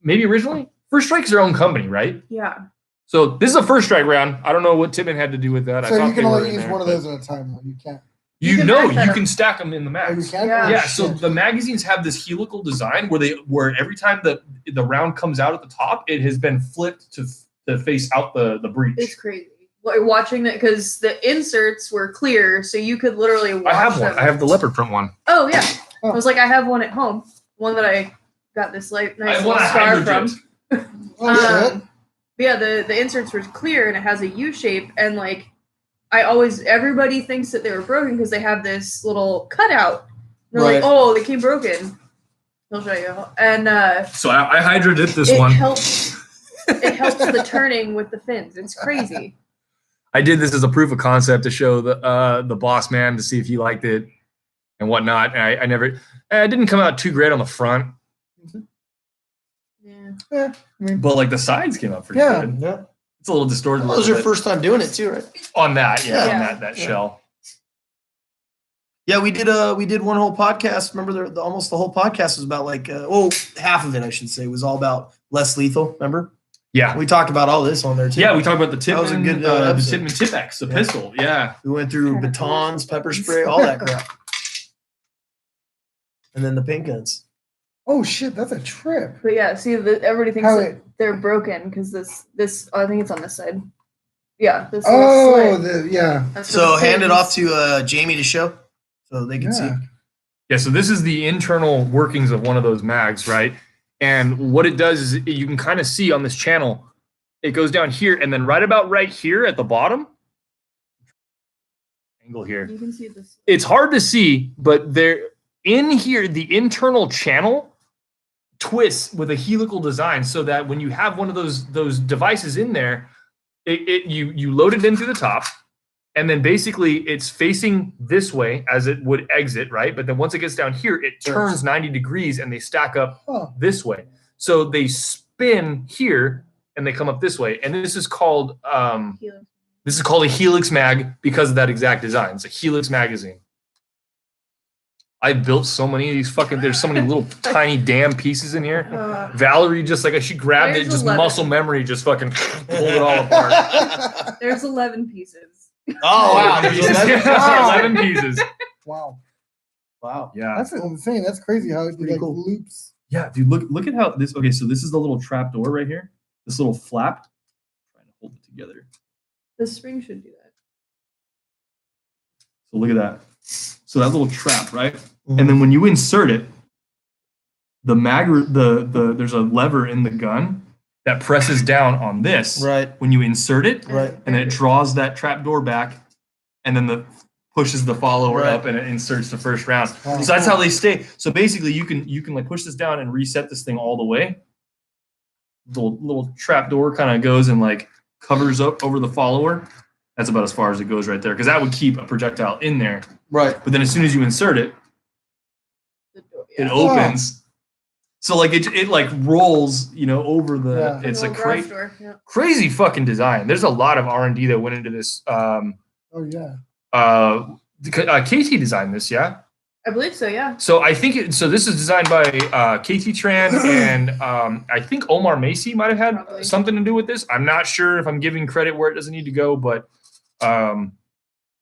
maybe originally. First Strike's their own company, right? Yeah. So this is a first strike round. I don't know what Tippmann had to do with that. So you can only use there, one of those at a time. You can't. You can can stack them in the mags. You can? Yeah. Yeah, so the magazines have this helical design where every time the round comes out at the top, it has been flipped to face out the breech. It's crazy. Like watching that because the inserts were clear, so you could literally watch I have one. them. I have the leopard print one. Oh yeah. I was like, I have one at home. One that I got this nice little scar from. Oh, shit. But yeah, the inserts were clear and it has a U shape, and like everybody thinks that they were broken because they have this little cutout. And they're like, oh, they came broken. I'll show you. And So I Hydra did this it one. helps the turning with the fins. It's crazy. I did this as a proof of concept to show the boss man to see if he liked it and whatnot. And I didn't come out too great on the front. Yeah. But like the sides came out pretty good. Yeah. It's a little distorted. That was your first time doing it too, right? On that, Yeah. on that shell. Yeah, we did one whole podcast. Remember, almost the whole podcast was about like, half of it, I should say, was all about less lethal. Remember? Yeah. We talked about all this on there too. Yeah, we talked about the Tippmann, That was a good the episode. Tippmann Tipp-X, the pistol. Yeah. We went through batons, pepper spray, all that crap. And then the paint guns. Oh shit, that's a trip. But yeah, see, everybody thinks How that they're broken because this I think it's on this side. Yeah. This Oh, slit. yeah. That's for So the hand it pins. off to Jamie to show so they can see. Yeah. Yeah, so this is the internal workings of one of those mags, right? And what it does is you can kind of see on this channel, it goes down here, and then right here at the bottom, angle here. You can see this. It's hard to see, but there in here, the internal channel twists with a helical design so that when you have one of those devices in there, you load it in through the top, and then basically it's facing this way as it would exit, right? But then once it gets down here, it turns 90 degrees and they stack up this way. So they spin here and they come up this way. And this is called a helix mag because of that exact design. It's a helix magazine. I built so many of these there's so many little tiny damn pieces in here. Valerie just she grabbed it, just 11. muscle memory, just fucking pulled it all apart. There's 11 pieces. Oh, wow. There's There's 11. 11 pieces. Wow. Wow. Yeah. That's insane. That's crazy how it Pretty cool. loops. Yeah, dude, look at how this. Okay, so this is the little trap door right here. This little flap. Trying to hold it together. The spring should do that. So look at that. So that little trap, right? And then when you insert it, there's a lever in the gun that presses down on this. Right. When you insert it, Right. and then it draws that trap door back, and then pushes the follower Right. up, and it inserts the first round. Wow. So that's how they stay. So basically, you can like push this down and reset this thing all the way. The little trap door kind of goes and like covers up over the follower. That's about as far as it goes right there, because that would keep a projectile in there. Right. But then as soon as you insert it, The door, it opens. So like it like rolls, over the. Yeah. It's a Little garage crazy, door, yeah. crazy fucking design. There's a lot of R&D that went into this. Oh yeah. KT designed this, yeah. I believe so, yeah. So I think this is designed by KT Tran and I think Omar Macy might have had Probably. something to do with this. I'm not sure if I'm giving credit where it doesn't need to go, but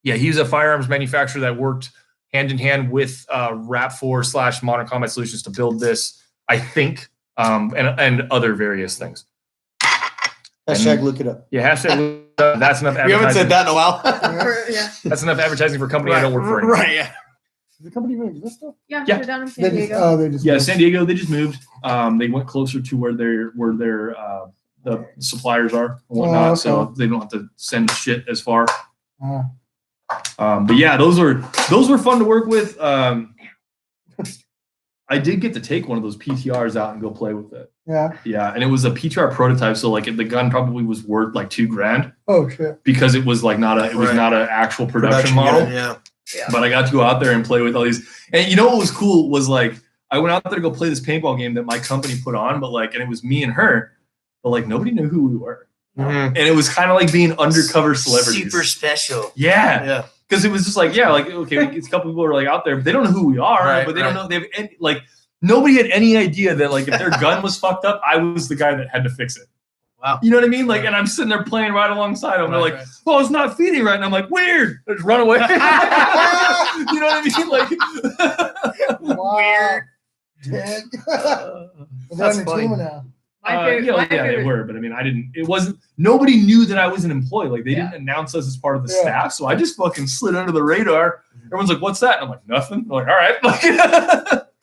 yeah, he's a firearms manufacturer that worked hand in hand with RAP4 / Modern Combat Solutions to build this, I think, and other various things. Hashtag look it up. Yeah, hashtag. That's enough. We haven't said that in a while. Yeah. That's enough advertising for a company I don't work for anymore. Right. Yeah. Does the company even exist still? Yeah, Yeah. they're down in San Diego. They just Yeah, San Diego. They just moved. They went closer to where their the suppliers are and whatnot, okay. so they don't have to send shit as far. Uh, But yeah, those were fun to work with. I did get to take one of those PTRs out and go play with it. yeah. Yeah, and it was a PTR prototype, so like the gun probably was worth like $2,000 Oh shit. because it was like not an actual production model. Yeah. Yeah. But I got to go out there and play with all these. And you know what was cool was like I went out there to go play this paintball game that my company put on, but like, and it was me and her, but like nobody knew who we were. And it was kind of like being undercover celebrities. Super special. Yeah. Because it was just like, okay, it's a couple people are like out there, but they don't know who we are, but they don't know. They have any, like nobody had any idea that like if their gun was fucked up, I was the guy that had to fix it. Wow. You know what I mean? Like, and I'm sitting there playing right alongside them. They're like, "Well, it's not feeding right," and I'm like, "Weird." I just run away. You know what I mean? Like, Weird. Dead. That's They're funny. on the team now. My favorite, they were, but I mean, I didn't. It wasn't. Nobody knew that I was an employee. Like, they didn't announce us as part of the staff, so I just fucking slid under the radar. Everyone's like, "What's that?" And I'm like, "Nothing." I'm like, "All right, like,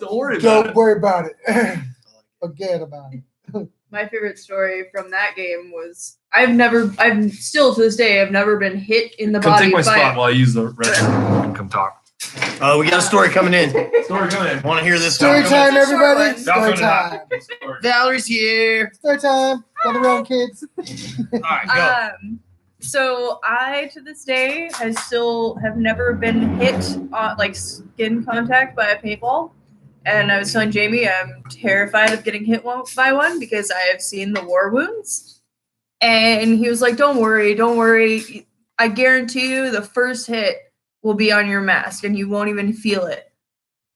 don't worry about it." Don't worry about it. Forget about it. My favorite story from that game was I've still to this day I've never been hit in the Come body take my by spot while I use the restroom and come talk. We got a story coming in. Story coming in. Want to hear this Story time, everybody. Story Story time. Valerie's here. Story time. Gather around, kids. All right, go. So I to this day have never been hit on like skin contact by a paintball. And I was telling Jamie I'm terrified of getting hit by one because I have seen the war wounds. And he was like, don't worry. I guarantee you the first hit will be on your mask and you won't even feel it.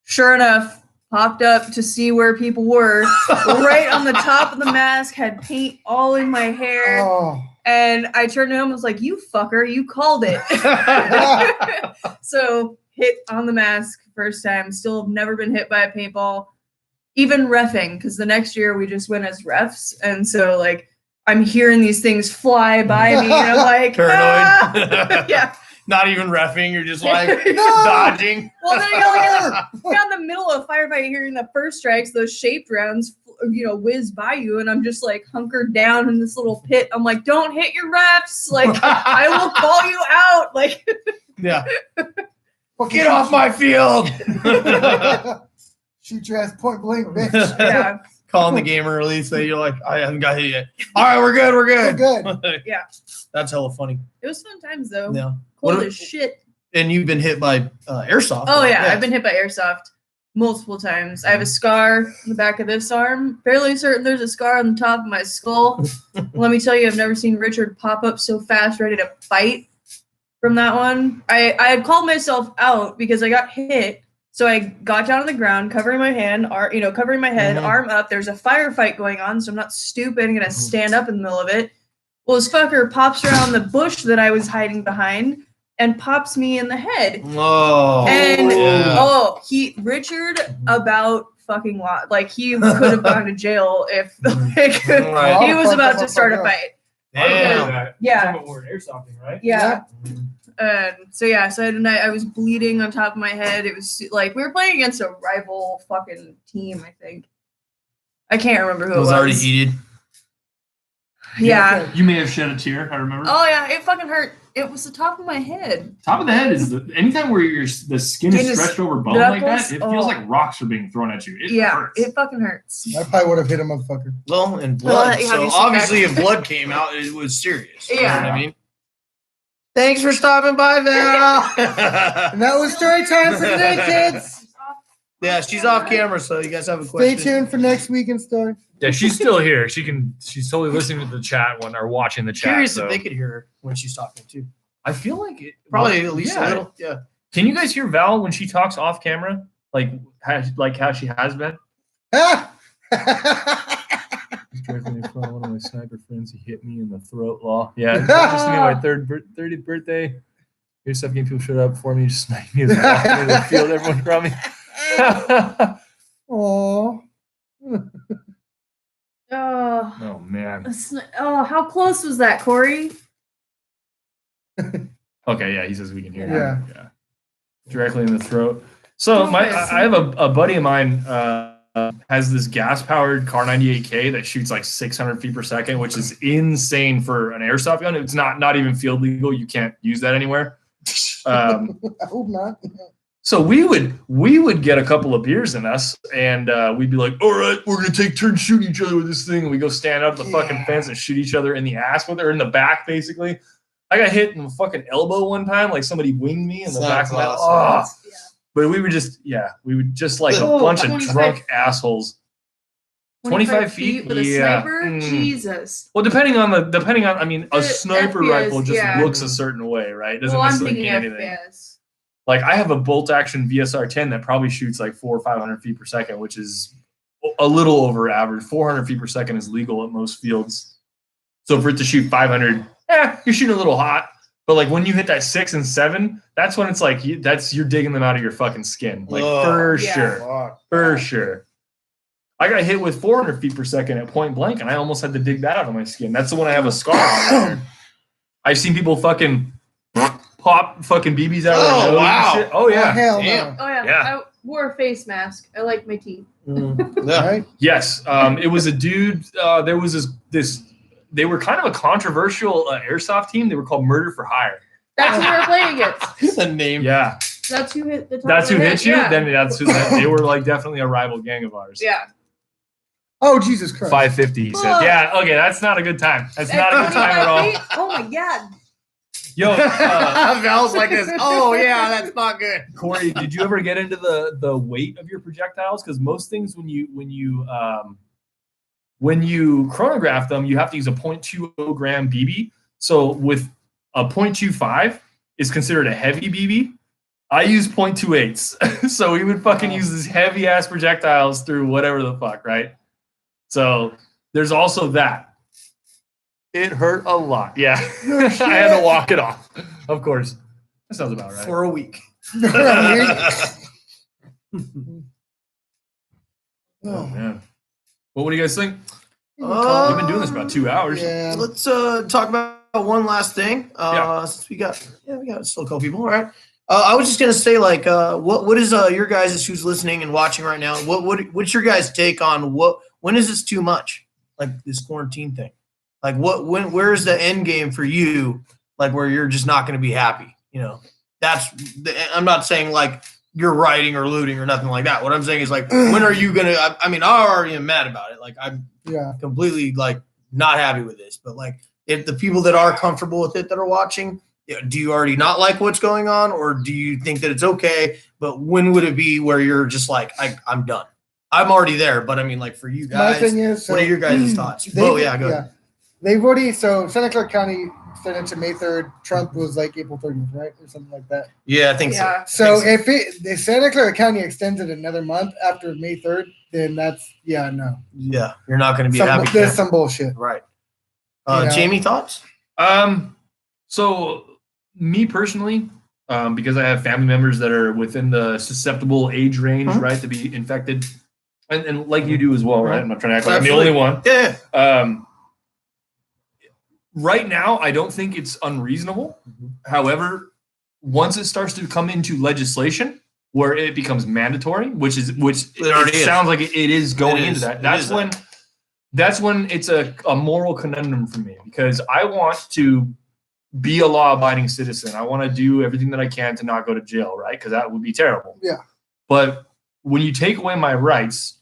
Sure enough, popped up to see where people were. Right on the top of the mask, had paint all in my hair. Oh. And I turned to him and was like, you fucker, you called it. So hit on the mask first time. Still have never been hit by a paintball. Even reffing, because the next year we just went as refs. And so like I'm hearing these things fly by me and I'm like, Paranoid. Yeah. Not even reffing, you're just like No! dodging. Well, then you're in the middle of a firefight, hearing the first strikes, those shaped rounds, whiz by you, and I'm just like hunkered down in this little pit. I'm like, don't hit your refs. Like, I will call you out. Like, Yeah. Get off my field. Shoot your ass point blank, bitch. yeah. Calling the game early, so you're like, I haven't got hit yet. All right, we're good. We're good. Yeah. That's hella funny. It was fun times though. Yeah. Cold What- as shit. And you've been hit by airsoft. Oh yeah, I've been hit by airsoft multiple times. I have a scar on the back of this arm. Fairly certain there's a scar on the top of my skull. Let me tell you, I've never seen Richard pop up so fast, ready to fight from that one. I had called myself out because I got hit. So I got down on the ground, covering my hand, covering my head, arm up. There's a firefight going on, so I'm not stupid. I'm gonna stand up in the middle of it. Well, this fucker pops around the bush that I was hiding behind and pops me in the head. Oh. And Richard about fucking lot. Like he could have gone to jail if Right. he was about to start a fight. Damn. Yeah. Airsofting, right? Yeah. So I was bleeding on top of my head. It was like we were playing against a rival fucking team, I think. I can't remember who it was. already heated. Yeah. You may have shed a tear. I remember. Oh yeah, it fucking hurt. It was the top of my head. Top of the head is anytime where the skin is stretched over bone like that, it feels like rocks are being thrown at you. It hurts. It fucking hurts. I probably would have hit a motherfucker. Well, and blood. Well, so you some obviously, back- if blood came out, it was serious. Yeah. You know what I mean? Thanks for stopping by, Val. And that was story time for today, kids. Yeah, she's off camera, so you guys have a Stay question. tuned for next weekend's story. Yeah, she's still here. She's totally listening to the chat or watching the chat. Curious so. if they could hear her when she's talking too. I feel like it Probably at least yeah. a little. Yeah. Can you guys hear Val when she talks off camera, like how she has been? Ah! Directly in front of one of my sniper friends, he hit me in the throat. Law. Yeah, just me my 30th birthday. Here's some game people showed up for me, just sniped me as I walked into the field. Everyone around me. Aww. Oh man. How close was that, Corey? Okay, yeah, he says we can hear. Yeah. Directly in the throat. So I have a buddy of mine has this gas-powered Car 98K that shoots like 600 feet per second, which is insane for an airsoft gun. It's not even field legal. You can't use that anywhere. I hope not. So we would get a couple of beers in us, and we'd be like, all right, we're gonna take turns shooting each other with this thing, and we go stand up the fucking fence and shoot each other in the ass with it, or in the back, basically. I got hit in the fucking elbow one time, like somebody winged me in the back of my head. Sounds Oh. But we were just like a bunch of 25 drunk assholes. 25 feet with a sniper? Jesus. Well, depending on, I mean, a The sniper FPS, rifle just yeah. looks a certain way, right? It doesn't Well, I'm necessarily thinking mean anything. FPS. Like I have a bolt action VSR 10 that probably shoots like 400 or 500 feet per second, which is a little over average. 400 feet per second is legal at most fields. So for it to shoot 500, you're shooting a little hot. But like when you hit that 6 and 7, that's when it's like you're digging them out of your fucking skin, like for sure. I got hit with 400 feet per second at point blank, and I almost had to dig that out of my skin. That's the one I have a scar on. I've seen people fucking pop fucking BBs out of their nose. Wow. And shit. Oh yeah. Hell Damn. no. Oh yeah. Yeah. I wore a face mask. I like my teeth. Yeah. Right? Yes. It was a dude. There was this. They were kind of a controversial airsoft team. They were called Murder for Hire. That's who we're playing against. The name. Yeah. That's who hit the top That's of who my hit head. you. Yeah. Then that's who. They were like definitely a rival gang of ours. Yeah. Oh, Jesus Christ. 550. He said, "Yeah, okay, that's not a good time. That's not a good time at all." Oh my god. Yo, Val's like this. Oh yeah, that's not good. Corey, did you ever get into the weight of your projectiles? Because most things when you chronograph them, you have to use a 0.20 gram BB. So with a 0.25 is considered a heavy BB. I use 0.28s. So we would fucking use these heavy ass projectiles through whatever the fuck, right? So there's also that. It hurt a lot. Yeah. I had to walk it off. Of course. That sounds about right. For a week. Oh man. Well, what do you guys think? We've Uh, been doing this about 2 hours. Yeah. Let's talk about one last thing. Yeah. Since we got still a couple people. All right. I was just gonna say, like, what is your guys' who's listening and watching right now? What's your guys' take on when is this too much? Like this quarantine thing. Like where's the end game for you? Like where you're just not gonna be happy. You know, I'm not saying like you're rioting or looting or nothing like that. What I'm saying is like, when are you gonna? I mean, I already am mad about it. Like I'm completely like not happy with this. But like, if the people that are comfortable with it that are watching, do you already not like what's going on, or do you think that it's okay? But when would it be where you're just like, I'm done? I'm already there, but I mean, like for you guys, My thing is, what are your guys' thoughts? Oh yeah, go ahead. They've already, so Santa Clara County sent it to May 3rd. Trump was like April 30th, right? Or something like that. Yeah, I think Yeah. So I think if Santa Clara County extends it another month after May 3rd, then that's, no. yeah, you're not going to be a happy. There's some bullshit. Right. You know? Jamie, thoughts? So me personally, because I have family members that are within the susceptible age range, right, to be infected, and like you do as well, right? I'm not trying to act like I'm the only one. Yeah. Right now, I don't think it's unreasonable. However, once it starts to come into legislation where it becomes mandatory, which it sounds like it is going into that. That's when it's a moral conundrum for me, because I want to be a law-abiding citizen. I want to do everything that I can to not go to jail, right? Because that would be terrible. Yeah. But when you take away my rights,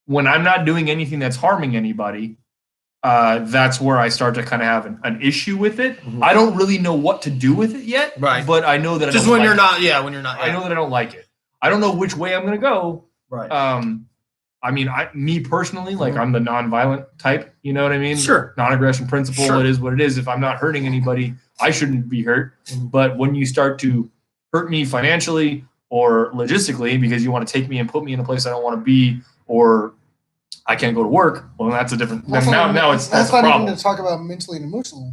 when I'm not doing anything that's harming anybody, that's where I start to kind of have an issue with it. Mm-hmm. I don't really know what to do with it yet, Right. But I know that Just when you're not. Yeah, when you're not. Yeah. I know that I don't like it. I don't know which way I'm going to go. Right. I mean, me personally, like I'm the non-violent type. You know what I mean? Sure. Non-aggression principle. Sure. It is what it is. If I'm not hurting anybody, I shouldn't be hurt. But when you start to hurt me financially or logistically because you want to take me and put me in a place I don't want to be, or I can't go to work, well, that's a different. That's not a problem. Even to talk about mentally and emotionally.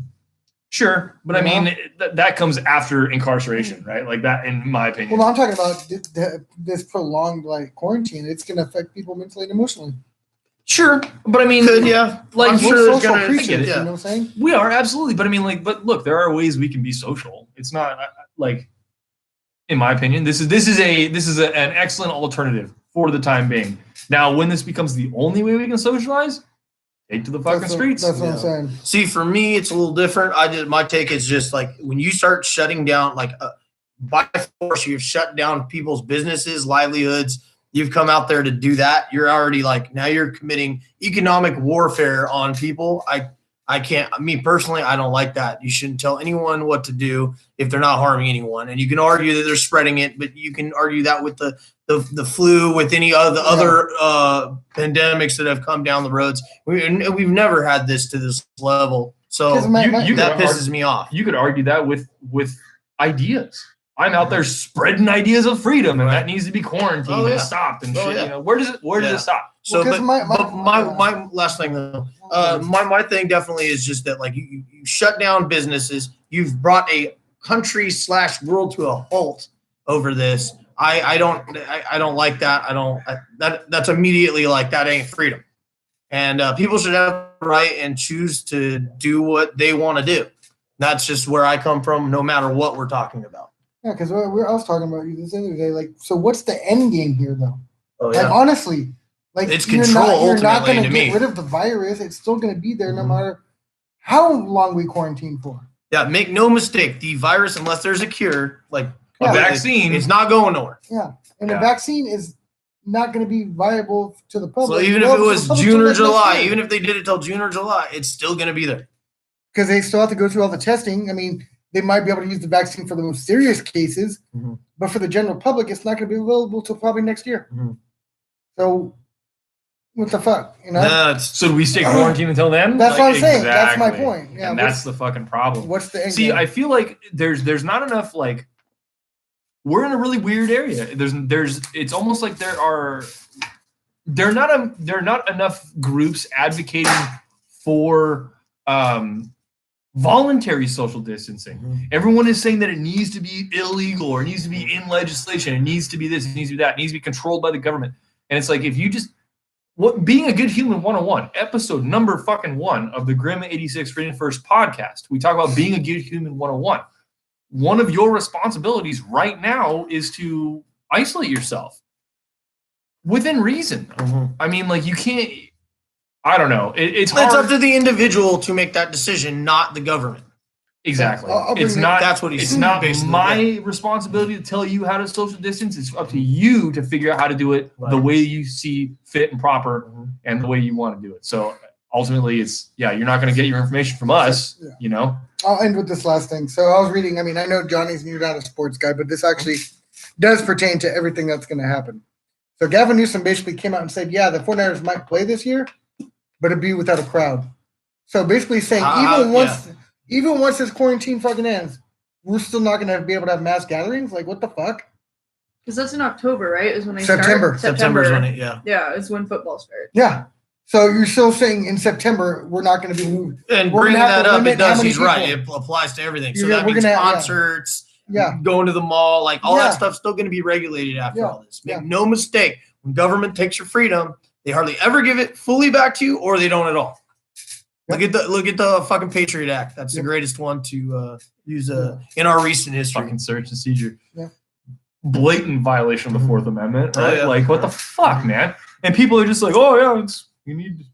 Sure, but I mean that comes after incarceration, right? Like that, in my opinion. Well, I'm talking about this prolonged like quarantine. It's going to affect people mentally and emotionally. Sure, but I mean, yeah, like We're sure social gonna, creatures. I get it. You know what I'm saying? We are absolutely, but I mean, like, but look, there are ways we can be social. It's not like, in my opinion, this is an excellent alternative for the time being. Now, when this becomes the only way we can socialize, take to the fucking streets. That's what I'm saying. See, for me, it's a little different. My take is just like when you start shutting down, like by force, you've shut down people's businesses, livelihoods. You've come out there to do that. You're already like, now you're committing economic warfare on people. I I can't. Me personally, I don't like that. You shouldn't tell anyone what to do if they're not harming anyone. And you can argue that they're spreading it, but you can argue that with the flu, with any of the other pandemics that have come down the roads. We've never had this to this level. So that pisses me off. You could argue that with ideas. I'm out there spreading ideas of freedom, and that needs to be quarantined and stopped and shit. You know, where does it stop? So, but my last thing though, my thing definitely is just that like you shut down businesses. You've brought a country / world to a halt over this. I don't like that. That's immediately like that ain't freedom. And people should have the right and choose to do what they want to do. That's just where I come from, no matter what we're talking about. Yeah, because I was talking about you this other day. Like, so what's the end game here, though? Oh, yeah. Like, honestly, like it's control. You're not going to get rid of the virus. It's still going to be there, no matter how long we quarantine for. Yeah, make no mistake. The virus, unless there's a cure, like a vaccine, it's not going nowhere. Yeah, and the vaccine is not going to be viable to the public. So even if it was June or July, even if they did it till June or July, it's still going to be there. Because they still have to go through all the testing. I mean, they might be able to use the vaccine for the most serious cases, but for the general public, it's not going to be available till probably next year. So, what the fuck, you know? So do we stay quarantined until then? That's what I'm saying. That's my point. Yeah, and that's the fucking problem. What's the end game? I feel like there's not enough like. We're in a really weird area. There's it's almost like there are not enough groups advocating for voluntary social distancing. Everyone is saying that it needs to be illegal or it needs to be in legislation. It needs to be this, it needs to be that, it needs to be controlled by the government. And it's like, if you just, being a good human 101, episode number fucking 1 of the Grim 86 Freedom First podcast, we talk about being a good human 101. One of your responsibilities right now is to isolate yourself within reason. I mean, like, you can't, I don't know. It's hard. It's up to the individual to make that decision, not the government. Exactly. It's not. That's what he's. It's not my responsibility to tell you how to social distance. It's up to you to figure out how to do it the way you see fit and proper, and the way you want to do it. So ultimately, it's you're not going to get your information from us. You know. I'll end with this last thing. So I was reading. I mean, I know Johnny's not a sports guy, but this actually does pertain to everything that's going to happen. So Gavin Newsom basically came out and said, "Yeah, the 49ers might play this year, but it'd be without a crowd." So basically saying even once this quarantine fucking ends, we're still not gonna be able to have mass gatherings. Like, what the fuck? Because that's in October, right? Is when they September. start. September is when it, Yeah, it's when football starts. Yeah. So you're still saying in September we're not going to be moved. And bringing that up, it does. He's right. It applies to everything. So that means concerts, going to the mall, like all that stuff's still going to be regulated after all this. Make no mistake. When government takes your freedom, they hardly ever give it fully back to you, or they don't at all. Look at the fucking Patriot Act. That's the greatest one to use in our recent history. Fucking search and seizure. Yeah. Blatant violation of the Fourth Amendment, right? Like, what the fuck, man? And people are just like, oh yeah, you need to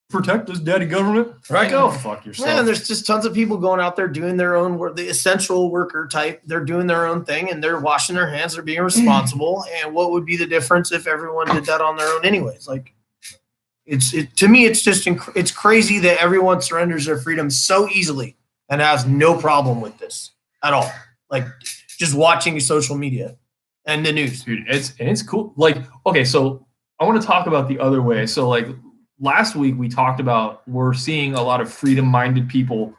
protect this daddy government. Right. Go fuck yourself. Yeah, and there's just tons of people going out there doing their own work, the essential worker type. They're doing their own thing and they're washing their hands. They're being responsible. And what would be the difference if everyone did that on their own anyways? Like, to me, it's crazy that everyone surrenders their freedom so easily and has no problem with this at all. Like, just watching social media and the news. Dude, it's cool. Like, okay, so I want to talk about the other way. So, like, last week we talked about we're seeing a lot of freedom-minded people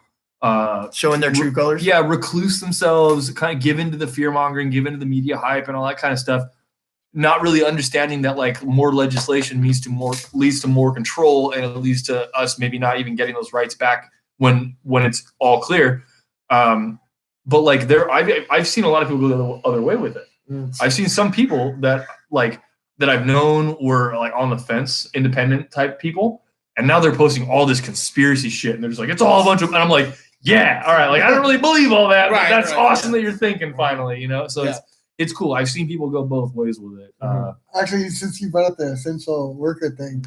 showing their true colors. Yeah, recluse themselves, kind of give into the fear-mongering, give into the media hype and all that kind of stuff. Not really understanding that, like, more legislation leads to more control, and it leads to us maybe not even getting those rights back when it's all clear. But like, I've seen a lot of people go the other way with it. I've seen some people that I've known were like on the fence, independent type people, and now they're posting all this conspiracy shit, and they're just like, it's all a bunch of, and I'm like, yeah, all right, like, I don't really believe all that, but that's awesome that you're thinking finally, you know. So it's cool. I've seen people go both ways with it. Actually, since you brought up the essential worker thing,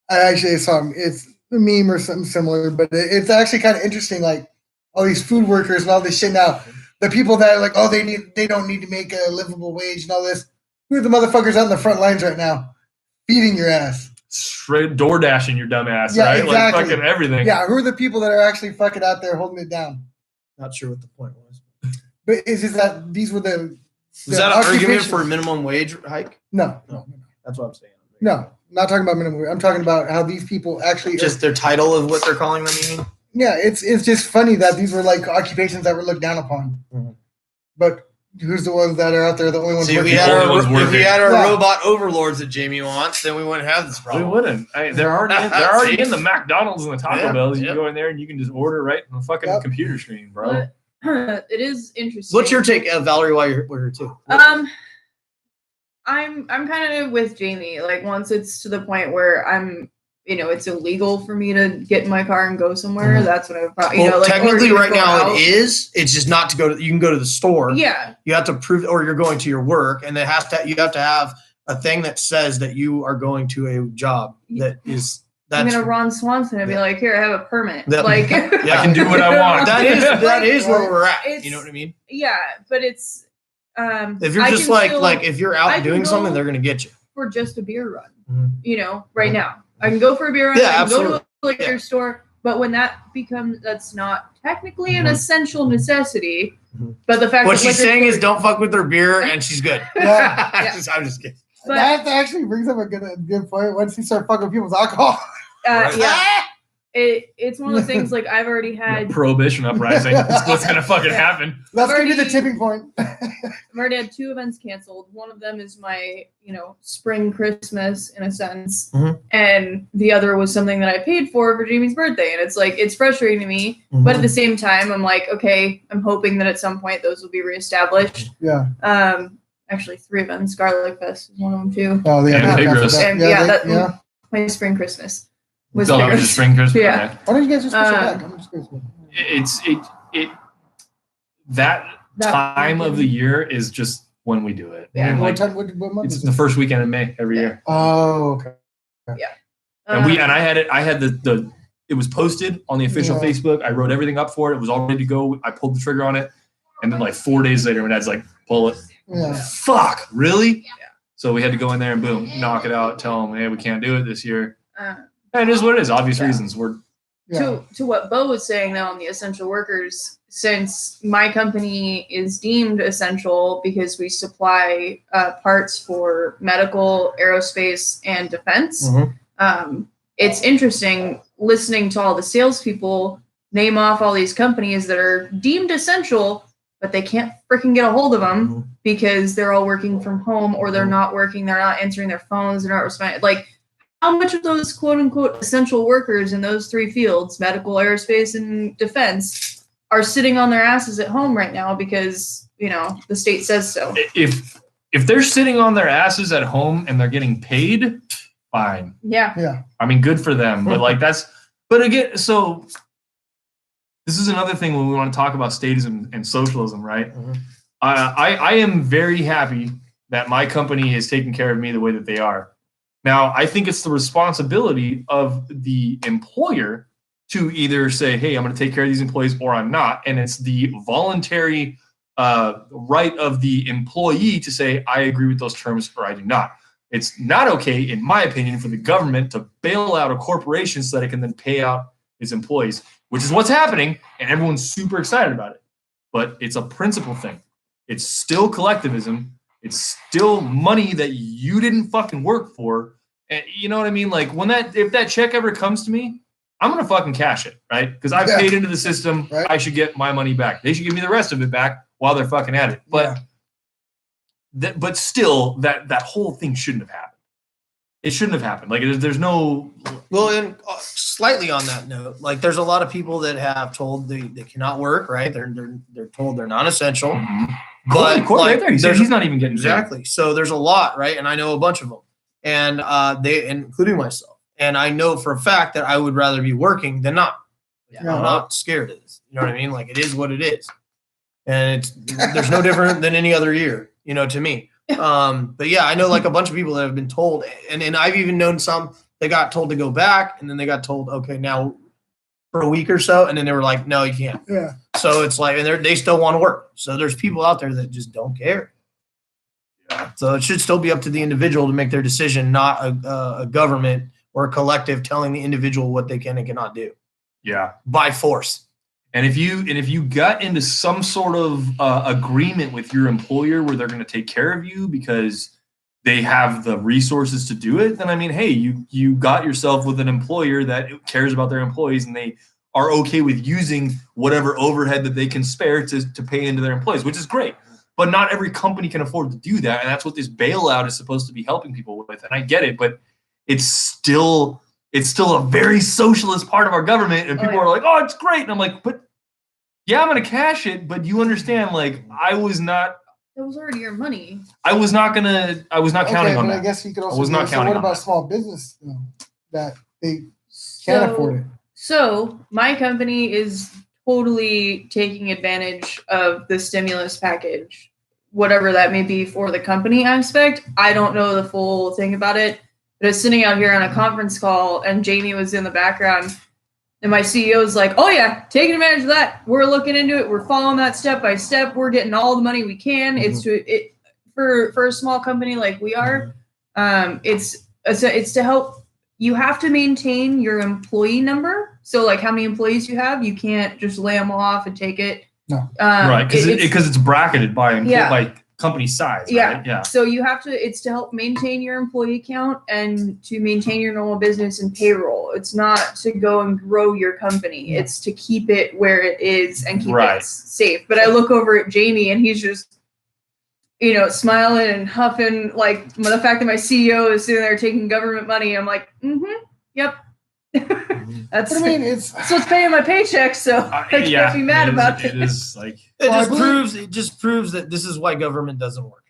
I actually saw it's a meme or something similar, but it's actually kind of interesting. Like, all these food workers and all this shit now, the people that are like, oh, they don't need to make a livable wage and all this. Who are the motherfuckers out in the front lines right now feeding your ass? straight door dashing your dumb ass, Yeah, right? exactly. Like fucking everything. Yeah, who are the people that are actually fucking out there holding it down? Not sure what the point was. But it's just that these were the. Was that an argument occupations- for a minimum wage hike? No. That's what I'm saying. No, not talking about minimum wage. I'm talking about how these people actually Just their title of what they're calling them, you mean? Yeah, it's just funny that these were like occupations that were looked down upon. Mhm. But who's the ones that are out there? The only ones See, working. if we had our Yeah. robot overlords that Jamie wants, then we wouldn't have this We problem. wouldn't. They're already in the McDonald's and the Taco Yeah, Bells. You yep. can go in there and you can just order right from the fucking Yep. computer screen, bro. But it is interesting. What's your take, Valerie? While you're here too? I'm kind of with Jamie. Like once it's to the point where I'm, it's illegal for me to get in my car and go somewhere. Mhm. That's when I would probably, Well, technically, or right go now out. it is. It's just not to go to. You can go to the store. Yeah, You have to prove, or you're going to your work, and you have to have a thing that says that you are going to a job that is. I'm That's gonna Ron Swanson and be like, here, I have a permit. That- Like, yeah. I can do what I want. that is where we're at. It's- You know what I mean? yeah, but it's If you're I just can like still- if you're I out can doing go- something, they're gonna get you. for just a beer run. Mhm. Right now I can go for a beer run. Yeah, I can absolutely. go to a liquor Yeah. store, but when that's not technically an Mhm. essential necessity. Mhm. But the fact What that she's liquor saying is, stores- don't fuck with her beer, and she's good. Yeah. I'm just kidding. but, that actually brings up a good point. Once you start fucking with people's alcohol, Right. yeah, it's one of those things. Like I've already had Prohibition uprising. That's what's gonna fucking happen. that's gonna be the Already- tipping point. I've already had 2 events canceled. One of them is my, spring Christmas in a sense. Mhm. And the other was something that I paid for Jamie's birthday. And it's like, it's frustrating to me. Mhm. But at the same time, I'm like, okay, I'm hoping that at some point those will be reestablished. Yeah. Actually 3 events. Garlic Fest is one of them too. Oh, Yeah, yeah. Pigros. And Yeah. my spring Christmas was So that was Pigros. just spring Christmas. Yeah. Okay. Why don't you guys just push it back? I'm just curious. That That time of the weekend. year is just when we do it. Yeah. And, What like, time? What month it's is the it? first weekend in May every year. Oh, okay. And I had the it was posted on the official Yeah. Facebook. I wrote everything up for it. It was all ready to go. I pulled the trigger on it. And then like 4 days later, my dad's like, pull it. Yeah. Fuck, really? Yeah. So we had to go in there and boom, knock it out, tell them, hey, we can't do it this year. And it is what it is, obvious Yeah. reasons. We're Yeah. To what Bo was saying though on the essential workers, since my company is deemed essential because we supply parts for medical, aerospace, and defense, Mhm. it's interesting listening to all the salespeople name off all these companies that are deemed essential, but they can't freaking get a hold of them Mhm. because they're all working from home or they're not working, they're not answering their phones, they're not responding. Like, how much of those quote unquote essential workers in those 3 fields, medical, aerospace, and defense, are sitting on their asses at home right now because, the state says so? if they're sitting on their asses at home and they're getting paid, fine. Yeah. Yeah. I mean, good for them. But like but again, so this is another thing when we want to talk about statism and socialism, right? Mhm. I am very happy that my company is taking care of me the way that they are. Now, I think it's the responsibility of the employer to either say, hey, I'm going to take care of these employees or I'm not. And it's the voluntary right of the employee to say, I agree with those terms or I do not. It's not okay, in my opinion, for the government to bail out a corporation so that it can then pay out its employees, which is what's happening. And everyone's super excited about it. But it's a principle thing. It's still collectivism. It's still money that you didn't fucking work for. And you know what I mean? Like if that check ever comes to me, I'm going to fucking cash it, right? Because I've Yeah. paid into the system. Right. I should get my money back. They should give me the rest of it back while they're fucking at it. But but still, that whole thing shouldn't have happened. It shouldn't have happened. Like there's no. Well, and slightly on that note, like there's a lot of people that have told they cannot work, right? They're told they're non-essential. But Corey, like, right there, he said there's he's not even getting paid. exactly. So there's a lot, right? And I know a bunch of them, and including myself. And I know for a fact that I would rather be working than not. Yeah. I'm not scared of this. You know what I mean? Like it is what it is, and there's no different than any other year, to me. But yeah, I know like a bunch of people that have been told, and I've even known some that got told to go back, and then they got told, okay, now for a week or so, and then they were like, no, you can't. Yeah. So it's like, and they still want to work. So there's people out there that just don't care. So it should still be up to the individual to make their decision, not a government or a collective telling the individual what they can and cannot do. Yeah. By force. And if you got into some sort of agreement with your employer where they're going to take care of you because they have the resources to do it, then I mean, hey, you got yourself with an employer that cares about their employees and they are okay with using whatever overhead that they can spare to pay into their employees, which is great. But not every company can afford to do that, and that's what this bailout is supposed to be helping people with. And I get it, but it's still a very socialist part of our government, and people are like, "Oh, it's great," and I'm like, "But yeah, I'm gonna cash it." But you understand, like, I was not. That was already your money. I was not counting on that. I guess you could also. I was not counting what on about that. small business that they can't afford it? So my company is totally taking advantage of the stimulus package, whatever that may be for the company aspect. I don't know the full thing about it, but I was sitting out here on a conference call and Jamie was in the background and my CEO is like, oh yeah, taking advantage of that. We're looking into it. We're following that step by step. We're getting all the money we can. Mm-hmm. For a small company like we are, it's to help. You have to maintain your employee number. So like how many employees you have, you can't just lay them off and take it. No. Right, because it's bracketed by by company size. Yeah. Right? Yeah. So you have to. It's to help maintain your employee count and to maintain your normal business and payroll. It's not to go and grow your company. Yeah. It's to keep it where it is and keep it safe. But I look over at Jamie and he's just, smiling and huffing. Like the fact that my CEO is sitting there taking government money, I'm like, yep. That's what I mean. So it's paying my paycheck, so I can't be mad about it. It is like it just proves that this is why government doesn't work.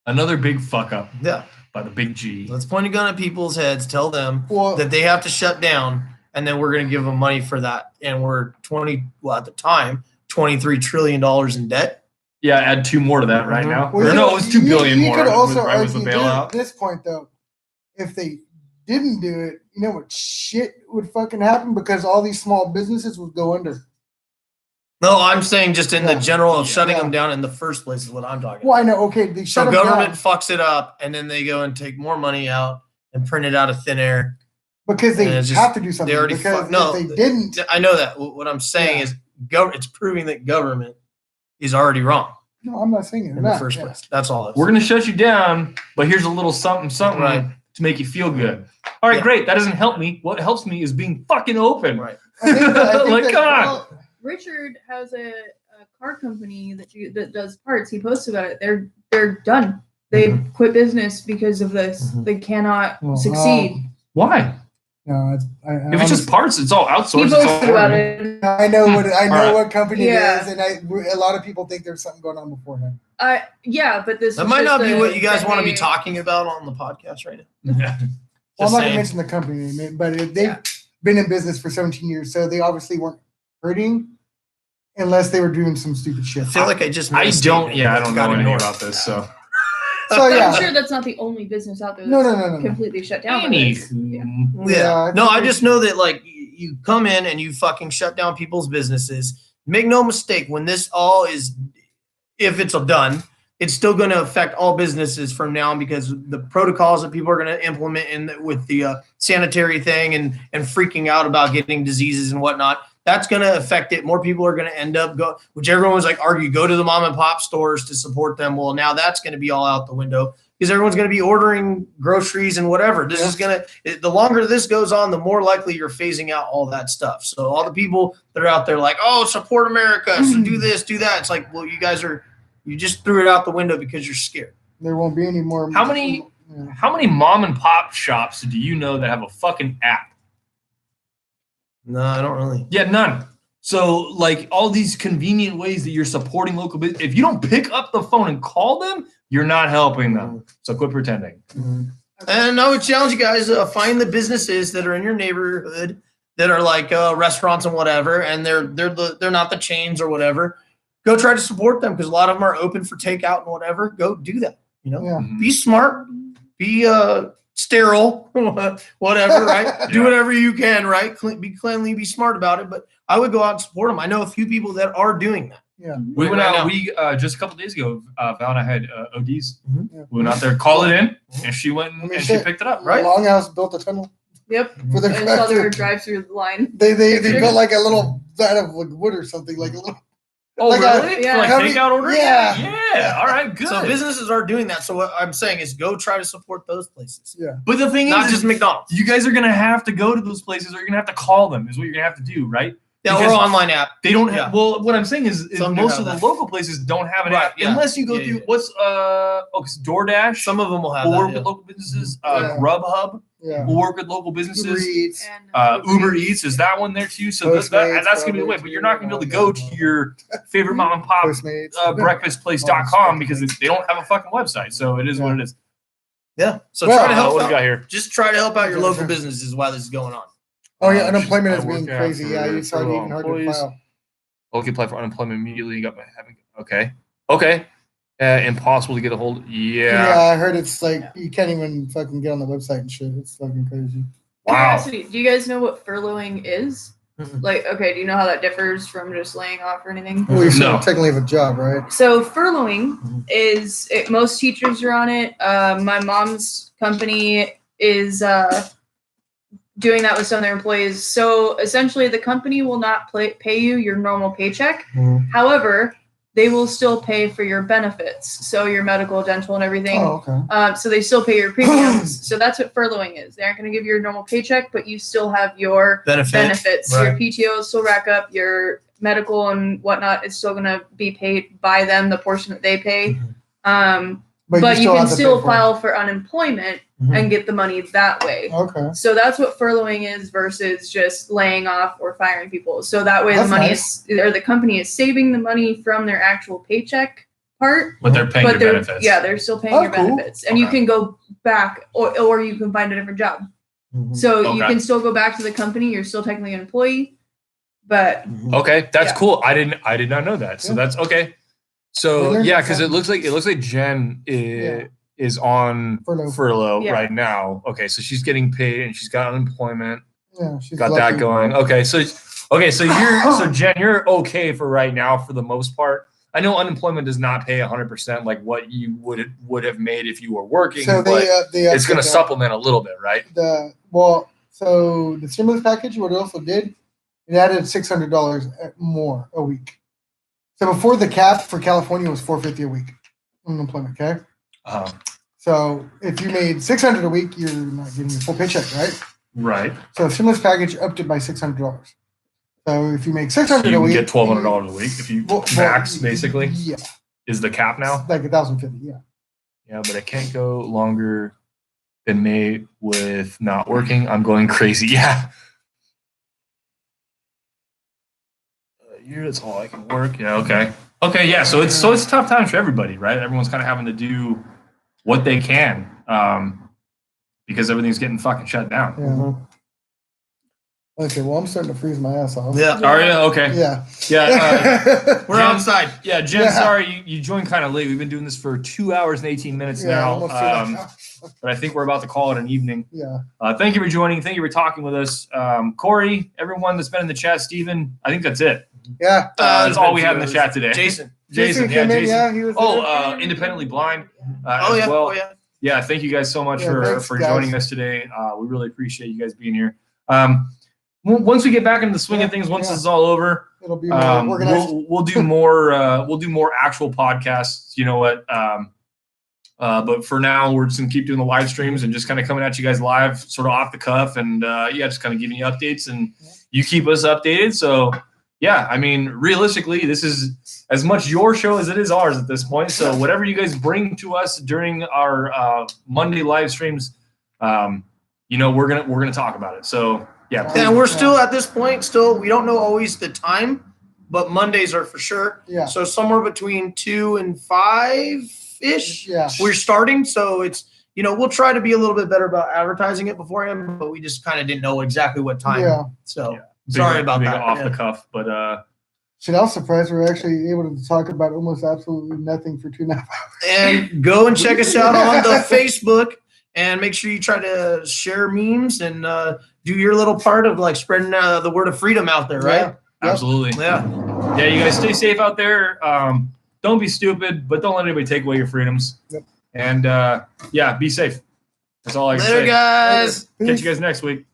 Another big fuck up. Yeah. By the big G. Let's point a gun at people's heads, tell them that they have to shut down, and then we're going to give them money for that. And we're at the time, $23 trillion in debt. Yeah, add 2 more to that right now. Well, it was $2 billion more. You could also with the argue bailout. at this point, though, if they didn't do it, you know what shit would fucking happen? Because all these small businesses would go under. No, I'm saying just in the general of shutting them down in the first place is what I'm talking about. Well, I know. Okay, they shut them government down. Fucks it up, and then they go and take more money out and print it out of thin air. Because they have to do something. They already if they didn't. I know that. What I'm saying is it's proving that government is already wrong. No, I'm not saying it. In the first place. That's all. We're going to shut you down, but here's a little something to make you feel good. All right, great. That doesn't help me. What helps me is being fucking open. Right. I think come on. Well, Richard has a car company that does parts. He posts about it. They're done. They've quit business because of this. They cannot succeed. Why? No, if it's just parts, it's all outsourced. He posted about it. I know what company it is, and a lot of people think there's something going on beforehand. Yeah, but this might not be what you guys want to be talking about on the podcast right now. Yeah. Well, I'm not going to mention the company name, but they've been in business for 17 years, so they obviously weren't hurting unless they were doing some stupid shit. I feel like I just I don't know anything about this, so. So I'm sure that's not the only business out there that's completely shut down. No, I just know that like you come in and you fucking shut down people's businesses. Make no mistake, when this all is, if it's done, it's still going to affect all businesses from now on because the protocols that people are going to implement with the sanitary thing and freaking out about getting diseases and whatnot. That's going to affect it. More people are going to end up which everyone was like go to the mom and pop stores to support them. Well, now that's going to be all out the window because everyone's going to be ordering groceries and whatever. This is the longer this goes on, the more likely you're phasing out all that stuff. So all the people that are out there like, oh, support America, so do this, do that. It's like, well, you just threw it out the window because you're scared. There won't be any more. How many mom and pop shops do you know that have a fucking app? No, I don't really. Yeah, none. So, like, all these convenient ways that you're supporting local business, if you don't pick up the phone and call them, you're not helping them. So quit pretending. And I would challenge you guys, find the businesses that are in your neighborhood that are like restaurants and whatever, and they're not the chains or whatever. Go try to support them because a lot of them are open for takeout and whatever. Go do that. Be smart. Be sterile, whatever, right? Do whatever you can, right? Be cleanly, be smart about it. But I would go out and support them. I know a few people that are doing that. Yeah. We went Right out. now. We just a couple days ago. Val and I had ODs. Yeah. We went out there, call it in, and she went and, and she shit, picked it up. Right. Longhouse built a tunnel Yep. for their I saw their drive-thru. drive-through line. They built like a little out of like wood or something, like a little. Oh, Like really? yeah. For like How many- takeout orders? yeah. Yeah. All right. Good. So businesses are doing that. So what I'm saying is go try to support those places. Yeah. But the thing Not is, just McDonald's. you guys are gonna have to go to those places, or you're gonna have to call them. Is what you're gonna have to do, right? Yeah, Because or online app. They don't have. Yeah. Well, what I'm saying is Some do most have of the that. local places don't have an Right, app yeah. unless you go Yeah, through yeah. what's 'cause DoorDash. Some of them will have will that. work Yeah. with local businesses. Yeah. Grubhub Yeah. will work with local Uber businesses. Eats. And, Uber Eats, is that one there too? So that's gonna be the way. But you're not gonna be able to go to your favorite mom and pop Postmates. breakfastplace.com because they don't have a fucking website. So it is what it is. Yeah. So Well, try to help what do we out. got here? Just try to help out your Okay. local businesses while this is going on. Oh yeah, Uh, unemployment just- is I being work crazy. Yeah, after it's hard, furlough even harder to employees. file. Okay, apply for unemployment immediately. You got my having. Okay. Impossible to get a hold. Yeah, I heard it's like you can't even fucking get on the website and shit. It's fucking crazy. Wow. Curiosity, do you guys know what furloughing is? Mhm. Like, okay, do you know how that differs from just laying off or anything? Well, you still No. technically have a job, right? So furloughing is most teachers are on it. My mom's company is doing that with some of their employees. So essentially, the company will not pay you your normal paycheck. Mhm. However, they will still pay for your benefits, so your medical, dental, and everything. Oh, okay. So they still pay your premiums. So that's what furloughing is. They aren't going to give you your normal paycheck, but you still have your benefits. Your Right. PTO will still rack up. Your medical and whatnot is still going to be paid by them, the portion that they pay. But you can have to still pay for it. file for unemployment Mhm. and get the money that way. Okay. So that's what furloughing is versus just laying off or firing people. So that way That's the money nice. is, or the company is saving the money from their actual paycheck part. But they're paying But your they're benefits. they're still paying Oh, your cool. benefits, and you Okay. can go back, or you can find a different job. So you Okay. can still go back to the company. You're still technically an employee, but Okay, that's Yeah. cool. I did not know that. So Yeah. that's okay. We So learned yeah, because something. it looks like Jen is on Furlough. furlough Yeah. right now. Okay, so she's getting paid and she's got unemployment. Yeah, she's Got lucky. that going. Okay, so Jen, you're okay for right now for the most part. I know unemployment does not pay 100% like what you would have made if you were working, So but they it's going to update supplement a little bit, right? So the stimulus package, what it also did, it added $600 more a week. So before the cap for California was $450 a week unemployment. Okay, so if you made $600 a week, you're not getting your full paycheck, right? Right. So the stimulus package upped it by $600. So if you make $600 So you a can week, get $1,200 a week if you max basically Yeah, is the cap now. like $1,050. Yeah. Yeah, but I can't go longer than May with not working. I'm going crazy. Yeah. A year, that's all I can work. Yeah. Okay. Okay. Yeah. So it's tough times for everybody, right? Everyone's kind of having to do what they can because everything's getting fucking shut down. Yeah. Okay. Well, I'm starting to freeze my ass off. Yeah. Are you okay? Yeah. Yeah. We're Jen- outside. Yeah, Jen. Yeah. Sorry, you joined kind of late. We've been doing this for 2 hours and 18 minutes Yeah. now. Almost 2.5. But I think we're about to call it an evening. Yeah. Thank you for joining. Thank you for talking with us. Corey, everyone that's been in the chat, Steven, I think that's it. Yeah. That's all we have in the chat today. Jason. Jason, came in, Jason. yeah, he was there. Independently blind Oh as yeah. well. Oh yeah. Yeah, thank you guys so much Yeah, thanks, for guys. joining us today. We really appreciate you guys being here. Once we get back into the swing of things, once this is all over, It'll be more organized. we'll do more actual podcasts. You know what? But for now, we're just gonna keep doing the live streams and just kind of coming at you guys live, sort of off the cuff, and just kind of giving you updates, and you keep us updated. So yeah, I mean, realistically, this is as much your show as it is ours at this point. So whatever you guys bring to us during our Monday live streams, we're gonna talk about it. So yeah, please. And we're still at this point. Still, we don't know always the time, but Mondays are for sure. Yeah. So somewhere between 2 and 5 ish. Yeah. We're starting, so it's we'll try to be a little bit better about advertising it beforehand, but we just kind of didn't know exactly what time. Yeah. So Big- sorry about big that. off Yeah. the cuff, but Shit, I was surprised we were actually able to talk about almost absolutely nothing for 2.5 hours. And go and check us out on the Facebook and make sure you try to share memes and do your little part of like spreading the word of freedom out there, right? Absolutely. Yeah. Yeah, you guys stay safe out there. Don't be stupid, but don't let anybody take away your freedoms. Yep. And yeah, be safe. That's all I can Later, say. guys. Catch you guys next week.